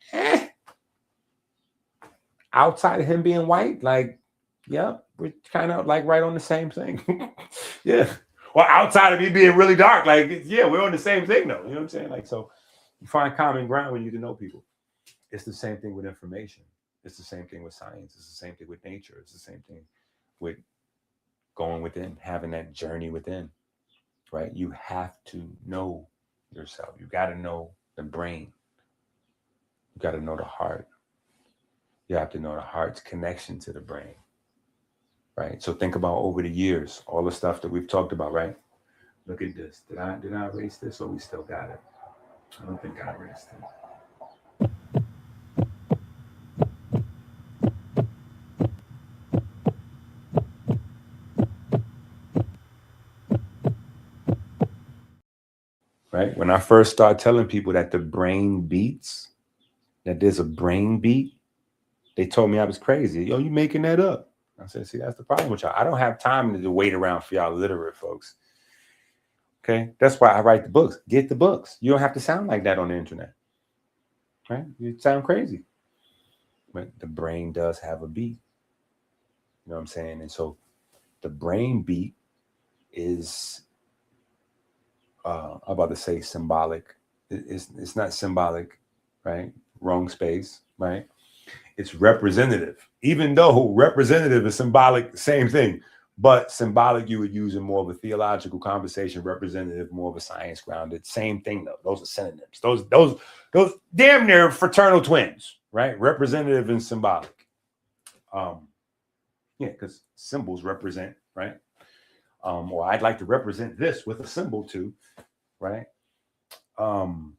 outside of him being white, like, yeah, we're kind of like right on the same thing. Yeah. Well, outside of me being really dark, like, yeah, we're on the same thing though. You know what I'm saying? Like, so you find common ground when you can know people. It's the same thing with information. It's the same thing with science. It's the same thing with nature. It's the same thing with going within, having that journey within, right? You have to know yourself. You got to know the brain. You got to know the heart. You have to know the heart's connection to the brain, right? So think about over the years, all the stuff that we've talked about, right? Look at this. Did I erase this or we still got it? I don't think I erased it. Right? When I first started telling people that the brain beats, that there's a brain beat, they told me I was crazy. Yo, you making that up? I said, see, that's the problem with y'all. I don't have time to wait around for y'all literate folks. Okay? That's why I write the books. Get the books. You don't have to sound like that on the internet. Right? You sound crazy. But the brain does have a beat. You know what I'm saying? And so the brain beat is I'm about to say symbolic. It's not symbolic, right? Wrong space, right? It's representative. Even though representative is symbolic, same thing. But symbolic you would use in more of a theological conversation, representative more of a science grounded. Same thing though. Those are synonyms. Those damn near fraternal twins, right? Representative and symbolic. Yeah, because symbols represent, right? Or I'd like to represent this with a symbol too, right? So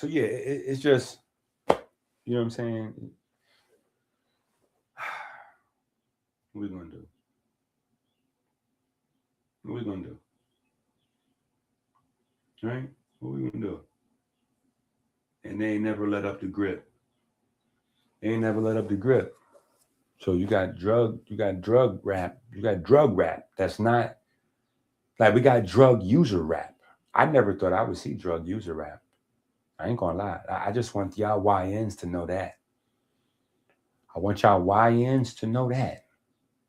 yeah, it's just, you know what I'm saying? What are we gonna do? What are we gonna do? Right? What are we gonna do? And they ain't never let up the grip. They ain't never let up the grip. So you got drug rap. You got drug rap. That's not like we got drug user rap. I never thought I would see drug user rap. I ain't gonna lie. I just want y'all YNs to know that. I want y'all YNs to know that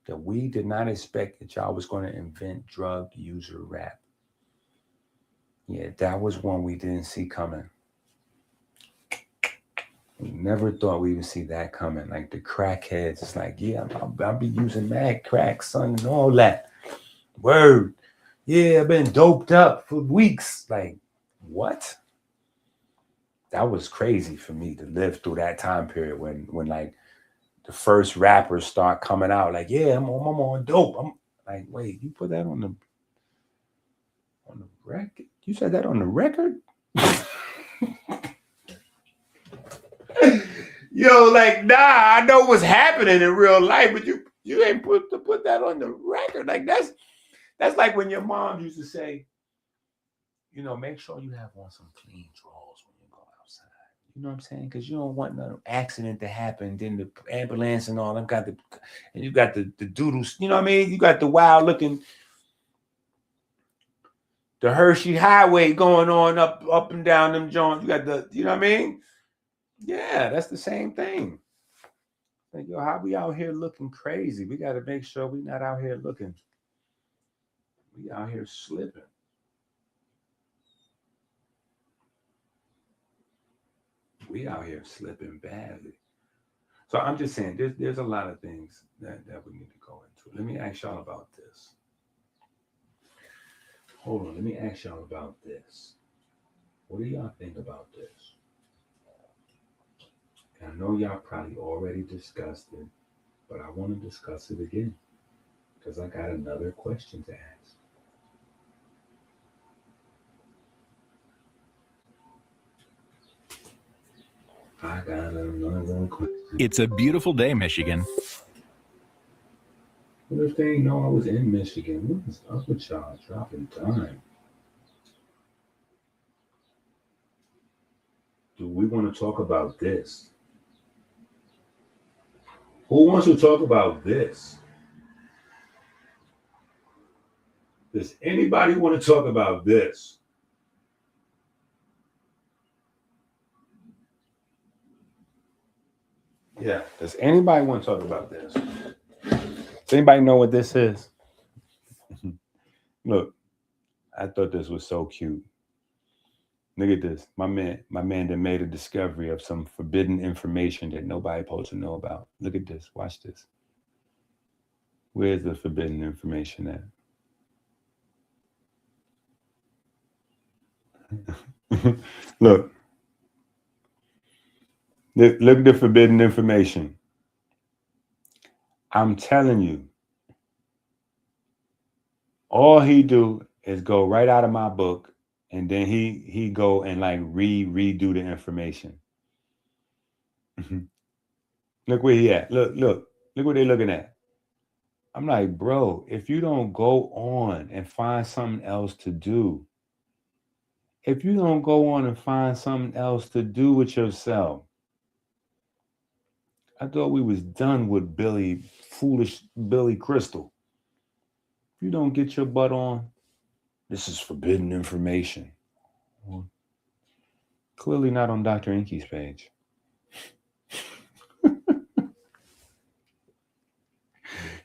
we did not expect that y'all was going to invent drug user rap. Yeah, that was one we didn't see coming. We never thought we would see that coming. Like the crackheads, it's like, yeah, I'll be using mad crack, son, and all that. Word. Yeah, I've been doped up for weeks. Like, what? That was crazy for me to live through that time period when like the first rappers start coming out. Like, yeah, I'm on dope. I'm like, wait, you put that on the record? You said that on the record? Yo, like, nah, I know what's happening in real life, but you ain't put that on the record. Like that's like when your mom used to say, you know, make sure you have on some clean drawers when you go outside. You know what I'm saying? Because you don't want no accident to happen. Then the ambulance and all them and you got the doodles. You know what I mean? You got the wild looking. the Hershey Highway going on up and down them joints. You got the, you know what I mean? Yeah, that's the same thing. Like, yo, how we out here looking crazy? We got to make sure we not out here looking. We out here slipping. We out here slipping badly. So I'm just saying, there's a lot of things that we need to go into. Let me ask y'all about this. Hold on, let me ask y'all about this. What do y'all think about this? And I know y'all probably already discussed it, but I want to discuss it again because I got another question to ask. I got another question. It's a beautiful day, Michigan. What if they ain't know I was in Michigan? What is up with y'all dropping time? Do we want to talk about this? Who wants to talk about this? Does anybody want to talk about this? Yeah. Does anybody want to talk about this? Does anybody know what this is? Look, I thought this was so cute. Look at this. My man that made a discovery of some forbidden information that nobody supposed to know about. Look at this. Watch this. Where's the forbidden information at? Look at the forbidden information. I'm telling you, all he do is go right out of my book, and then he go and like redo the information. Look where he at. Look what they looking at. I'm like, bro, if you don't go on and find something else to do, if you don't go on and find something else to do with yourself, I thought we was done with foolish Billy Crystal. If you don't get your butt on, this is forbidden information. Well, clearly not on Dr. Inky's page.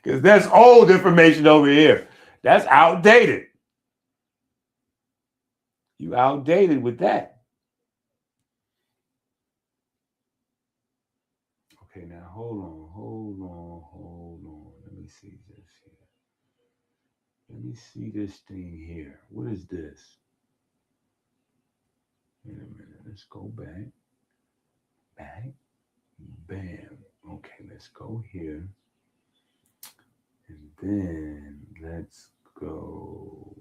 Because that's old information over here. That's outdated. You outdated with that. Okay, now hold on. Let me see this here. Let me see this thing here. What is this? Wait a minute. Let's go back. Bam. Okay, let's go here. And then let's go.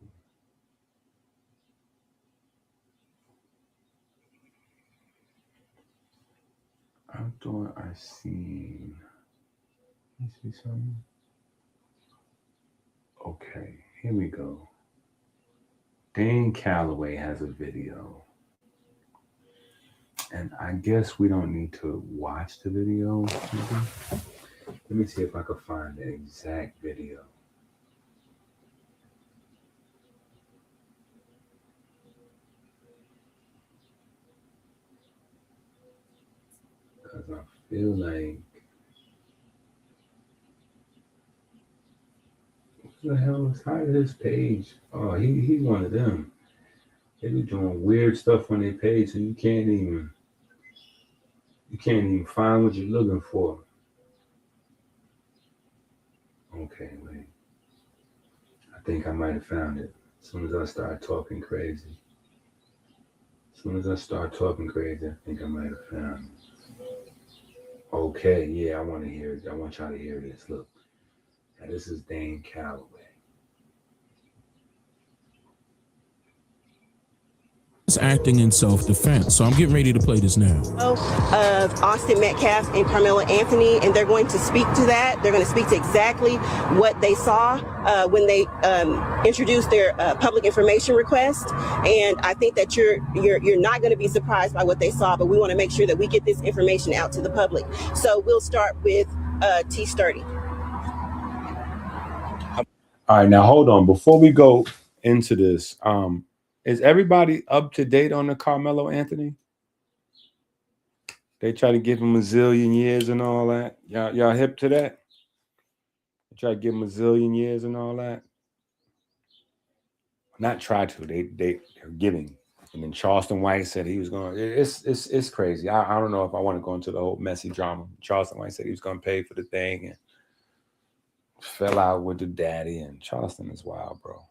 I thought I seen. Let me see something. Okay, here we go. Dane Calloway has a video. And I guess we don't need to watch the video. Let me see if I can find the exact video. Because I feel like, what the hell is how did his page? Oh, he's one of them. They be doing weird stuff on their page, so you can't even find what you're looking for. Okay, wait. I think I might have found it. As soon as I start talking crazy. I think I might have found it. Okay, yeah, I want to hear it. I want y'all to hear this. Look. Now, this is Dane Calloway. Acting in self-defense. So I'm getting ready to play this now. Of Austin Metcalf and Carmelo Anthony, and they're going to speak to that. They're going to speak to exactly what they saw when they introduced their public information request. And I think that you're not going to be surprised by what they saw, but we want to make sure that we get this information out to the public. So we'll start with T. Sturdy. All right, now hold on. Before we go into this, Is everybody up to date on the Carmelo Anthony? They try to give him a zillion years and all that. Y'all hip to that? They try to give him a zillion years and all that. Not try to. They're giving. And then Charleston White said he was going. It's crazy. I don't know if I want to go into the whole messy drama. Charleston White said he was going to pay for the thing and fell out with the daddy. And Charleston is wild, bro.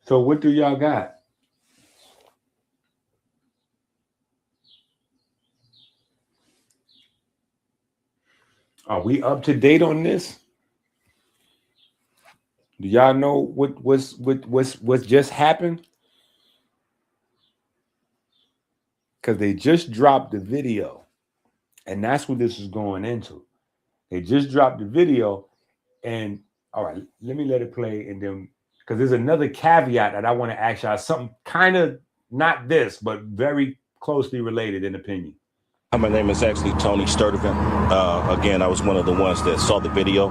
So what do y'all got? Are we up to date on this? Do y'all know what's just happened? Because they just dropped the video, and that's what this is going into. They just dropped the video, and all right, let it play, and then because there's another caveat that I want to ask y'all, something kind of not this, but very closely related in opinion. My name is actually Tony Sturdivant. Again, I was one of the ones that saw the video.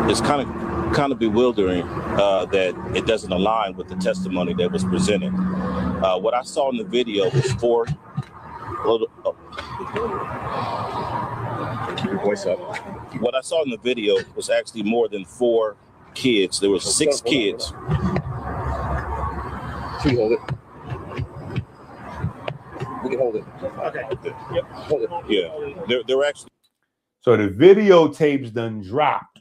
It's kind of bewildering that it doesn't align with the testimony that was presented. What I saw in the video was four. Keep your voice up. What I saw in the video was actually more than 4 kids. There were 6 kids. Can you hold it? We can hold it. Okay. Yep. Hold it. Yeah. They're actually. So the videotapes done dropped,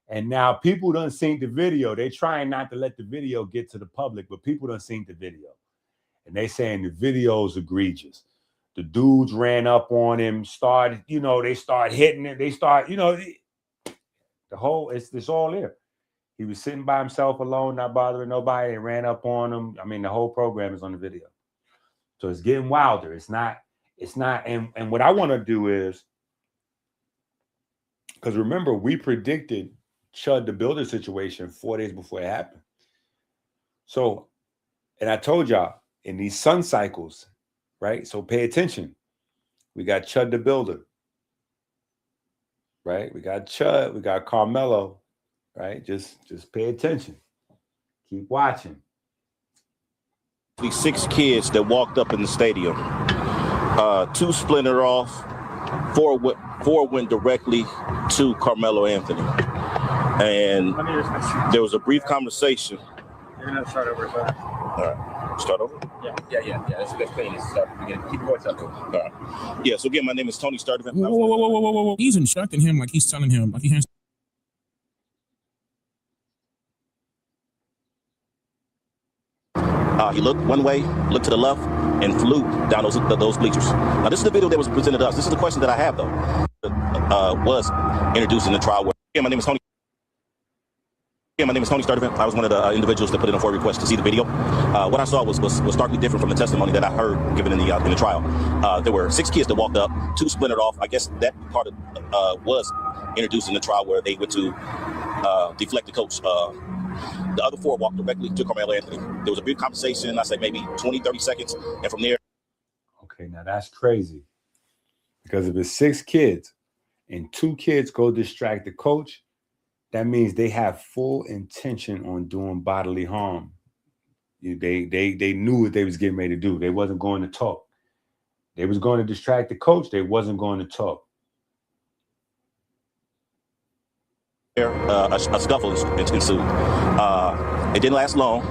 and now people done seen the video. They trying not to let the video get to the public, but people done seen the video, and they saying the video's egregious. The dudes ran up on him, they start hitting it. They start, the whole, it's all there. He was sitting by himself alone, not bothering nobody, and ran up on him. I mean, the whole program is on the video. So it's getting wilder. It's not, and what I want to do is, because remember, we predicted Chud the Builder situation 4 days before it happened. So, and I told y'all, in these sun cycles, right? So pay attention. We got Chud the Builder, right? We got Chud, we got Carmelo, right? Just pay attention. Keep watching. These 6 kids that walked up in the stadium. 2 splintered off. 4 went directly to Carmelo Anthony. And there was a brief conversation. You're going to start over, sir. All right. Start over? Yeah. Let's clean this stuff. Keep your voice up. All right. Yeah, so again, my name is Tony Sturdivant. Whoa. He's instructing him like he's telling him, like he has. He looked one way, looked to the left, and flew down those bleachers. Now, this is the video that was presented to us. This is the question that I have, though. Was introduced in the trial. My name is Tony. My name is Tony Sturdivant. I was one of the individuals that put in a FOIA request to see the video. What I saw was starkly different from the testimony that I heard given in the trial. There were 6 kids that walked up, 2 splintered off. I guess that part of was introduced in the trial where they went to deflect the coach. The other 4 walked directly to Carmelo Anthony. There was a brief conversation, I say maybe 20, 30 seconds, and from there. Okay, now that's crazy. Because if it's 6 kids and 2 kids go distract the coach, that means they have full intention on doing bodily harm. They knew what they was getting ready to do. They wasn't going to talk. They was going to distract the coach. They wasn't going to talk. A scuffle ensued. It didn't last long.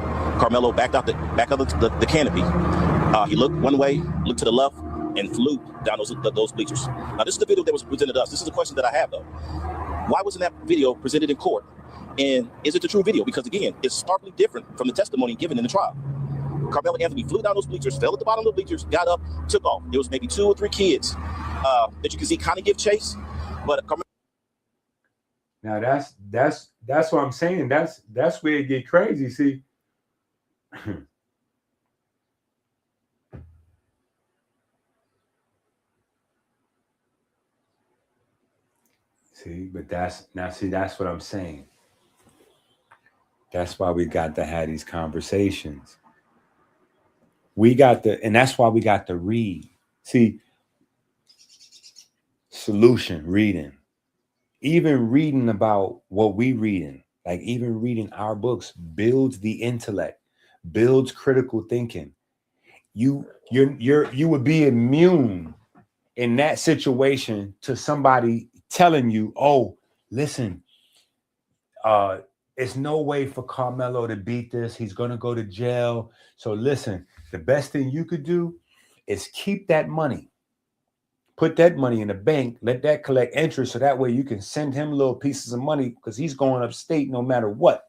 Carmelo backed out the canopy. He looked one way, looked to the left, and flew down those bleachers. Now, this is the video that was presented to us. This is the question that I have, though. Why wasn't that video presented in court? And is it the true video? Because, again, it's starkly different from the testimony given in the trial. Carmelo Anthony flew down those bleachers, fell at the bottom of the bleachers, got up, took off. There was maybe 2 or 3 kids that you can see kind of give chase. But Carmelo. Now that's what I'm saying. That's where it get crazy. See, but that's what I'm saying. That's why we got to have these conversations. and that's why we got to read. See, solution reading, even reading about what we reading, like even reading our books builds the intellect, builds critical thinking. You would be immune in that situation to somebody telling you, oh, listen, it's no way for Carmelo to beat this. He's going to go to jail. So listen, the best thing you could do is keep that money. Put that money in the bank. Let that collect interest so that way you can send him little pieces of money because he's going upstate no matter what.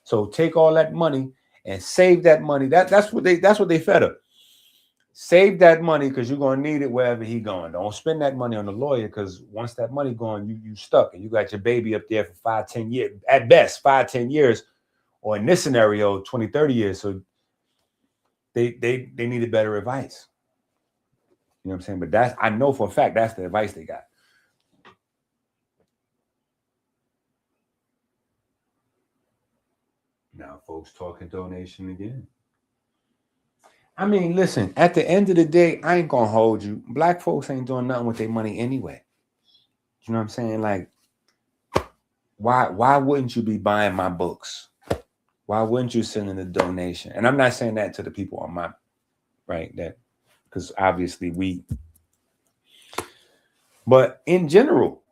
So take all that money and save that money. That's what they fed up. Save that money because you're going to need it wherever he's going. Don't spend that money on the lawyer because once that money gone, you stuck and you got your baby up there for 5-10 years, at best 5-10 years, or in this scenario 20-30 years. So they needed better advice. You know what I'm saying? But I know for a fact that's the advice they got. Now folks talking donation again. I mean, listen, at the end of the day, I ain't gonna hold you. Black folks ain't doing nothing with their money anyway. You know what I'm saying? Like, why wouldn't you be buying my books? Why wouldn't you send in a donation? And I'm not saying that to the people on my right, that because obviously but in general,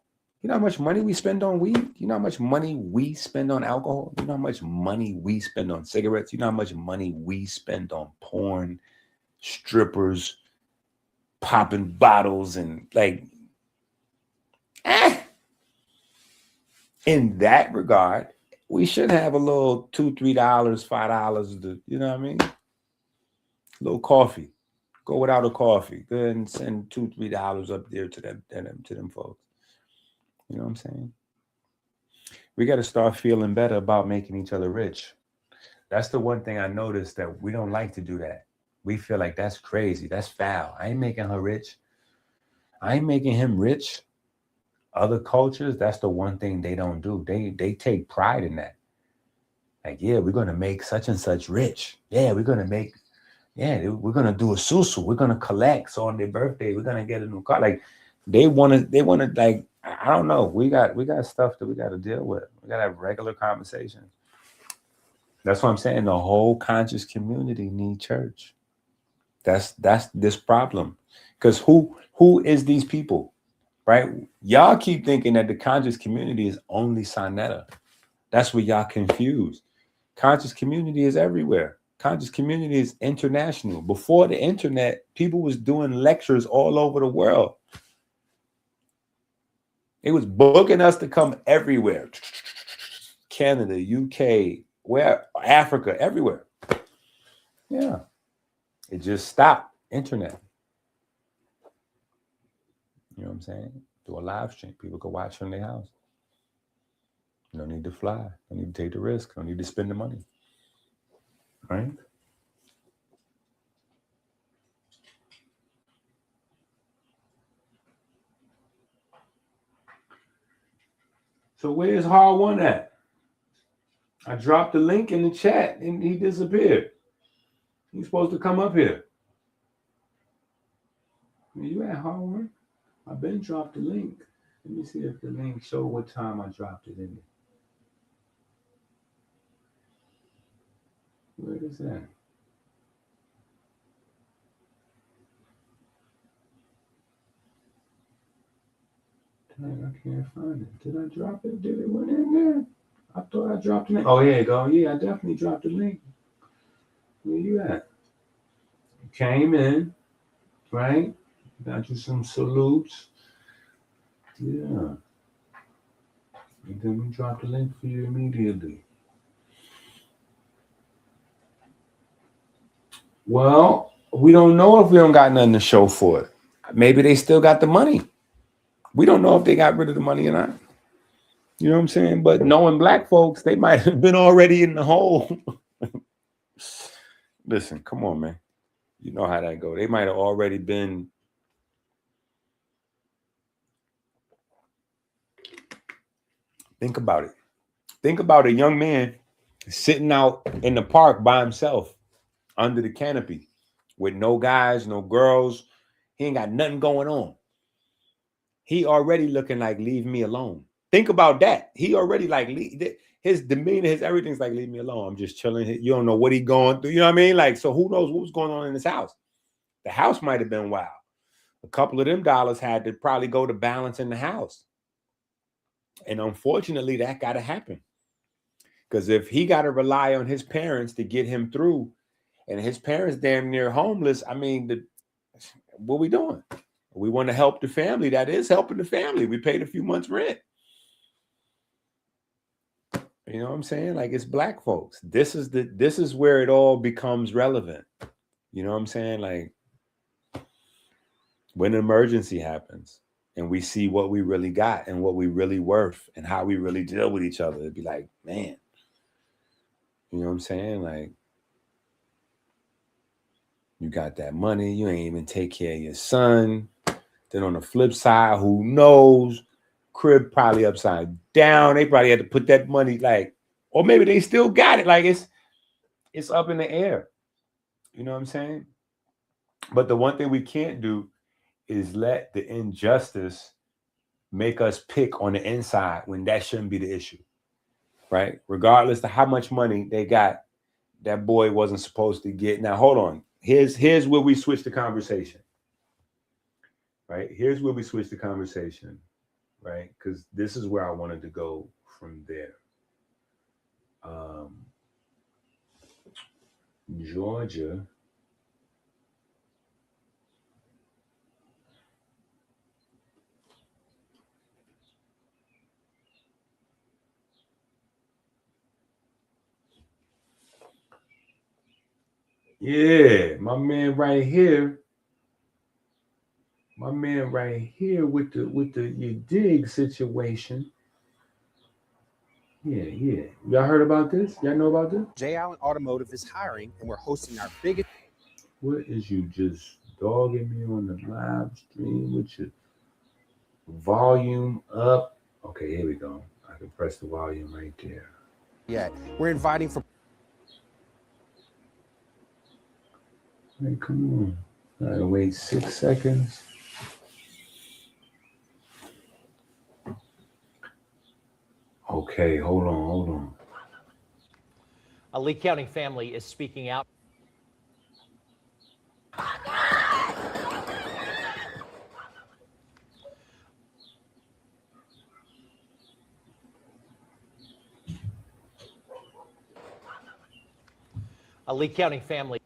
you know how much money we spend on weed? You know how much money we spend on alcohol? You know how much money we spend on cigarettes? You know how much money we spend on porn, strippers, popping bottles, and like, in that regard, we should have a little $2, $3, $5 to, you know what I mean? A little coffee. Go without a coffee. Go ahead and send $2, $3 up there to them folks. You know what I'm saying? We got to start feeling better about making each other rich. That's the one thing I noticed, that we don't like to do that. We feel like that's crazy. That's foul. I ain't making her rich. I ain't making him rich. Other cultures, that's the one thing they don't do. They take pride in that. Like, yeah, we're going to make such and such rich. Yeah, we're going to do a susu. We're going to collect. So on their birthday, we're going to get a new car. Like, they want to like, I don't know. We got stuff that we got to deal with. We got to have regular conversations. That's what I'm saying. The whole conscious community need church. That's this problem. Because who is these people, right? Y'all keep thinking that the conscious community is only Saneter. That's where y'all confused. Conscious community is everywhere. Conscious community is international. Before the internet, people was doing lectures all over the world. It was booking us to come everywhere. Canada, UK, where Africa, everywhere. Yeah. It just stopped. Internet. You know what I'm saying? Do a live stream. People can watch from their house. No need to fly. No need to take the risk. No need to spend the money. Right? So where's Hard One at? I dropped the link in the chat and he disappeared. He's supposed to come up here. Where you at, Hard One? I've been dropped the link. Let me see if the link show what time I dropped it in. Where is that? Dang, I can't find it. Did I drop it? Did it went in there? I thought I dropped the link. Oh, here you go. Yeah, I definitely dropped the link. Where you at? You came in, right? Got you some salutes. Yeah. And then we dropped the link for you immediately. Well, we don't know if we don't got nothing to show for it. Maybe they still got the money. We don't know if they got rid of the money or not. You know what I'm saying? But knowing black folks, they might have been already in the hole. Listen, come on, man. You know how that go. They might have already been. Think about it. Think about a young man sitting out in the park by himself under the canopy with no guys, no girls. He ain't got nothing going on. He already looking like, leave me alone. Think about that. He already like, his demeanor, his everything's like, leave me alone. I'm just chilling. You don't know what he going through. You know what I mean? Like, so who knows what was going on in his house? The house might have been wild. A couple of them dollars had to probably go to balance in the house. And unfortunately, that got to happen. Because if he got to rely on his parents to get him through, and his parents damn near homeless, I mean, what are we doing? We want to help the family. That is helping the family. We paid a few months' rent. You know what I'm saying? Like, it's black folks. This is where it all becomes relevant. You know what I'm saying? Like, when an emergency happens and we see what we really got and what we really worth and how we really deal with each other, it'd be like, man, you know what I'm saying? Like, you got that money, you ain't even take care of your son. Then on the flip side, who knows? Crib probably upside down. They probably had to put that money, like, or maybe they still got it. Like, it's up in the air. You know what I'm saying? But the one thing we can't do is let the injustice make us pick on the inside when that shouldn't be the issue, right? Regardless of how much money they got, that boy wasn't supposed to get. Now, hold on. Here's where we switch the conversation, right? Here's where we switch the conversation, right? Because this is where I wanted to go from there. Georgia. Yeah, my man right here. My man right here with the you dig situation. Yeah. Y'all heard about this? Y'all know about this? J. Allen Automotive is hiring, and we're hosting our biggest. What is you just dogging me on the live stream with your volume up? Okay, here we go. I can press the volume right there. Yeah, we're inviting for. Hey, come on. I gotta wait 6 seconds. Okay, hold on. A Lee County family is speaking out. A Lee County family.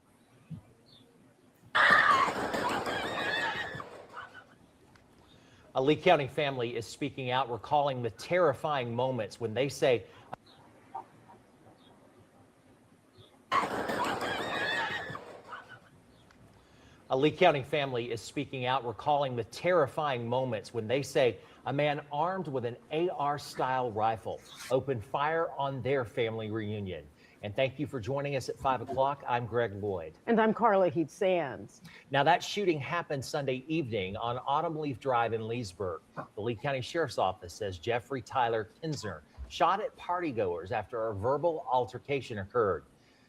A Lee County family is speaking out, recalling the terrifying moments when they say a Lee County family is speaking out, recalling the terrifying moments when they say a man armed with an AR-style rifle opened fire on their family reunion. And thank you for joining us at 5 o'clock. I'm Greg Lloyd. And I'm Carla Heath Sands. Now, that shooting happened Sunday evening on Autumn Leaf Drive in Leesburg. The Lee County Sheriff's Office says Jeffrey Tyler Kinsner shot at partygoers after a verbal altercation occurred.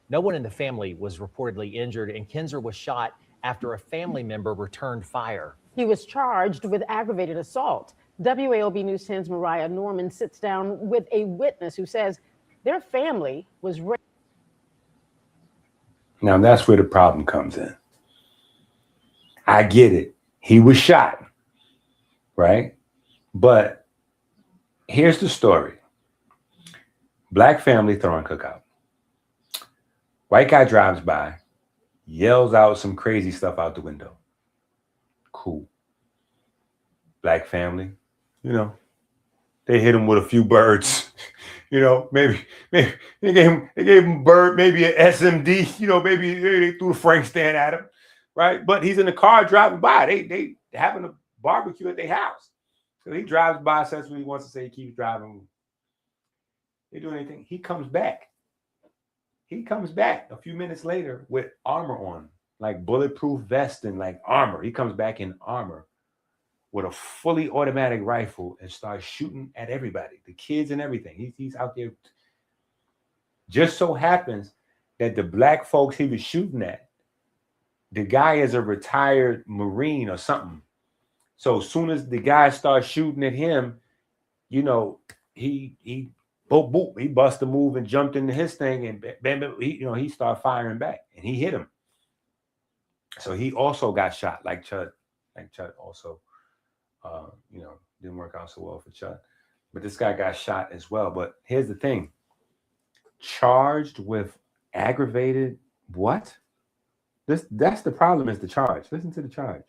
No one in the family was reportedly injured, and Kinsner was shot after a family member returned fire. He was charged with aggravated assault. WAOB News 10's Mariah Norman sits down with a witness who says their family was raised. Now that's where the problem comes in. I get it. He was shot, right? But here's the story. Black family throwing cookout. White guy drives by, yells out some crazy stuff out the window. Cool. Black family, you know, they hit him with a few birds. You know, maybe they gave him a bird, maybe an SMD. You know, maybe they threw a Frank stand at him, right? But he's in the car driving by. They having a barbecue at their house. So he drives by, says what he wants to say. He keeps driving. They do anything. He comes back. He comes back a few minutes later with armor on, like bulletproof vest and like armor. He comes back in armor with a fully automatic rifle and starts shooting at everybody, the kids and everything. He's out there. Just so happens that the black folks he was shooting at The guy is a retired Marine or something. So as soon as the guy starts shooting at him, you know, he boop, boop, he bust a move and jumped into his thing, and bam, bam, he started firing back, and he hit him. So he also got shot, like Chud also, didn't work out so well for Chud. But this guy got shot as well. But here's the thing. Charged with aggravated what? That's the problem, is the charge. Listen to the charge.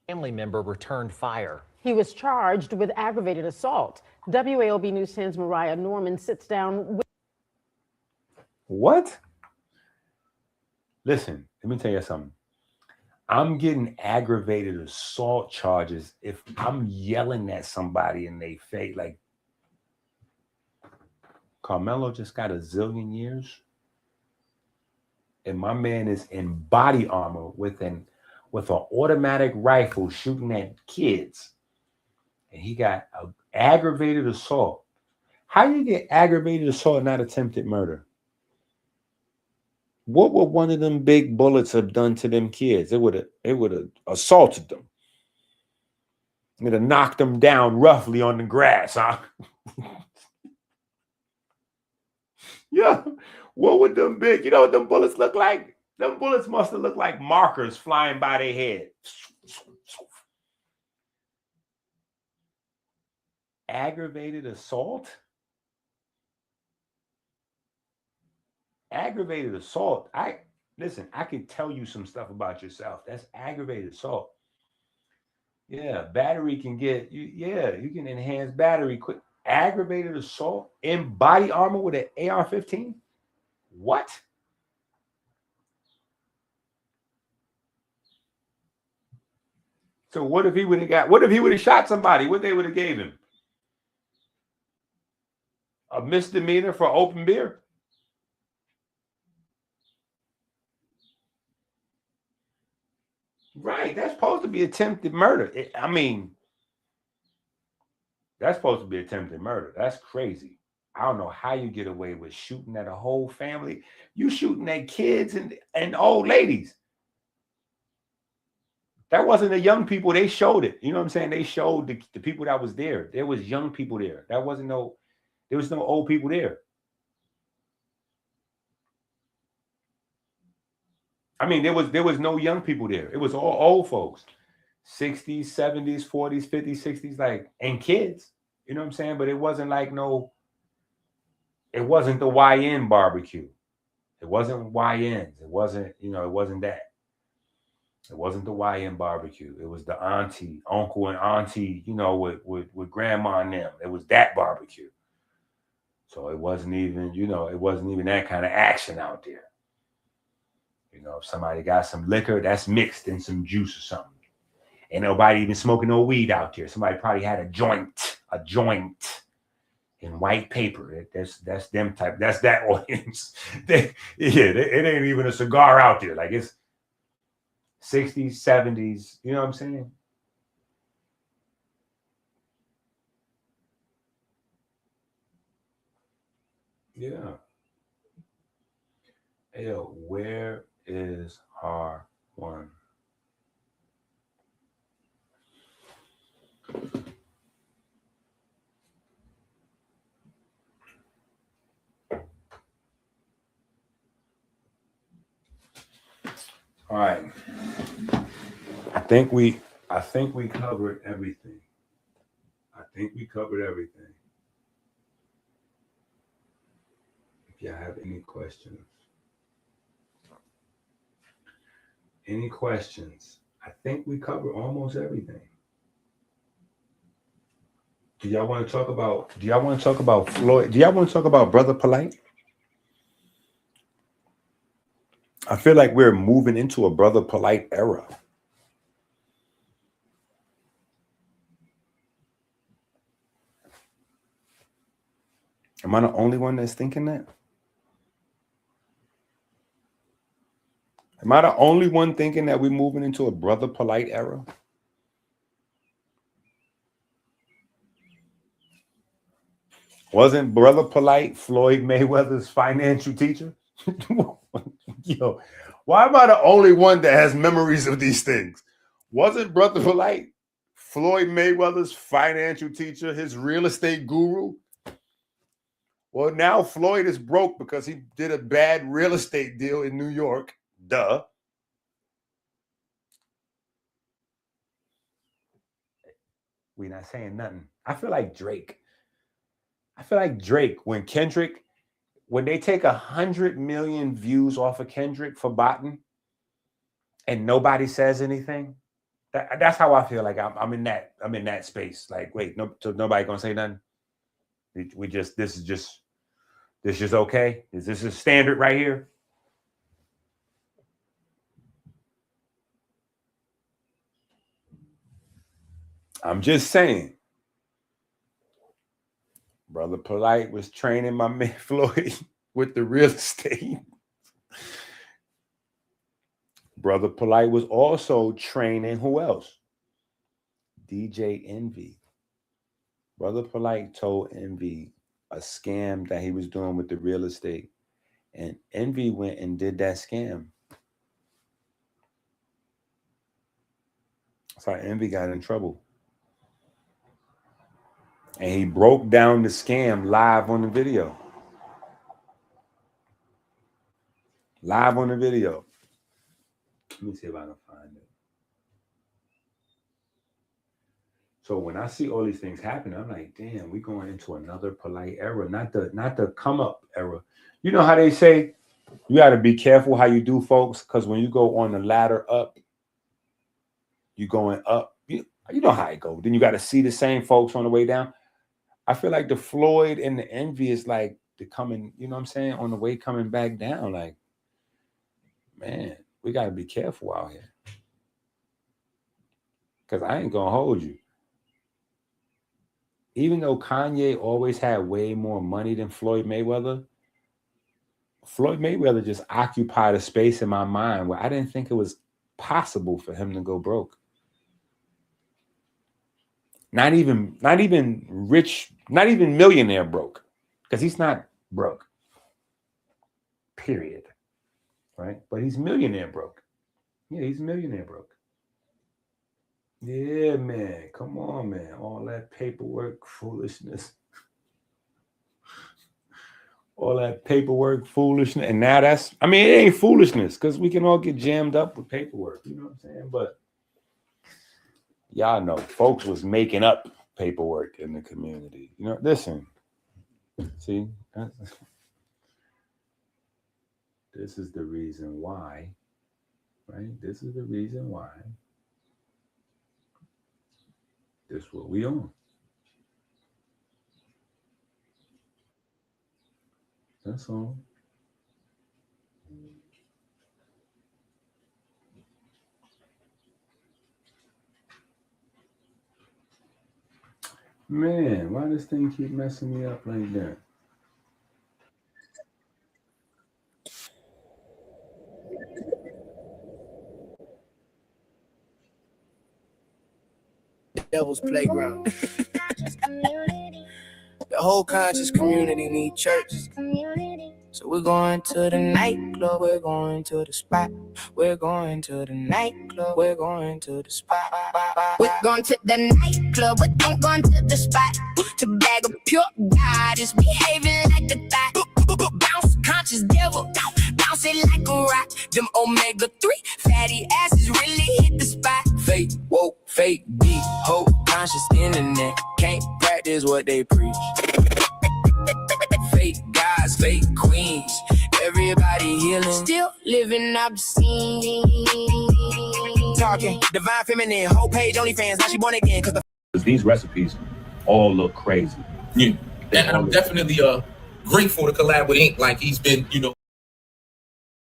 Family member returned fire. He was charged with aggravated assault. WAOB News 10's Mariah Norman sits down with... What? Listen, let me tell you something. I'm getting aggravated assault charges if I'm yelling at somebody in their face. Like, Carmelo just got a zillion years, and my man is in body armor with an automatic rifle shooting at kids, and he got an aggravated assault. How do you get aggravated assault and not attempted murder? What would one of them big bullets have done to them kids? It would have assaulted them. It would have knocked them down roughly on the grass, huh? Yeah. What would them big, you know what them bullets look like? Them bullets must have looked like markers flying by their head. Aggravated assault? Aggravated assault. I can tell you some stuff about yourself. That's aggravated assault. Yeah, battery can get you. Yeah, you can enhance battery quick. Aggravated assault in body armor with an AR-15. What? So what if he would have shot somebody? What they would have gave him? A misdemeanor for open beer? Right, that's supposed to be attempted murder. That's supposed to be attempted murder. That's crazy. I don't know how you get away with shooting at a whole family. You shooting at kids and old ladies. That wasn't the young people. They showed it. You know what I'm saying? They showed the people that was there. There was young people there. There was no old people there. I mean, there was no young people there. It was all old folks. 60s, 70s, 40s, 50s, 60s, like, and kids. You know what I'm saying? But it wasn't like it wasn't the YN barbecue. It wasn't YNs. It wasn't, it wasn't that. It wasn't the YN barbecue. It was the uncle and auntie, with grandma and them. It was that barbecue. So it wasn't even, it wasn't even that kind of action out there. If somebody got some liquor, that's mixed in some juice or something. Ain't nobody even smoking no weed out there. Somebody probably had a joint in white paper. That's them type. That's that audience. It ain't even a cigar out there. Like, it's 60s, 70s. You know what I'm saying? Yeah. Hey, yo, where is R1? All right. I think we covered everything. If y'all have any questions. I think we covered almost everything. Do y'all want to talk about Floyd? Do y'all want to talk about Brother Polite? I feel like we're moving into a Brother Polite era. Am I the only one that's thinking that? Am I the only one thinking that we're moving into a Brother Polite era? Wasn't Brother Polite Floyd Mayweather's financial teacher? Yo, why am I the only one that has memories of these things? Wasn't Brother Polite Floyd Mayweather's financial teacher, his real estate guru? Well, now Floyd is broke because he did a bad real estate deal in New York. Duh. We're not saying nothing. I feel like Drake. When Kendrick, when they take 100 million views off of Kendrick for botting and nobody says anything, that's how I feel like I'm in that space. Like, wait, so nobody gonna say nothing? This is just okay? Is this a standard right here? I'm just saying. Brother Polite was training my man Floyd with the real estate. Brother Polite was also training who else? DJ Envy. Brother Polite told Envy a scam that he was doing with the real estate. And Envy went and did that scam. So Envy got in trouble. And he broke down the scam live on the video. Live on the video. Let me see if I can find it. So when I see all these things happen, I'm like, damn, we're going into another Polite era, not the come up era. You know how they say you got to be careful how you do, folks, because when you go on the ladder up, you're going up. You know how it goes. Then you got to see the same folks on the way down. I feel like the Floyd and the Envy is like the coming, you know what I'm saying, on the way coming back down. Like, man, we got to be careful out here. Because I ain't going to hold you. Even though Kanye always had way more money than Floyd Mayweather just occupied a space in my mind where I didn't think it was possible for him to go broke. Not even rich, not even millionaire broke, because he's not broke, period, right? But he's millionaire broke. Yeah, he's millionaire broke. Yeah, man, come on, man. All that paperwork foolishness. All that paperwork foolishness. And now it ain't foolishness, because we can all get jammed up with paperwork, you know what I'm saying? But y'all know folks was making up paperwork in the community. You know, listen, see, this is the reason why, right? This is the reason why this is what we own. That's all. Man, why does this thing keep messing me up like that? Devil's playground. The whole conscious community need church. So we're going to the nightclub, we're going to the spot. We're going to the nightclub, we're going to the spot. We're going to the nightclub, we're going to the spot. To bag a pure God is behaving like a thought. Bounce conscious devil, bounce it like a rock. Them omega-3 fatty acids really hit the spot. Fake woke, fake deep, whole conscious internet. Can't practice what they preach. Fake guys, fake queens, everybody healing. Still living obscene. Talking divine feminine, whole page OnlyFans, now she born again. Cause these recipes all look crazy. Yeah, and I'm definitely grateful to collab with Ink. Like he's been,